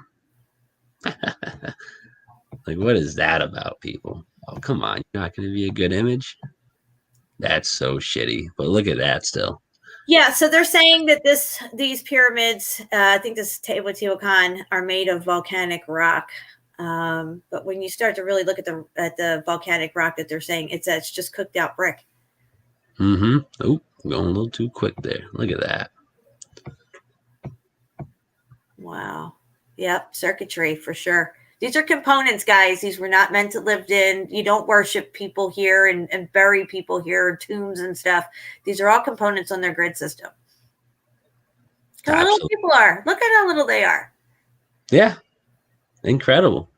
Like, what is that about, people? Oh, come on. You're not going to be a good image? That's so shitty. But look at that still. Yeah, so they're saying that these pyramids, I think this Teotihuacan, are made of volcanic rock. But when you start to really look at the volcanic rock that they're saying, it's just cooked out brick. Oh, going a little too quick there. Look at that. Wow. Yep, circuitry for sure. These are components, guys. These were not meant to live in. You don't worship people here and bury people here, tombs and stuff. These are all components on their grid system. How little people are. Look at how little they are. Yeah. Incredible.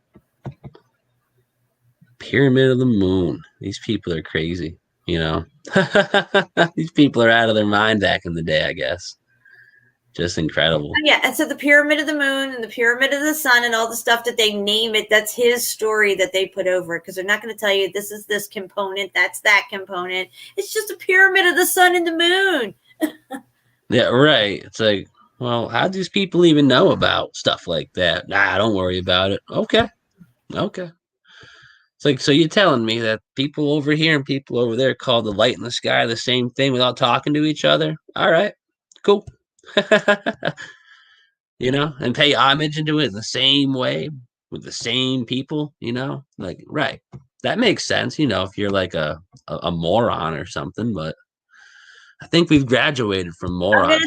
Pyramid of the Moon. These people are crazy, These people are out of their mind back in the day, I guess. Just incredible. Yeah, and so the Pyramid of the Moon and the Pyramid of the Sun and all the stuff that they name it, that's his story that they put over it, because they're not going to tell you this is this component, that's that component. It's just a Pyramid of the Sun and the Moon. Yeah, right. It's like, well, how do these people even know about stuff like that? Nah, don't worry about it. Okay. It's like, so you're telling me that people over here and people over there call the light in the sky the same thing without talking to each other? All right, cool. And pay homage into it in the same way with the same people, like, right. That makes sense, if you're like a moron or something, but I think we've graduated from morons.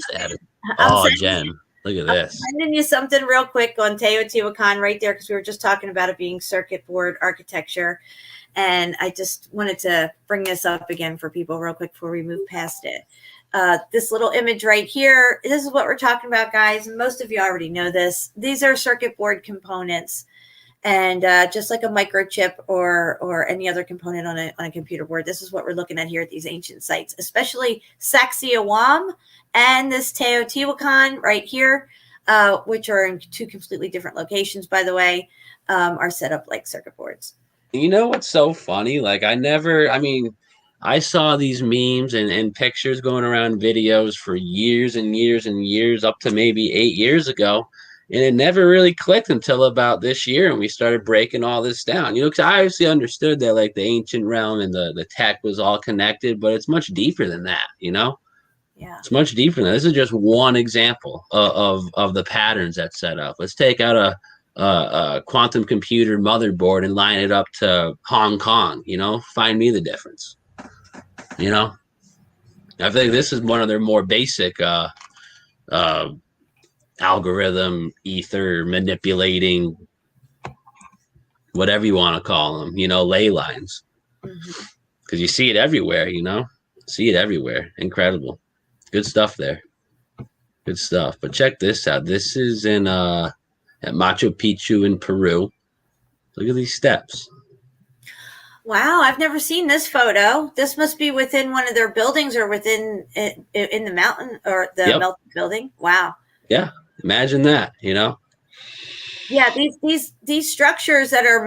Jen, look at this. I'm sending you something real quick on Teotihuacan right there, because we were just talking about it being circuit board architecture. And I just wanted to bring this up again for people real quick before we move past it. This little image right here, this is what we're talking about, guys. Most of you already know this. These are circuit board components. And just like a microchip or any other component on a computer board, this is what we're looking at here at these ancient sites, especially Sacsayhuam and this Teotihuacan right here, which are in two completely different locations, by the way, are set up like circuit boards. You know what's so funny? Like I saw these memes and pictures going around videos for years and years and years, up to maybe 8 years ago. And it never really clicked until about this year. And we started breaking all this down, because I obviously understood that like the ancient realm and the tech was all connected, but it's much deeper than that, Yeah. It's much deeper than that. This is just one example of the patterns that's set up. Let's take out a quantum computer motherboard and line it up to Hong Kong, find me the difference. I think this is one of their more basic algorithm, ether manipulating, whatever you want to call them, ley lines. Because you see it everywhere, see it everywhere. Incredible. Good stuff there. Good stuff. But check this out. This is in at Machu Picchu in Peru. Look at these steps. Wow, I've never seen this photo. This must be within one of their buildings or within in the mountain or the melted building. Wow. Yeah, imagine that, Yeah, these structures that are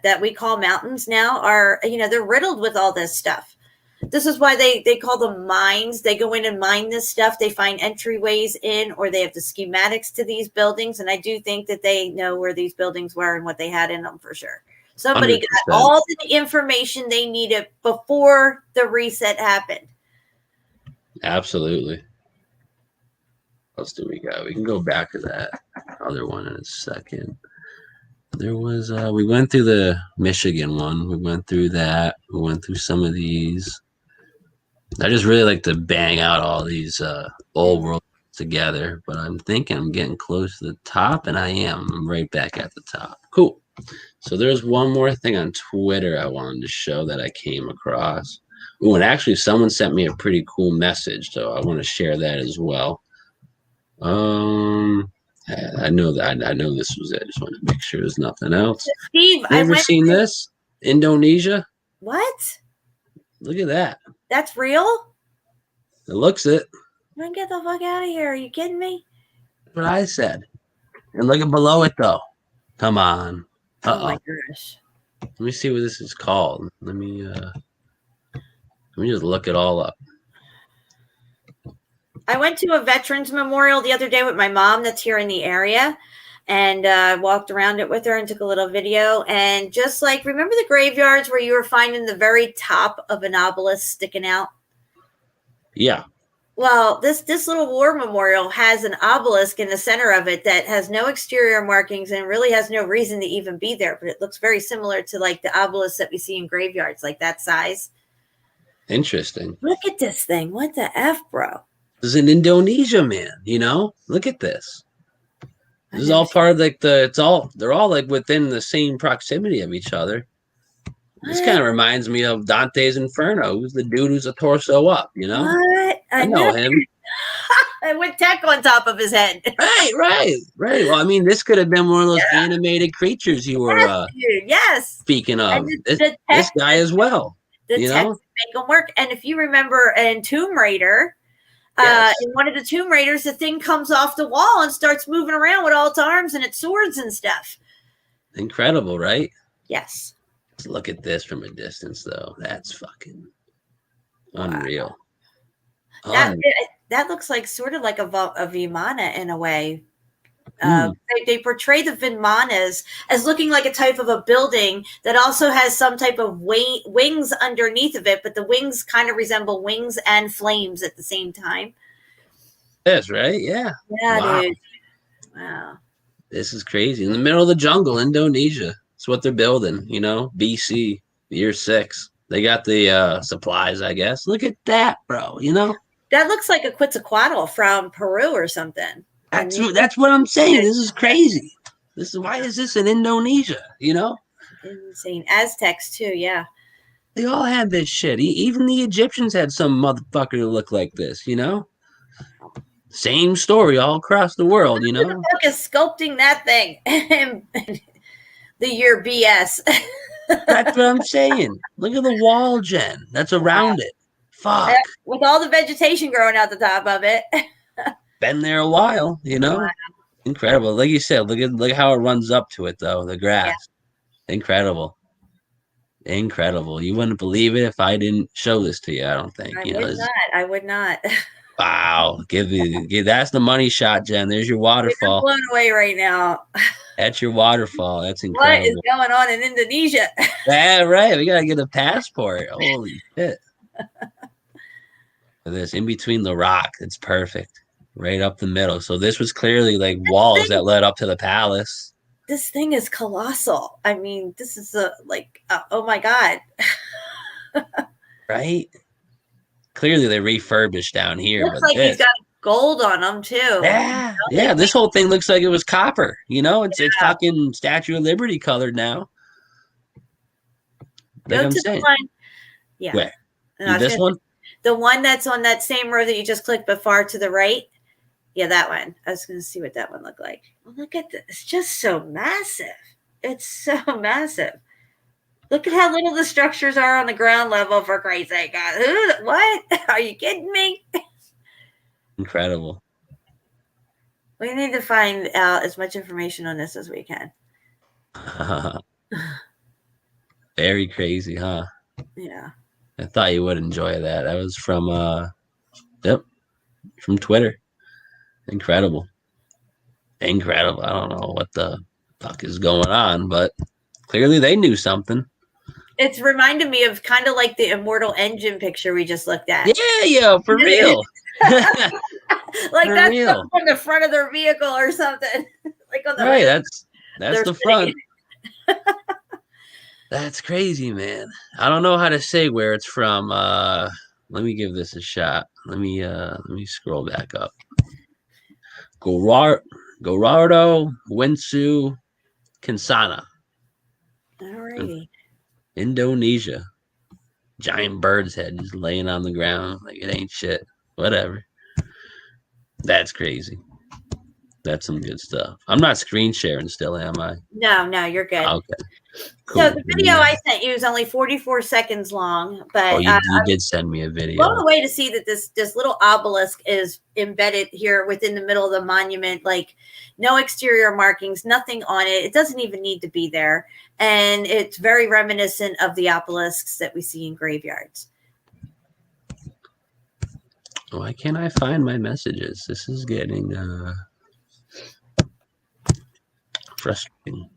that we call mountains now are, they're riddled with all this stuff. This is why they call them mines. They go in and mine this stuff. They find entryways in, or they have the schematics to these buildings. And I do think that they know where these buildings were and what they had in them for sure. Somebody 100%. got all the information they needed before the reset happened. Absolutely. What else do we got? We can go back to that other one in a second. There was we went through the Michigan one. We went through that. We went through some of these. I just really like to bang out all these old world together, but I'm thinking I'm getting close to the top, and I am. I'm right back at the top. Cool. So there's one more thing on Twitter I wanted to show that I came across. Oh, and actually someone sent me a pretty cool message, so I want to share that as well. I know this was it. I just want to make sure there's nothing else. Steve, you ever seen this? Indonesia? What? Look at that. That's real? It looks it. Man, get the fuck out of here. Are you kidding me? That's what I said. And look at below it though. Come on. Oh my gosh. Let me see what this is called. Let me just look it all up. I went to a veterans memorial the other day with my mom that's here in the area, and walked around it with her and took a little video. And just like, remember the graveyards where you were finding the very top of an obelisk sticking out? Yeah. Well, this little war memorial has an obelisk in the center of it that has no exterior markings and really has no reason to even be there. But it looks very similar to like the obelisks that we see in graveyards, like that size. Interesting. Look at this thing. What the F, bro? This is in Indonesia, man. Look at this. This is all part of like they're all like within the same proximity of each other. This kind of reminds me of Dante's Inferno. Who's the dude who's a torso up, What? I know him. And with tech on top of his head. Right. Well, I mean, this could have been one of those animated creatures you were speaking of. This guy as well. The tech make them work. And if you remember in Tomb Raider, in one of the Tomb Raiders, the thing comes off the wall and starts moving around with all its arms and its swords and stuff. Incredible, right? Yes. Let's look at this from a distance, though. That's fucking unreal. Wow. That looks like sort of like a Vimana in a way. They portray the Vimanas as looking like a type of a building that also has some type of wings underneath of it, but the wings kind of resemble wings and flames at the same time. That's right. Yeah. Yeah, wow. dude. Wow. This is crazy. In the middle of the jungle, Indonesia. That's what they're building, BC, year 6. They got the supplies, I guess. Look at that, bro, That looks like a Quetzalcoatl from Peru or something. That's what I'm saying. This is crazy. Why is this in Indonesia? Insane. Aztecs too, yeah. They all had this shit. Even the Egyptians had some motherfucker that looked like this, you know? Same story all across the world, you know? Who the fuck is sculpting that thing? The year BS. That's what I'm saying. Look at the wall, Jen. That's around it. Fuck. With all the vegetation growing out the top of it. Been there a while, you know? Wow. Incredible. Like you said, look how it runs up to it though, the grass. Yeah. Incredible. You wouldn't believe it if I didn't show this to you, I don't think. I would not. Wow. That's the money shot, Jen. There's your waterfall. I'm blown away right now. That's your waterfall. That's incredible. What is going on in Indonesia? Yeah, right. We gotta get a passport. Holy shit. This in between the rock, it's perfect. Right up the middle. So this was clearly like walls that led up to the palace. This thing is colossal. I mean, this is oh my God. Right? Clearly they refurbished down here. Looks like he's got gold on them too. Yeah. Yeah. This whole thing looks like it was copper. You know, it's fucking Statue of Liberty colored now. Like Go I'm to saying. the one. Yeah. Where? This one? The one that's on that same row that you just clicked, but far to the right. Yeah, that one. I was going to see what that one looked like. Well, look at this. It's just so massive. It's so massive. Look at how little the structures are on the ground level, for Christ's sake. What? Are you kidding me? Incredible. We need to find out as much information on this as we can. Very crazy, huh? Yeah. I thought you would enjoy that. That was from from Twitter. Incredible. I don't know what the fuck is going on, but clearly they knew something. It's reminded me of kind of like the Immortal Engine picture we just looked at. Yeah, for real. Like for that's real. On the front of their vehicle or something. Like on the right, that's the front. That's crazy, man. I don't know how to say where it's from. Let me give this a shot. Let me scroll back up. Gorardo Winsu Kinsana. Alrighty. Indonesia. Giant bird's head just laying on the ground like it ain't shit. Whatever. That's crazy. That's some good stuff. I'm not screen sharing still, am I? No, you're good. Okay. Cool. So the video I sent you is only 44 seconds long, but you did send me a video. Blown away to see that this little obelisk is embedded here within the middle of the monument, like no exterior markings, nothing on it. It doesn't even need to be there, and it's very reminiscent of the obelisks that we see in graveyards. Why can't I find my messages? This is getting frustrating.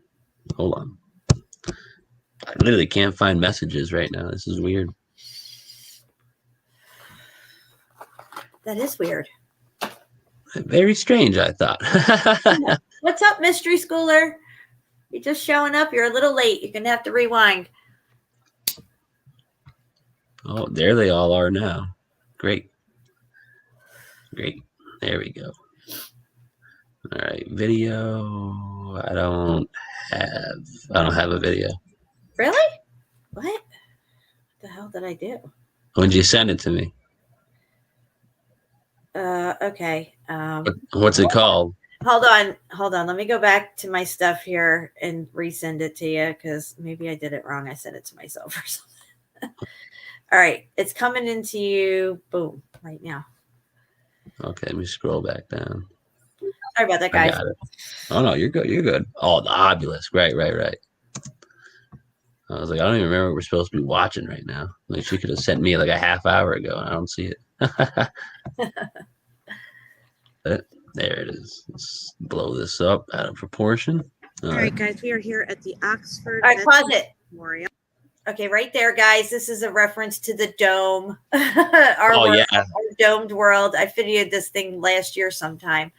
Hold on. I literally can't find messages right now. This is weird. That is weird. Very strange, I thought. What's up, mystery schooler? You're just showing up. You're a little late. You're going to have to rewind. Oh, there they all are now. Great. There we go. All right, video. I don't have a video. Really? What the hell did I do? When did you send it to me? Okay. What's it called? Hold on. Let me go back to my stuff here and resend it to you because maybe I did it wrong. I sent it to myself or something. All right. It's coming into you. Boom. Right now. Okay. Let me scroll back down. Sorry about that, guys. I got it. Oh, no. You're good. Oh, the obelisk. Right. I was like, I don't even remember what we're supposed to be watching right now. Like, she could have sent me like a half hour ago, and I don't see it. But there it is. Let's blow this up out of proportion. All right, guys, we are here at the Oxford. All right, pause it. Memorial. Okay, right there, guys. This is a reference to the dome. Our domed world. I videoed this thing last year sometime.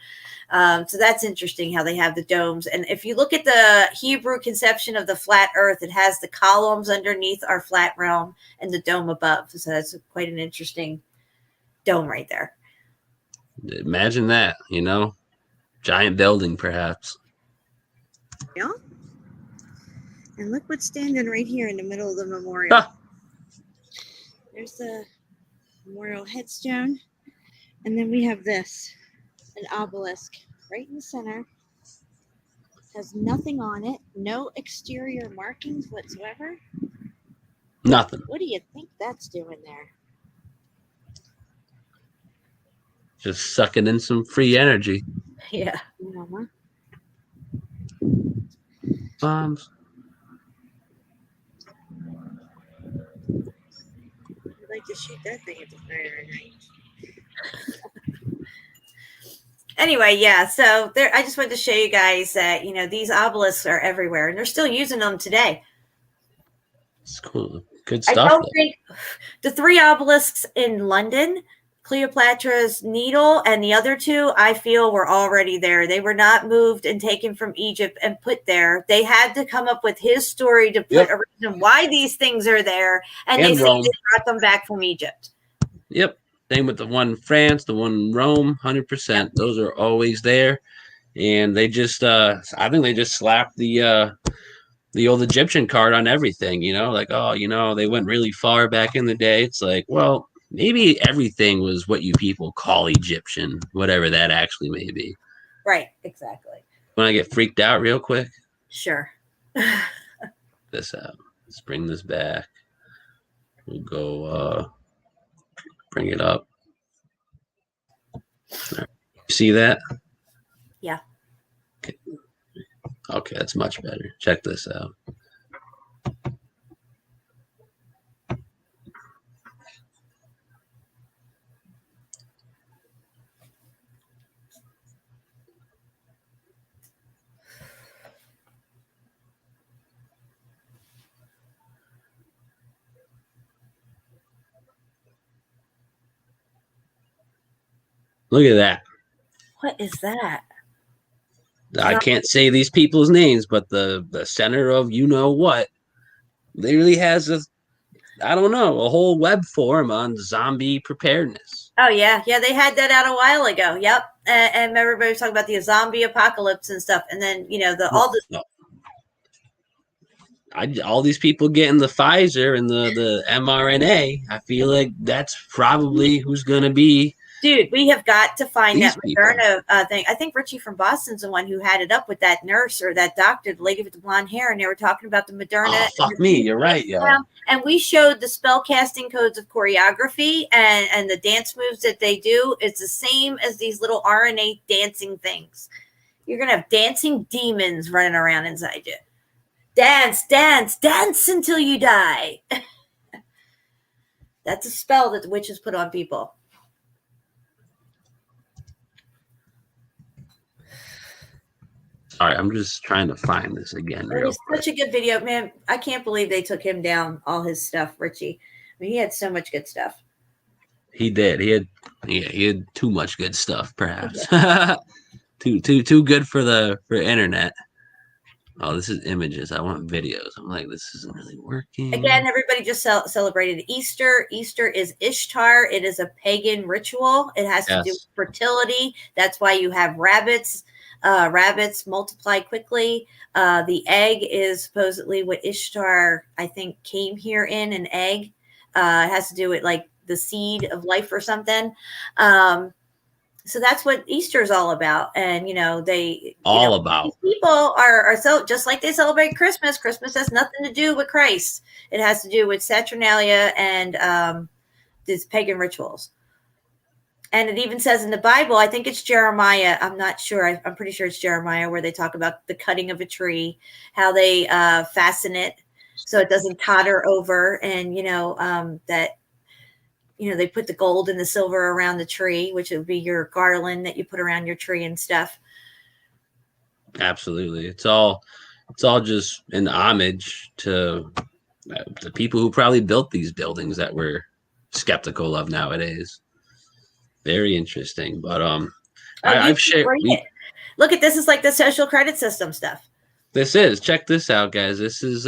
So that's interesting how they have the domes. And if you look at the Hebrew conception of the flat earth, it has the columns underneath our flat realm and the dome above. So that's quite an interesting dome right there. Imagine that, giant building, perhaps. Yeah. And look what's standing right here in the middle of the memorial. There's the memorial headstone. And then we have this, an obelisk right in the center. Has nothing on it, no exterior markings whatsoever. Nothing. What do you think that's doing there? Just sucking in some free energy. Yeah. Bombs. I'd like to shoot that thing at the firing range. Anyway, yeah, so there I just wanted to show you guys that, you know, these obelisks are everywhere and they're still using them today. It's cool. Good stuff. I don't think the 3 obelisks in London, Cleopatra's Needle, and the other 2, I feel were already there. They were not moved and taken from Egypt and put there. They had to come up with his story to put a reason why these things are there, and they say Rome. they brought them back from Egypt. Yep. Same with the one in France, the one in Rome, 100%. Those are always there. And they just, I think they just slapped the old Egyptian card on everything, you know, like, oh, you know, they went really far back in the day. It's like, well, maybe everything was what you people call Egyptian, whatever that actually may be. Right, exactly. When I get freaked out real quick. Sure. This out. Let's bring this back. We'll go bring it up. Right. See that? Yeah. Okay, that's much better. Check this out. Look at that. What is that? I can't say these people's names, but the center of you know what literally has I don't know, a whole web forum on zombie preparedness. Oh yeah, they had that out a while ago. Yep, and everybody was talking about the zombie apocalypse and stuff, and then you know all these people getting the Pfizer and the mRNA. I feel like that's probably who's going to be. Dude, we have got to find These that Moderna thing. I think Richie from Boston's the one who had it up with that nurse or that doctor, the lady with the blonde hair, and they were talking about the Moderna. Oh, fuck me. You're right, yo. And we showed the spell casting codes of choreography and the dance moves that they do. It's the same as these little RNA dancing things. You're going to have dancing demons running around inside you. Dance, dance, dance until you die. That's a spell that the witches put on people. All right, I'm just trying to find this again. It was such a good video, man. I can't believe they took him down, all his stuff, Richie. I mean, he had so much good stuff. He did. He had too much good stuff, perhaps. too good for internet. Oh, this is images. I want videos. I'm like, this isn't really working. Again, everybody just celebrated Easter. Easter is Ishtar. It is a pagan ritual. It has to do with fertility. That's why you have rabbits. Rabbits multiply quickly. The egg is supposedly what Ishtar, I think, came here in an egg. It has to do with like the seed of life or something. So that's what Easter is all about. And, you know, about people are so just like they celebrate Christmas. Christmas has nothing to do with Christ. It has to do with Saturnalia and these pagan rituals. And it even says in the Bible, I think it's Jeremiah. I'm not sure. I'm pretty sure it's Jeremiah where they talk about the cutting of a tree, how they fasten it so it doesn't totter over. And, you know, that, you know, they put the gold and the silver around the tree, which would be your garland that you put around your tree and stuff. Absolutely. It's all just an homage to the people who probably built these buildings that we're skeptical of nowadays. Very interesting. But I've shared. Look at this is like the social credit system stuff. This is, check this out, guys. This is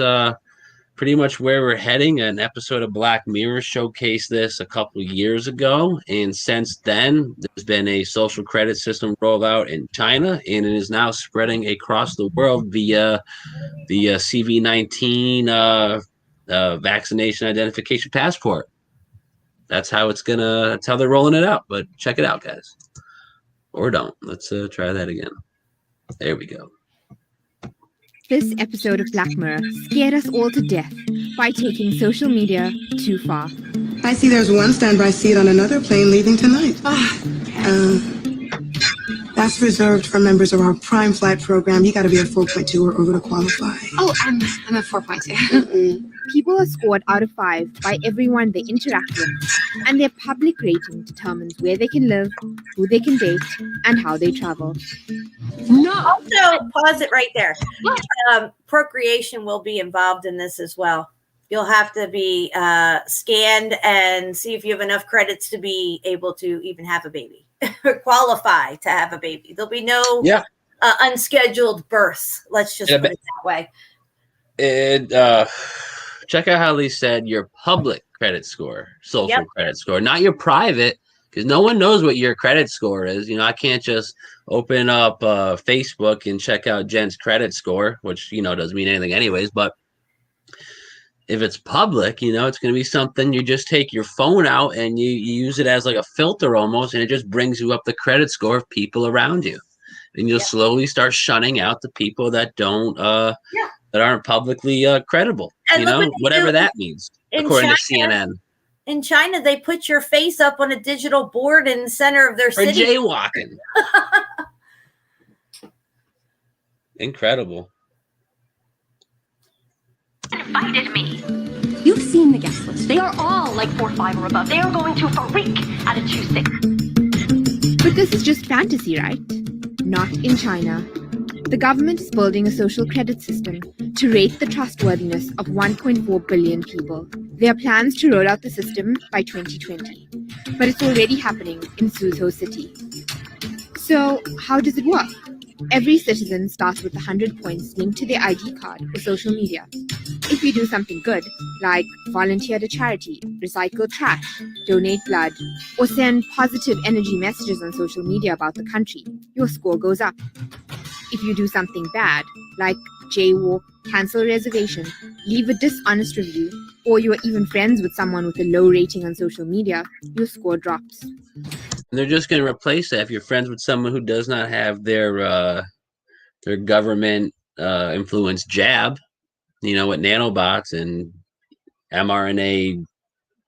pretty much where we're heading. An episode of Black Mirror showcased this a couple years ago, and since then, there's been a social credit system rolled out in China, and it is now spreading across the world via the CV-19 vaccination identification passport. That's how that's how they're rolling it out. But check it out, guys. Or don't. Let's try that again. There we go. This episode of Black Mirror scared us all to death by taking social media too far. I see there's one standby seat on another plane leaving tonight. That's reserved for members of our Prime Flight program. You got to be a 4.2 or over to qualify. Oh, I'm a 4.2. People are scored out of 5 by everyone they interact with, and their public rating determines where they can live, who they can date, and how they travel. No. Also, pause it right there. Procreation will be involved in this as well. You'll have to be scanned and see if you have enough credits to be able to even have a baby, qualify to have a baby. There'll be no unscheduled births. Let's just put it that way. Check out how they said your public credit score, social credit score, not your private, because no one knows what your credit score is. You know, I can't just open up Facebook and check out Jen's credit score, which, you know, doesn't mean anything anyways. But if it's public, you know, it's going to be something you just take your phone out and you use it as like a filter almost, and it just brings you up the credit score of people around you. And you'll slowly start shunning out the people that don't that aren't publicly credible, and you know, whatever that means, according to CNN. In China, they put your face up on a digital board in the center of their city. For jaywalking. Incredible. Invited me. You've seen the guest list. They are all like 4-5 or above. They are going to freak out of choose 6. But this is just fantasy, right? Not in China. The government is building a social credit system to rate the trustworthiness of 1.4 billion people. There are plans to roll out the system by 2020, but it's already happening in Suzhou City. So how does it work? Every citizen starts with 100 points linked to their ID card or social media. If you do something good, like volunteer at a charity, recycle trash, donate blood, or send positive energy messages on social media about the country, your score goes up. If you do something bad, like jaywalk, cancel a reservation, leave a dishonest review, or you are even friends with someone with a low rating on social media, your score drops. They're just going to replace that if you're friends with someone who does not have their government influenced jab, you know, with nanobots and mRNA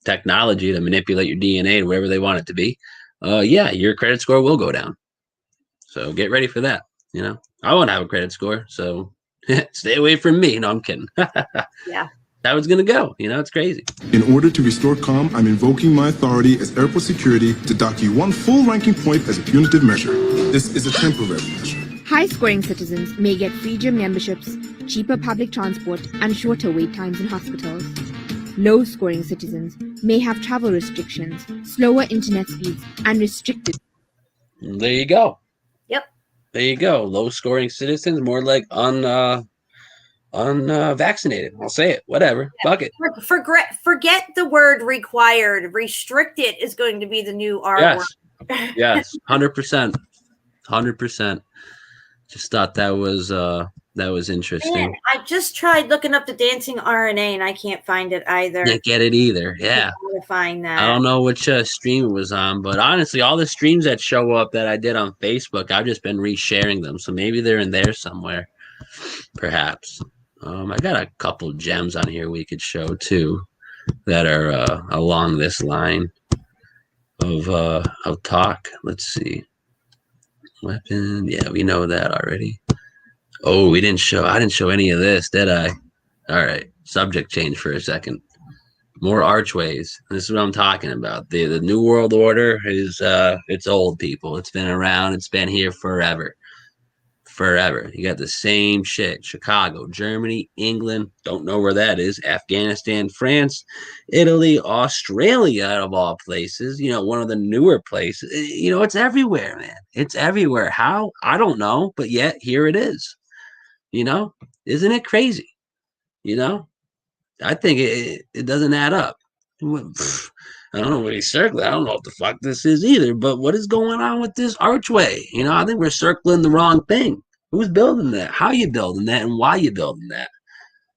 technology to manipulate your DNA to wherever they want it to be. Your credit score will go down. So get ready for that. You know, I won't have a credit score, so stay away from me. No, I'm kidding. Yeah. That was going to go. You know, it's crazy. In order to restore calm, I'm invoking my authority as airport security to dock you 1 full ranking point as a punitive measure. This is a temporary measure. High-scoring citizens may get free gym memberships, cheaper public transport, and shorter wait times in hospitals. Low-scoring citizens may have travel restrictions, slower internet speeds, and restricted... There you go. Yep. There you go. Low-scoring citizens, more like unvaccinated. I'll say it. Whatever. Fuck it. Forget the word required. Restricted is going to be the new R word. Yes. 100%. 100%. Just thought that was interesting. Man, I just tried looking up the dancing RNA and I can't find it either. Can't get it either. Yeah. To find that. I don't know which stream it was on, but honestly, all the streams that show up that I did on Facebook, I've just been resharing them. So maybe they're in there somewhere, perhaps. I got a couple gems on here we could show too that are along this line of talk. Let's see. Weapon. Yeah, we know that already. Oh, I didn't show any of this, did I? All right. Subject change for a second. More archways. This is what I'm talking about. The New World Order is it's old, people. It's been around. It's been here forever. Forever. You got the same shit. Chicago, Germany, England, don't know where that is. Afghanistan, France, Italy, Australia, out of all places. You know, one of the newer places. You know, it's everywhere, man. It's everywhere. How? I don't know, but yet here it is. You know, isn't it crazy? You know, I think it doesn't add up. I don't know what he's circling. I don't know what the fuck this is either. But what is going on with this archway? You know, I think we're circling the wrong thing. Who's building that? How you building that? And why you building that?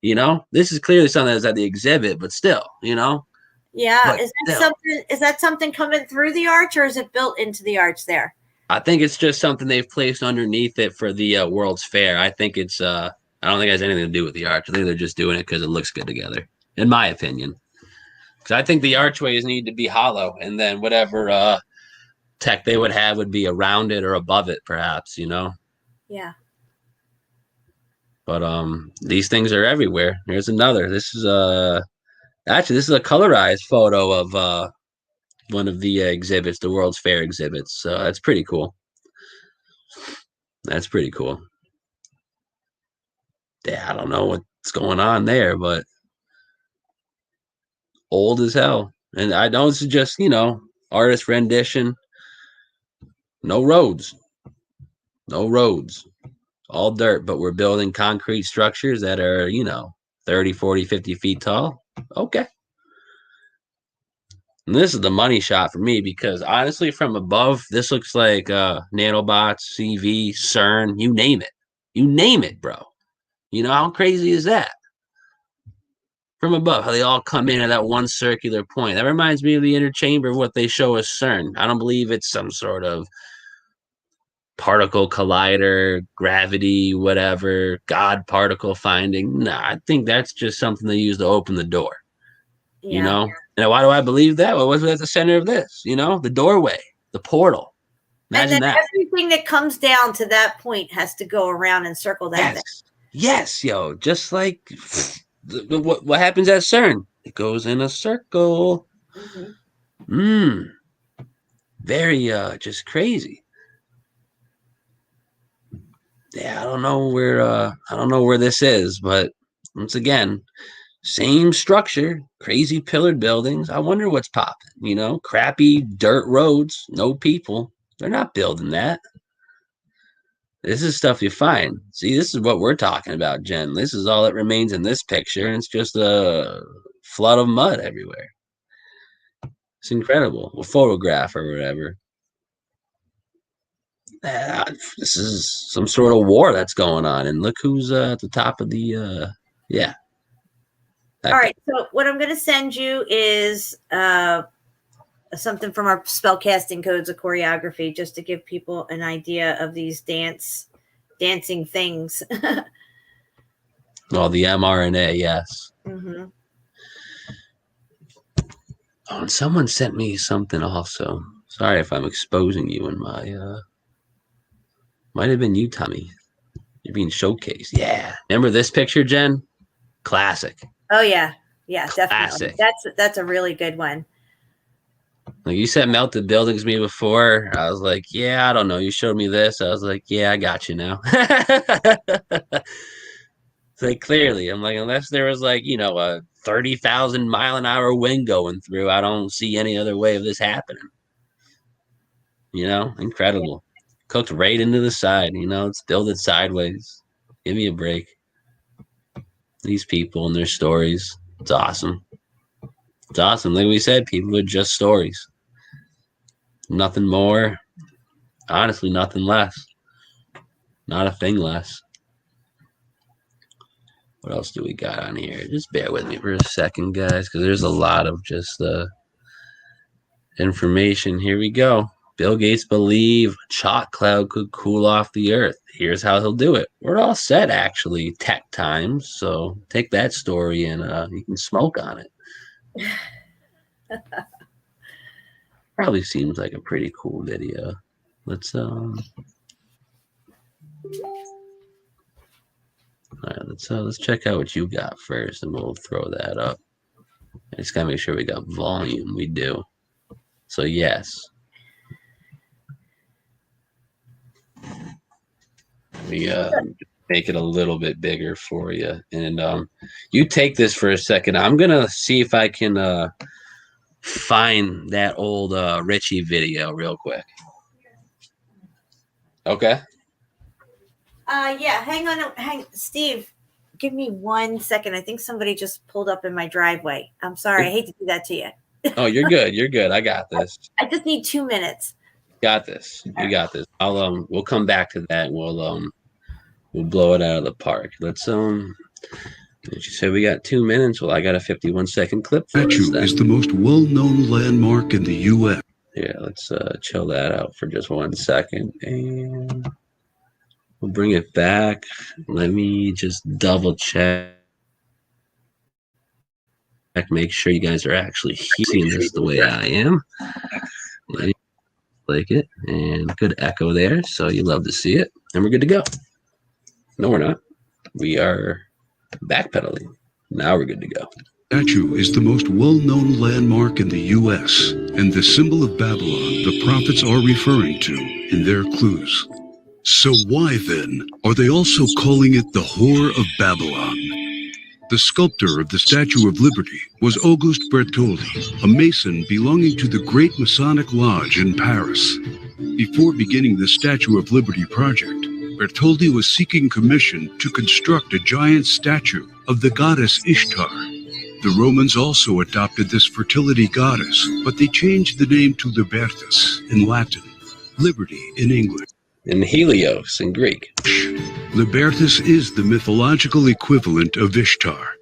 You know, this is clearly something that's at the exhibit, but still, you know. Yeah, But is that still. something? Is that something coming through the arch, or is it built into the arch there? I think it's just something they've placed underneath it for the World's Fair. I think it's. I don't think it has anything to do with the arch. I think they're just doing it because it looks good together, in my opinion. Because I think the archways need to be hollow, and then whatever tech they would have would be around it or above it, perhaps. You know. Yeah. But these things are everywhere. Here's another. This is actually this is a colorized photo of one of the exhibits, the World's Fair exhibits. So that's pretty cool. That's pretty cool. Yeah, I don't know what's going on there, but old as hell. And I know it's just, you know, artist rendition. No roads. No roads. All dirt, but we're building concrete structures that are, you know, 30, 40, 50 feet tall. Okay. And this is the money shot for me because honestly, from above, this looks like nanobots, CV, CERN, you name it. You name it, bro. You know, how crazy is that? From above, how they all come in at that one circular point. That reminds me of the inner chamber of what they show as CERN. I don't believe it's some sort of particle collider, gravity, whatever, God particle finding. Nah, I think that's just something they use to open the door. Yeah. You know? Now, why do I believe that? Well, what's at the center of this? You know, the doorway, the portal. Imagine and then that. everything that comes down to that point has to go around and circle that thing. Yes, yo. Just like what happens at CERN. It goes in a circle. Very just crazy. Yeah, I don't know where this is, but once again, same structure, crazy pillared buildings. I wonder what's popping, you know, crappy dirt roads, no people. They're not building that. This is stuff you find. See, this is what we're talking about, Jen. This is all that remains in this picture, and it's just a flood of mud everywhere. It's incredible. A photograph or whatever. This is some sort of war that's going on, and look who's at the top of the yeah. All right, so what I'm going to send you is something from our spellcasting codes of choreography, just to give people an idea of these dancing things. Oh, the mRNA, yes. Mm-hmm. Oh, and someone sent me something also. Sorry if I'm exposing you in my might have been you, Tommy. You're being showcased. Yeah. Remember this picture, Jen? Classic. Oh yeah. Yeah, Classic. definitely. That's a really good one. Like you said melted buildings to me before. I was like, yeah, I don't know. You showed me this. I was like, yeah, I got you now. It's like clearly, I'm like, unless there was like, you know, a 30,000 mile an hour wind going through, I don't see any other way of this happening. You know, incredible. Cooked right into the side, you know, let's build it sideways. Give me a break. These people and their stories. It's awesome. It's awesome. Like we said, people are just stories. Nothing more. Honestly, nothing less. Not a thing less. What else do we got on here? Just bear with me for a second, guys, because there's a lot of just information. Here we go. Bill Gates believe chalk cloud could cool off the earth. Here's how he'll do it. We're all set, actually, tech times. So take that story and you can smoke on it. Probably seems like a pretty cool video. Let's all right, let's check out what you got first, and we'll throw that up. I just gotta make sure we got volume. We do. So yes, we make it a little bit bigger for you, and you take this for a second. I'm gonna see if I can find that old Richie video real quick. Okay. Yeah, hang on, Steve. give me 1 second. I think somebody just pulled up in my driveway. I'm sorry. I hate to do that to you. Oh, you're good. You're good. I got this. I just need 2 minutes. Got this. You got this. We'll come back to that. And we'll blow it out of the park. Let's Did you say we got 2 minutes? Well, I got a 51-second clip for us. Statue is the most well-known landmark in the U.S. Yeah, let's chill that out for just 1 second, and we'll bring it back. Let me just double check. Make sure you guys are actually seeing this the way I am. Let me like it, and good echo there. So you love to see it, and we're good to go. No, we're not. We are backpedaling. Now we're good to go. Statue is the most well-known landmark in the U.S. and the symbol of Babylon the prophets are referring to in their clues. So why, then, are they also calling it the Whore of Babylon? The sculptor of the Statue of Liberty was Auguste Bertoldi, a Mason belonging to the Great Masonic Lodge in Paris. Before beginning the Statue of Liberty project, Bertoldi was seeking commission to construct a giant statue of the goddess Ishtar. The Romans also adopted this fertility goddess, but they changed the name to Libertas in Latin, Liberty in English, and Helios in Greek. Libertas is the mythological equivalent of Ishtar.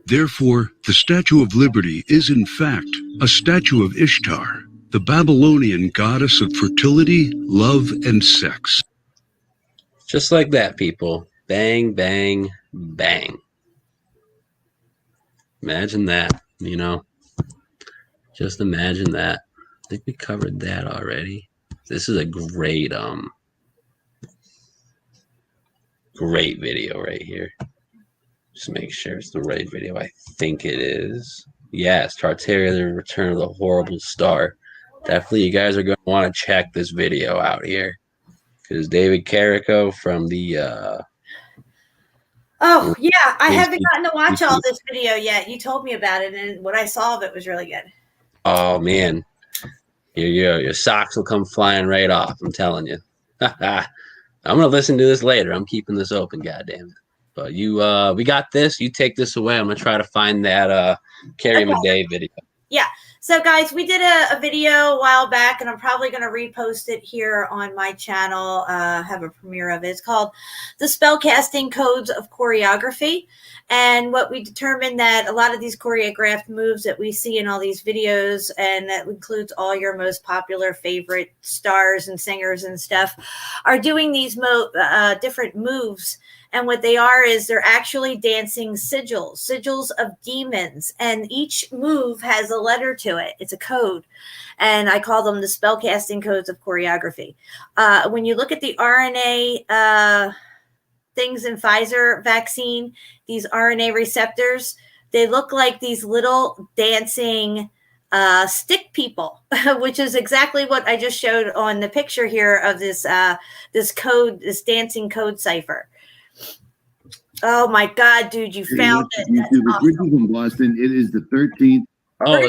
Therefore, the Statue of Liberty is in fact a statue of Ishtar, the Babylonian goddess of fertility, love, and sex. Just like that, people. Bang, bang, bang. Imagine that, you know. Just imagine that. I think we covered that already. This is a great great video right here. Just make sure it's the right video. I think it is. Yes, Tartaria, the Return of the Horrible Star. Definitely you guys are going to want to check this video out here. Because David Carrico from the oh yeah, I haven't gotten to watch all this video yet. You told me about it, and what I saw of it was really good. Oh man, your socks will come flying right off. I'm telling you. I'm gonna listen to this later. I'm keeping this open, goddamn it. But we got this. You take this away. I'm gonna try to find that Carrie Madej video. Yeah. So guys, we did a video a while back, and I'm probably going to repost it here on my channel, have a premiere of it. It's called The Spellcasting Codes of Choreography. And what we determined that a lot of these choreographed moves that we see in all these videos, and that includes all your most popular favorite stars and singers and stuff, are doing these different moves. And what they are is they're actually dancing sigils of demons. And each move has a letter to it. It's a code. And I call them the spellcasting codes of choreography. When you look at the RNA things in Pfizer vaccine, these RNA receptors, they look like these little dancing stick people, which is exactly what I just showed on the picture here of this code, this dancing code cipher. Oh my God, dude, you found it. That's awesome. From Boston. It is the 13th. Oh,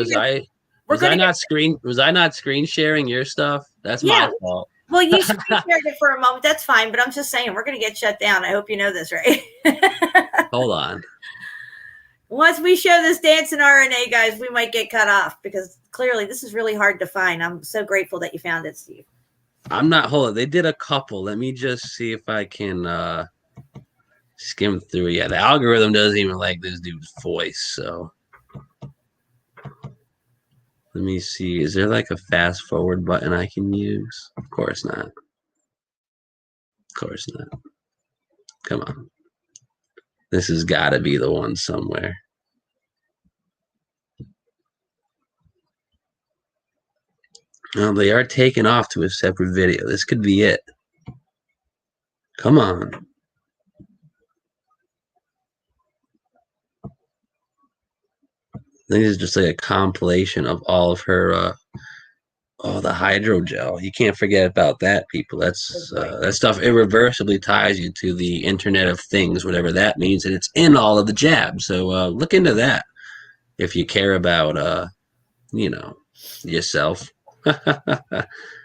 was I not screen sharing your stuff? That's my fault. Well, you screen shared it for a moment. That's fine, but I'm just saying we're gonna get shut down. I hope you know this, right? Hold on. Once we show this dancing RNA, guys, we might get cut off because clearly this is really hard to find. I'm so grateful that you found it, Steve. I'm not. Hold on. They did a couple. Let me just see if I can skim through. Yeah, the algorithm doesn't even like this dude's voice. So let me see. Is there like a fast forward button I can use? Of course not. Of course not. Come on. This has got to be the one somewhere. Well, they are taking off to a separate video. This could be it. Come on. I think it's just like a compilation of all of her, the hydrogel. You can't forget about that, people. That's that stuff irreversibly ties you to the Internet of Things, whatever that means, and it's in all of the jabs. So look into that if you care about, yourself.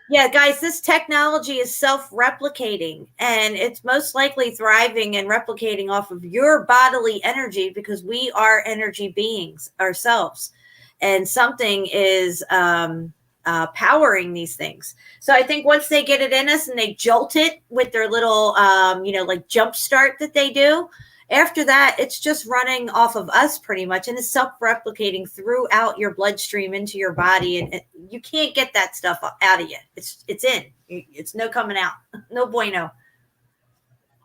Yeah, guys, this technology is self-replicating, and it's most likely thriving and replicating off of your bodily energy because we are energy beings ourselves, and something is powering these things. So I think once they get it in us and they jolt it with their little, like jump start that they do, after that, it's just running off of us pretty much, and it's self-replicating throughout your bloodstream into your body, and you can't get that stuff out of you. It's in. It's no coming out. No bueno.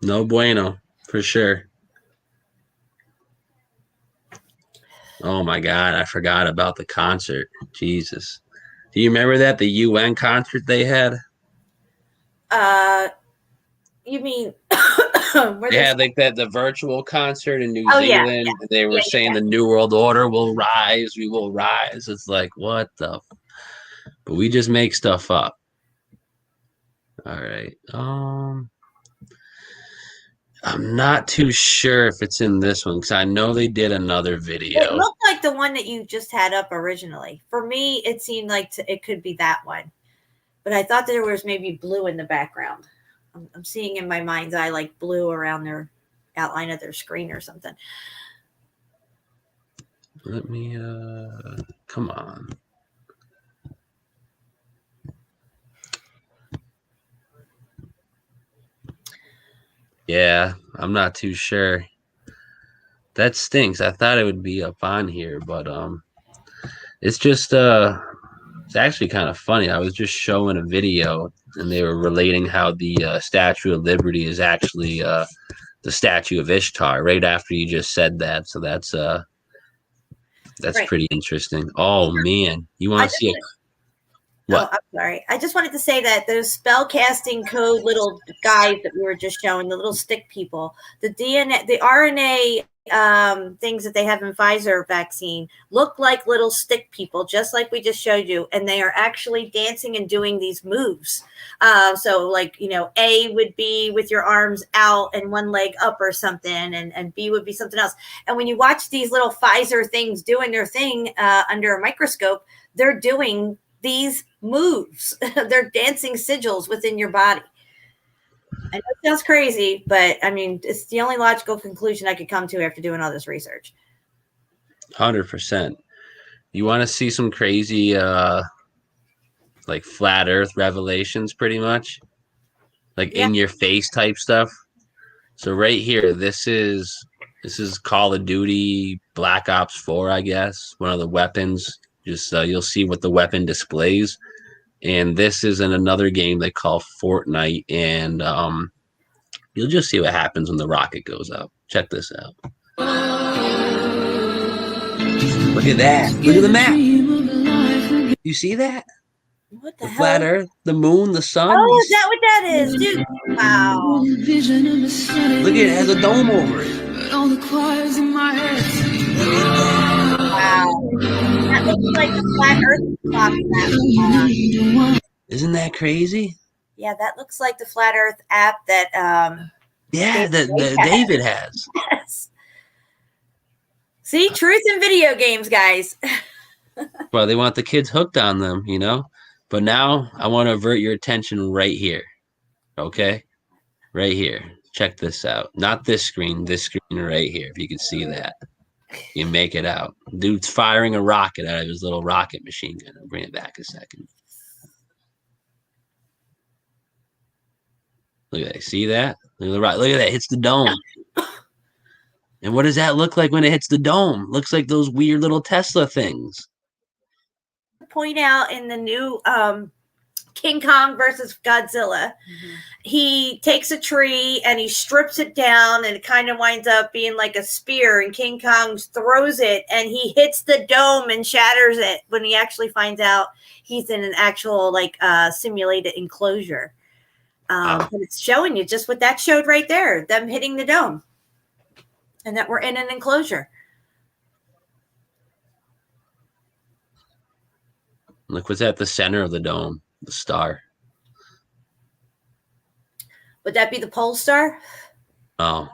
No bueno, for sure. Oh my God, I forgot about the concert. Jesus. Do you remember that? The UN concert they had? You mean they had like the virtual concert in New Yeah, Zealand. yeah. They were saying the New World Order will rise. We will rise. It's like, what the? But we just make stuff up. All right. I'm not too sure if it's in this one because I know they did another video. It looked like the one that you just had up originally. For me, it seemed like it could be that one. But I thought there was maybe blue in the background. I'm seeing in my mind's eye like blue around their outline of their screen or something. Let me, come on. Yeah, I'm not too sure. That stinks. I thought it would be up on here, but it's just it's actually kind of funny. I was just showing a video and they were relating how the Statue of Liberty is actually the statue of Ishtar right after you just said that. So that's right. Pretty interesting. Oh man, you want to see it? What? Oh, I'm sorry. I just wanted to say that those spell casting code little guys that we were just showing, the little stick people, the DNA, the RNA things that they have in Pfizer vaccine look like little stick people, just like we just showed you. And they are actually dancing and doing these moves. So like, A would be with your arms out and one leg up or something. And B would be something else. And when you watch these little Pfizer things doing their thing under a microscope, they're doing these moves. They're dancing sigils within your body. I know it sounds crazy, but I mean, it's the only logical conclusion I could come to after doing all this research. 100%. You want to see some crazy, like flat Earth revelations, pretty much, like in your face type stuff. So right here, this is Call of Duty Black Ops 4, I guess, one of the weapons. Just you'll see what the weapon displays, and this is in another game they call Fortnite, and you'll just see what happens when the rocket goes up. Check this out. Look at that! Look at the map. You see that? What the hell? Flat Earth, the moon, the sun. Oh, is that what that is, dude? Wow! Look at it, has a dome over it. Wow. That looks like the flat Earth clock. Isn't that crazy? Yeah, that looks like the flat Earth app that David has. Yes. See, truth in video games, guys. Well, they want the kids hooked on them, But now I want to avert your attention right here. Okay? Right here. Check this out. Not this screen right here, if you can see that. You make it out. Dude's firing a rocket out of his little rocket machine gun. I'll bring it back a second. Look at that. See that? Look at that. It hits the dome. And what does that look like when it hits the dome? Looks like those weird little Tesla things. Point out in the new King Kong versus Godzilla, he takes a tree and he strips it down and it kind of winds up being like a spear, and King Kong throws it and he hits the dome and shatters it when he actually finds out he's in an actual simulated enclosure. But it's showing you just what that showed right there, them hitting the dome and that we're in an enclosure. Look what's at the center of the dome, the star. Would that be the pole star? Oh.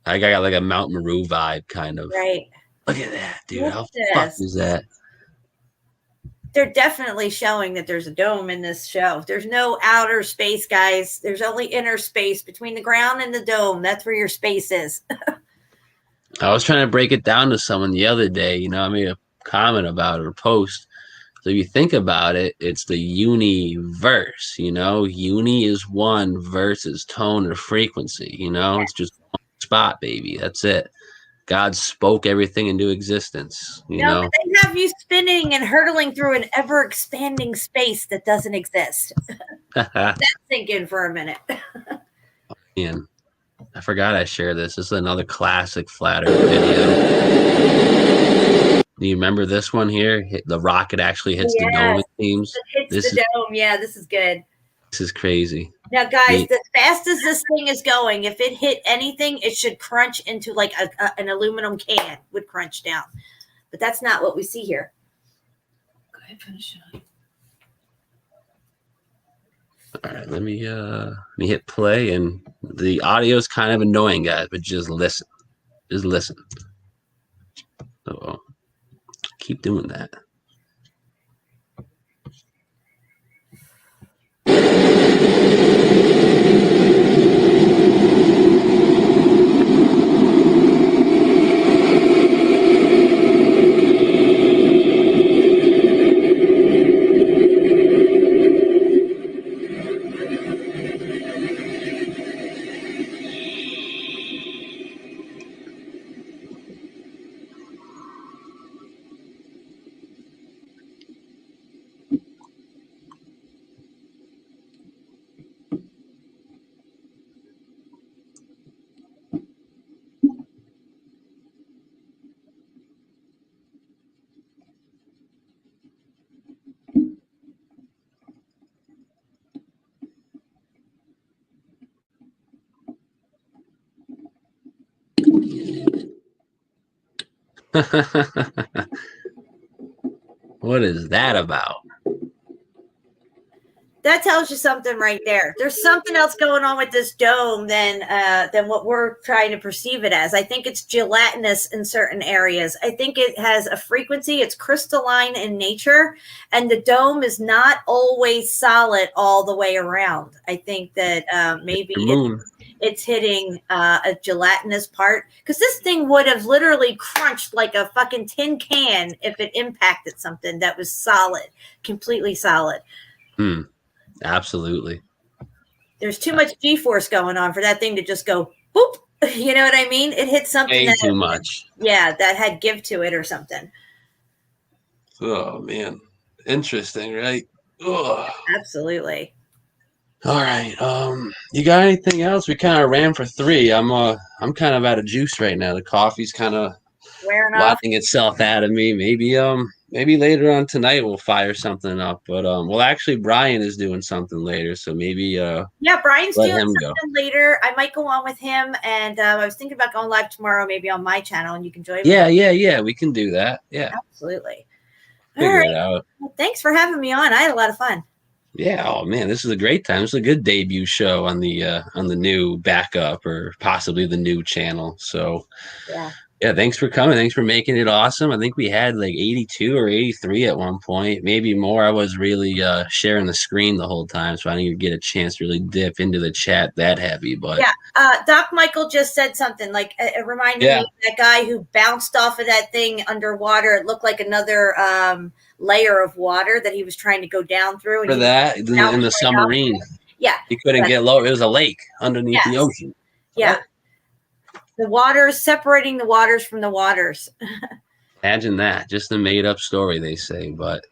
I got like a Mount Meru vibe, kind of. Right. Look at that, dude. What's How this? fuck is that? they're definitely showing that there's a dome in this show. There's no outer space, guys. There's only inner space between the ground and the dome. That's where your space is. I was trying to break it down to someone the other day. You know, I made a comment about it or post. So if you think about it, it's the universe. You know, uni is one, verse is tone or frequency. You know, it's just one spot, baby. That's it. God spoke everything into existence. You No, know, but they have you spinning and hurtling through an ever expanding space that doesn't exist. That's thinking for a minute. and I forgot I shared this. This is another classic flat Earth video. Do you remember this one here? The rocket actually hits the dome, it seems. It hits the dome. Yeah, this is good. This is crazy. Now, guys, as fast as this thing is going, if it hit anything, it should crunch into like an aluminum can would crunch down. But that's not what we see here. Go ahead, finish it. All right, let me hit play, and the audio is kind of annoying, guys, but just listen. Just listen. So keep doing that. What is that about? That tells you something right there. There's something else going on with this dome than what we're trying to perceive it as. I think it's gelatinous in certain areas. I think it has a frequency. It's crystalline in nature, and the dome is not always solid all the way around. I think that maybe it's hitting a gelatinous part, because this thing would have literally crunched like a fucking tin can if it impacted something that was solid, completely solid. Absolutely. There's too much G-force going on for that thing to just go boop. You know what I mean? It hit something Way too much. Yeah, that had give to it or something. Oh man, interesting, right? Ugh. Absolutely. All right. You got anything else? We kind of ran for 3. I'm kind of out of juice right now. The coffee's kind of wearing off, letting itself out of me. Maybe later on tonight we'll fire something up. But well, actually, Brian is doing something later, so maybe yeah, Brian's let doing him something go. later. I might go on with him, and I was thinking about going live tomorrow, maybe on my channel, and you can join me. Yeah. We can do that. Yeah. Absolutely. Figure it out. Well, thanks for having me on. I had a lot of fun. Yeah. Oh man, this is a great time. It's a good debut show on the new backup or possibly the new channel. So yeah, thanks for coming. Thanks for making it awesome. I think we had like 82 or 83 at one point, maybe more. I was really sharing the screen the whole time, so I didn't even get a chance to really dip into the chat that heavy. But yeah, Doc Michael just said something like it reminded me of that guy who bounced off of that thing underwater. It looked like another layer of water that he was trying to go down through. For that, in the submarine, he couldn't get lower. It was a lake underneath the ocean. Yeah. The waters separating the waters from the waters. Imagine that. Just a made up story, they say. But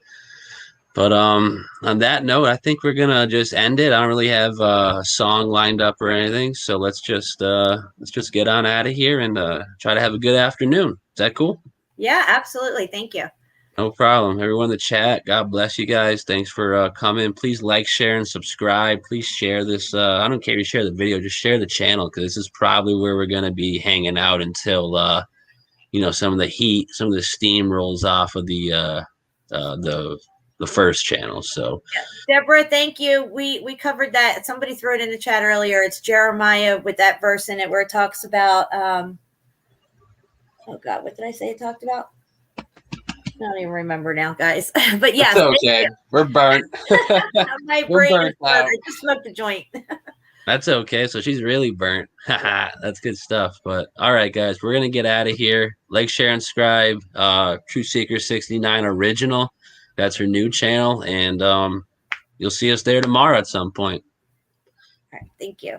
on that note, I think we're gonna just end it. I don't really have a song lined up or anything, so let's just get on out of here and try to have a good afternoon. Is that cool? Yeah, absolutely. Thank you. No problem. Everyone in the chat, God bless you guys. Thanks for coming. Please like, share, and subscribe. Please share this. I don't care if you share the video, just share the channel, because this is probably where we're going to be hanging out until, some of the heat, some of the steam rolls off of the first channel. So, Deborah, thank you. We covered that. Somebody threw it in the chat earlier. It's Jeremiah with that verse in it where it talks about, oh God, what did I say it talked about? I don't even remember now, guys. But yeah, That's okay. We're burnt. My We're brain burnt is burnt. out. I just smoked a joint. That's okay. So she's really burnt. That's good stuff. But all right, guys, we're gonna get out of here. Like, share, and subscribe. True Seeker 69 Original. That's her new channel, and you'll see us there tomorrow at some point. All right, thank you.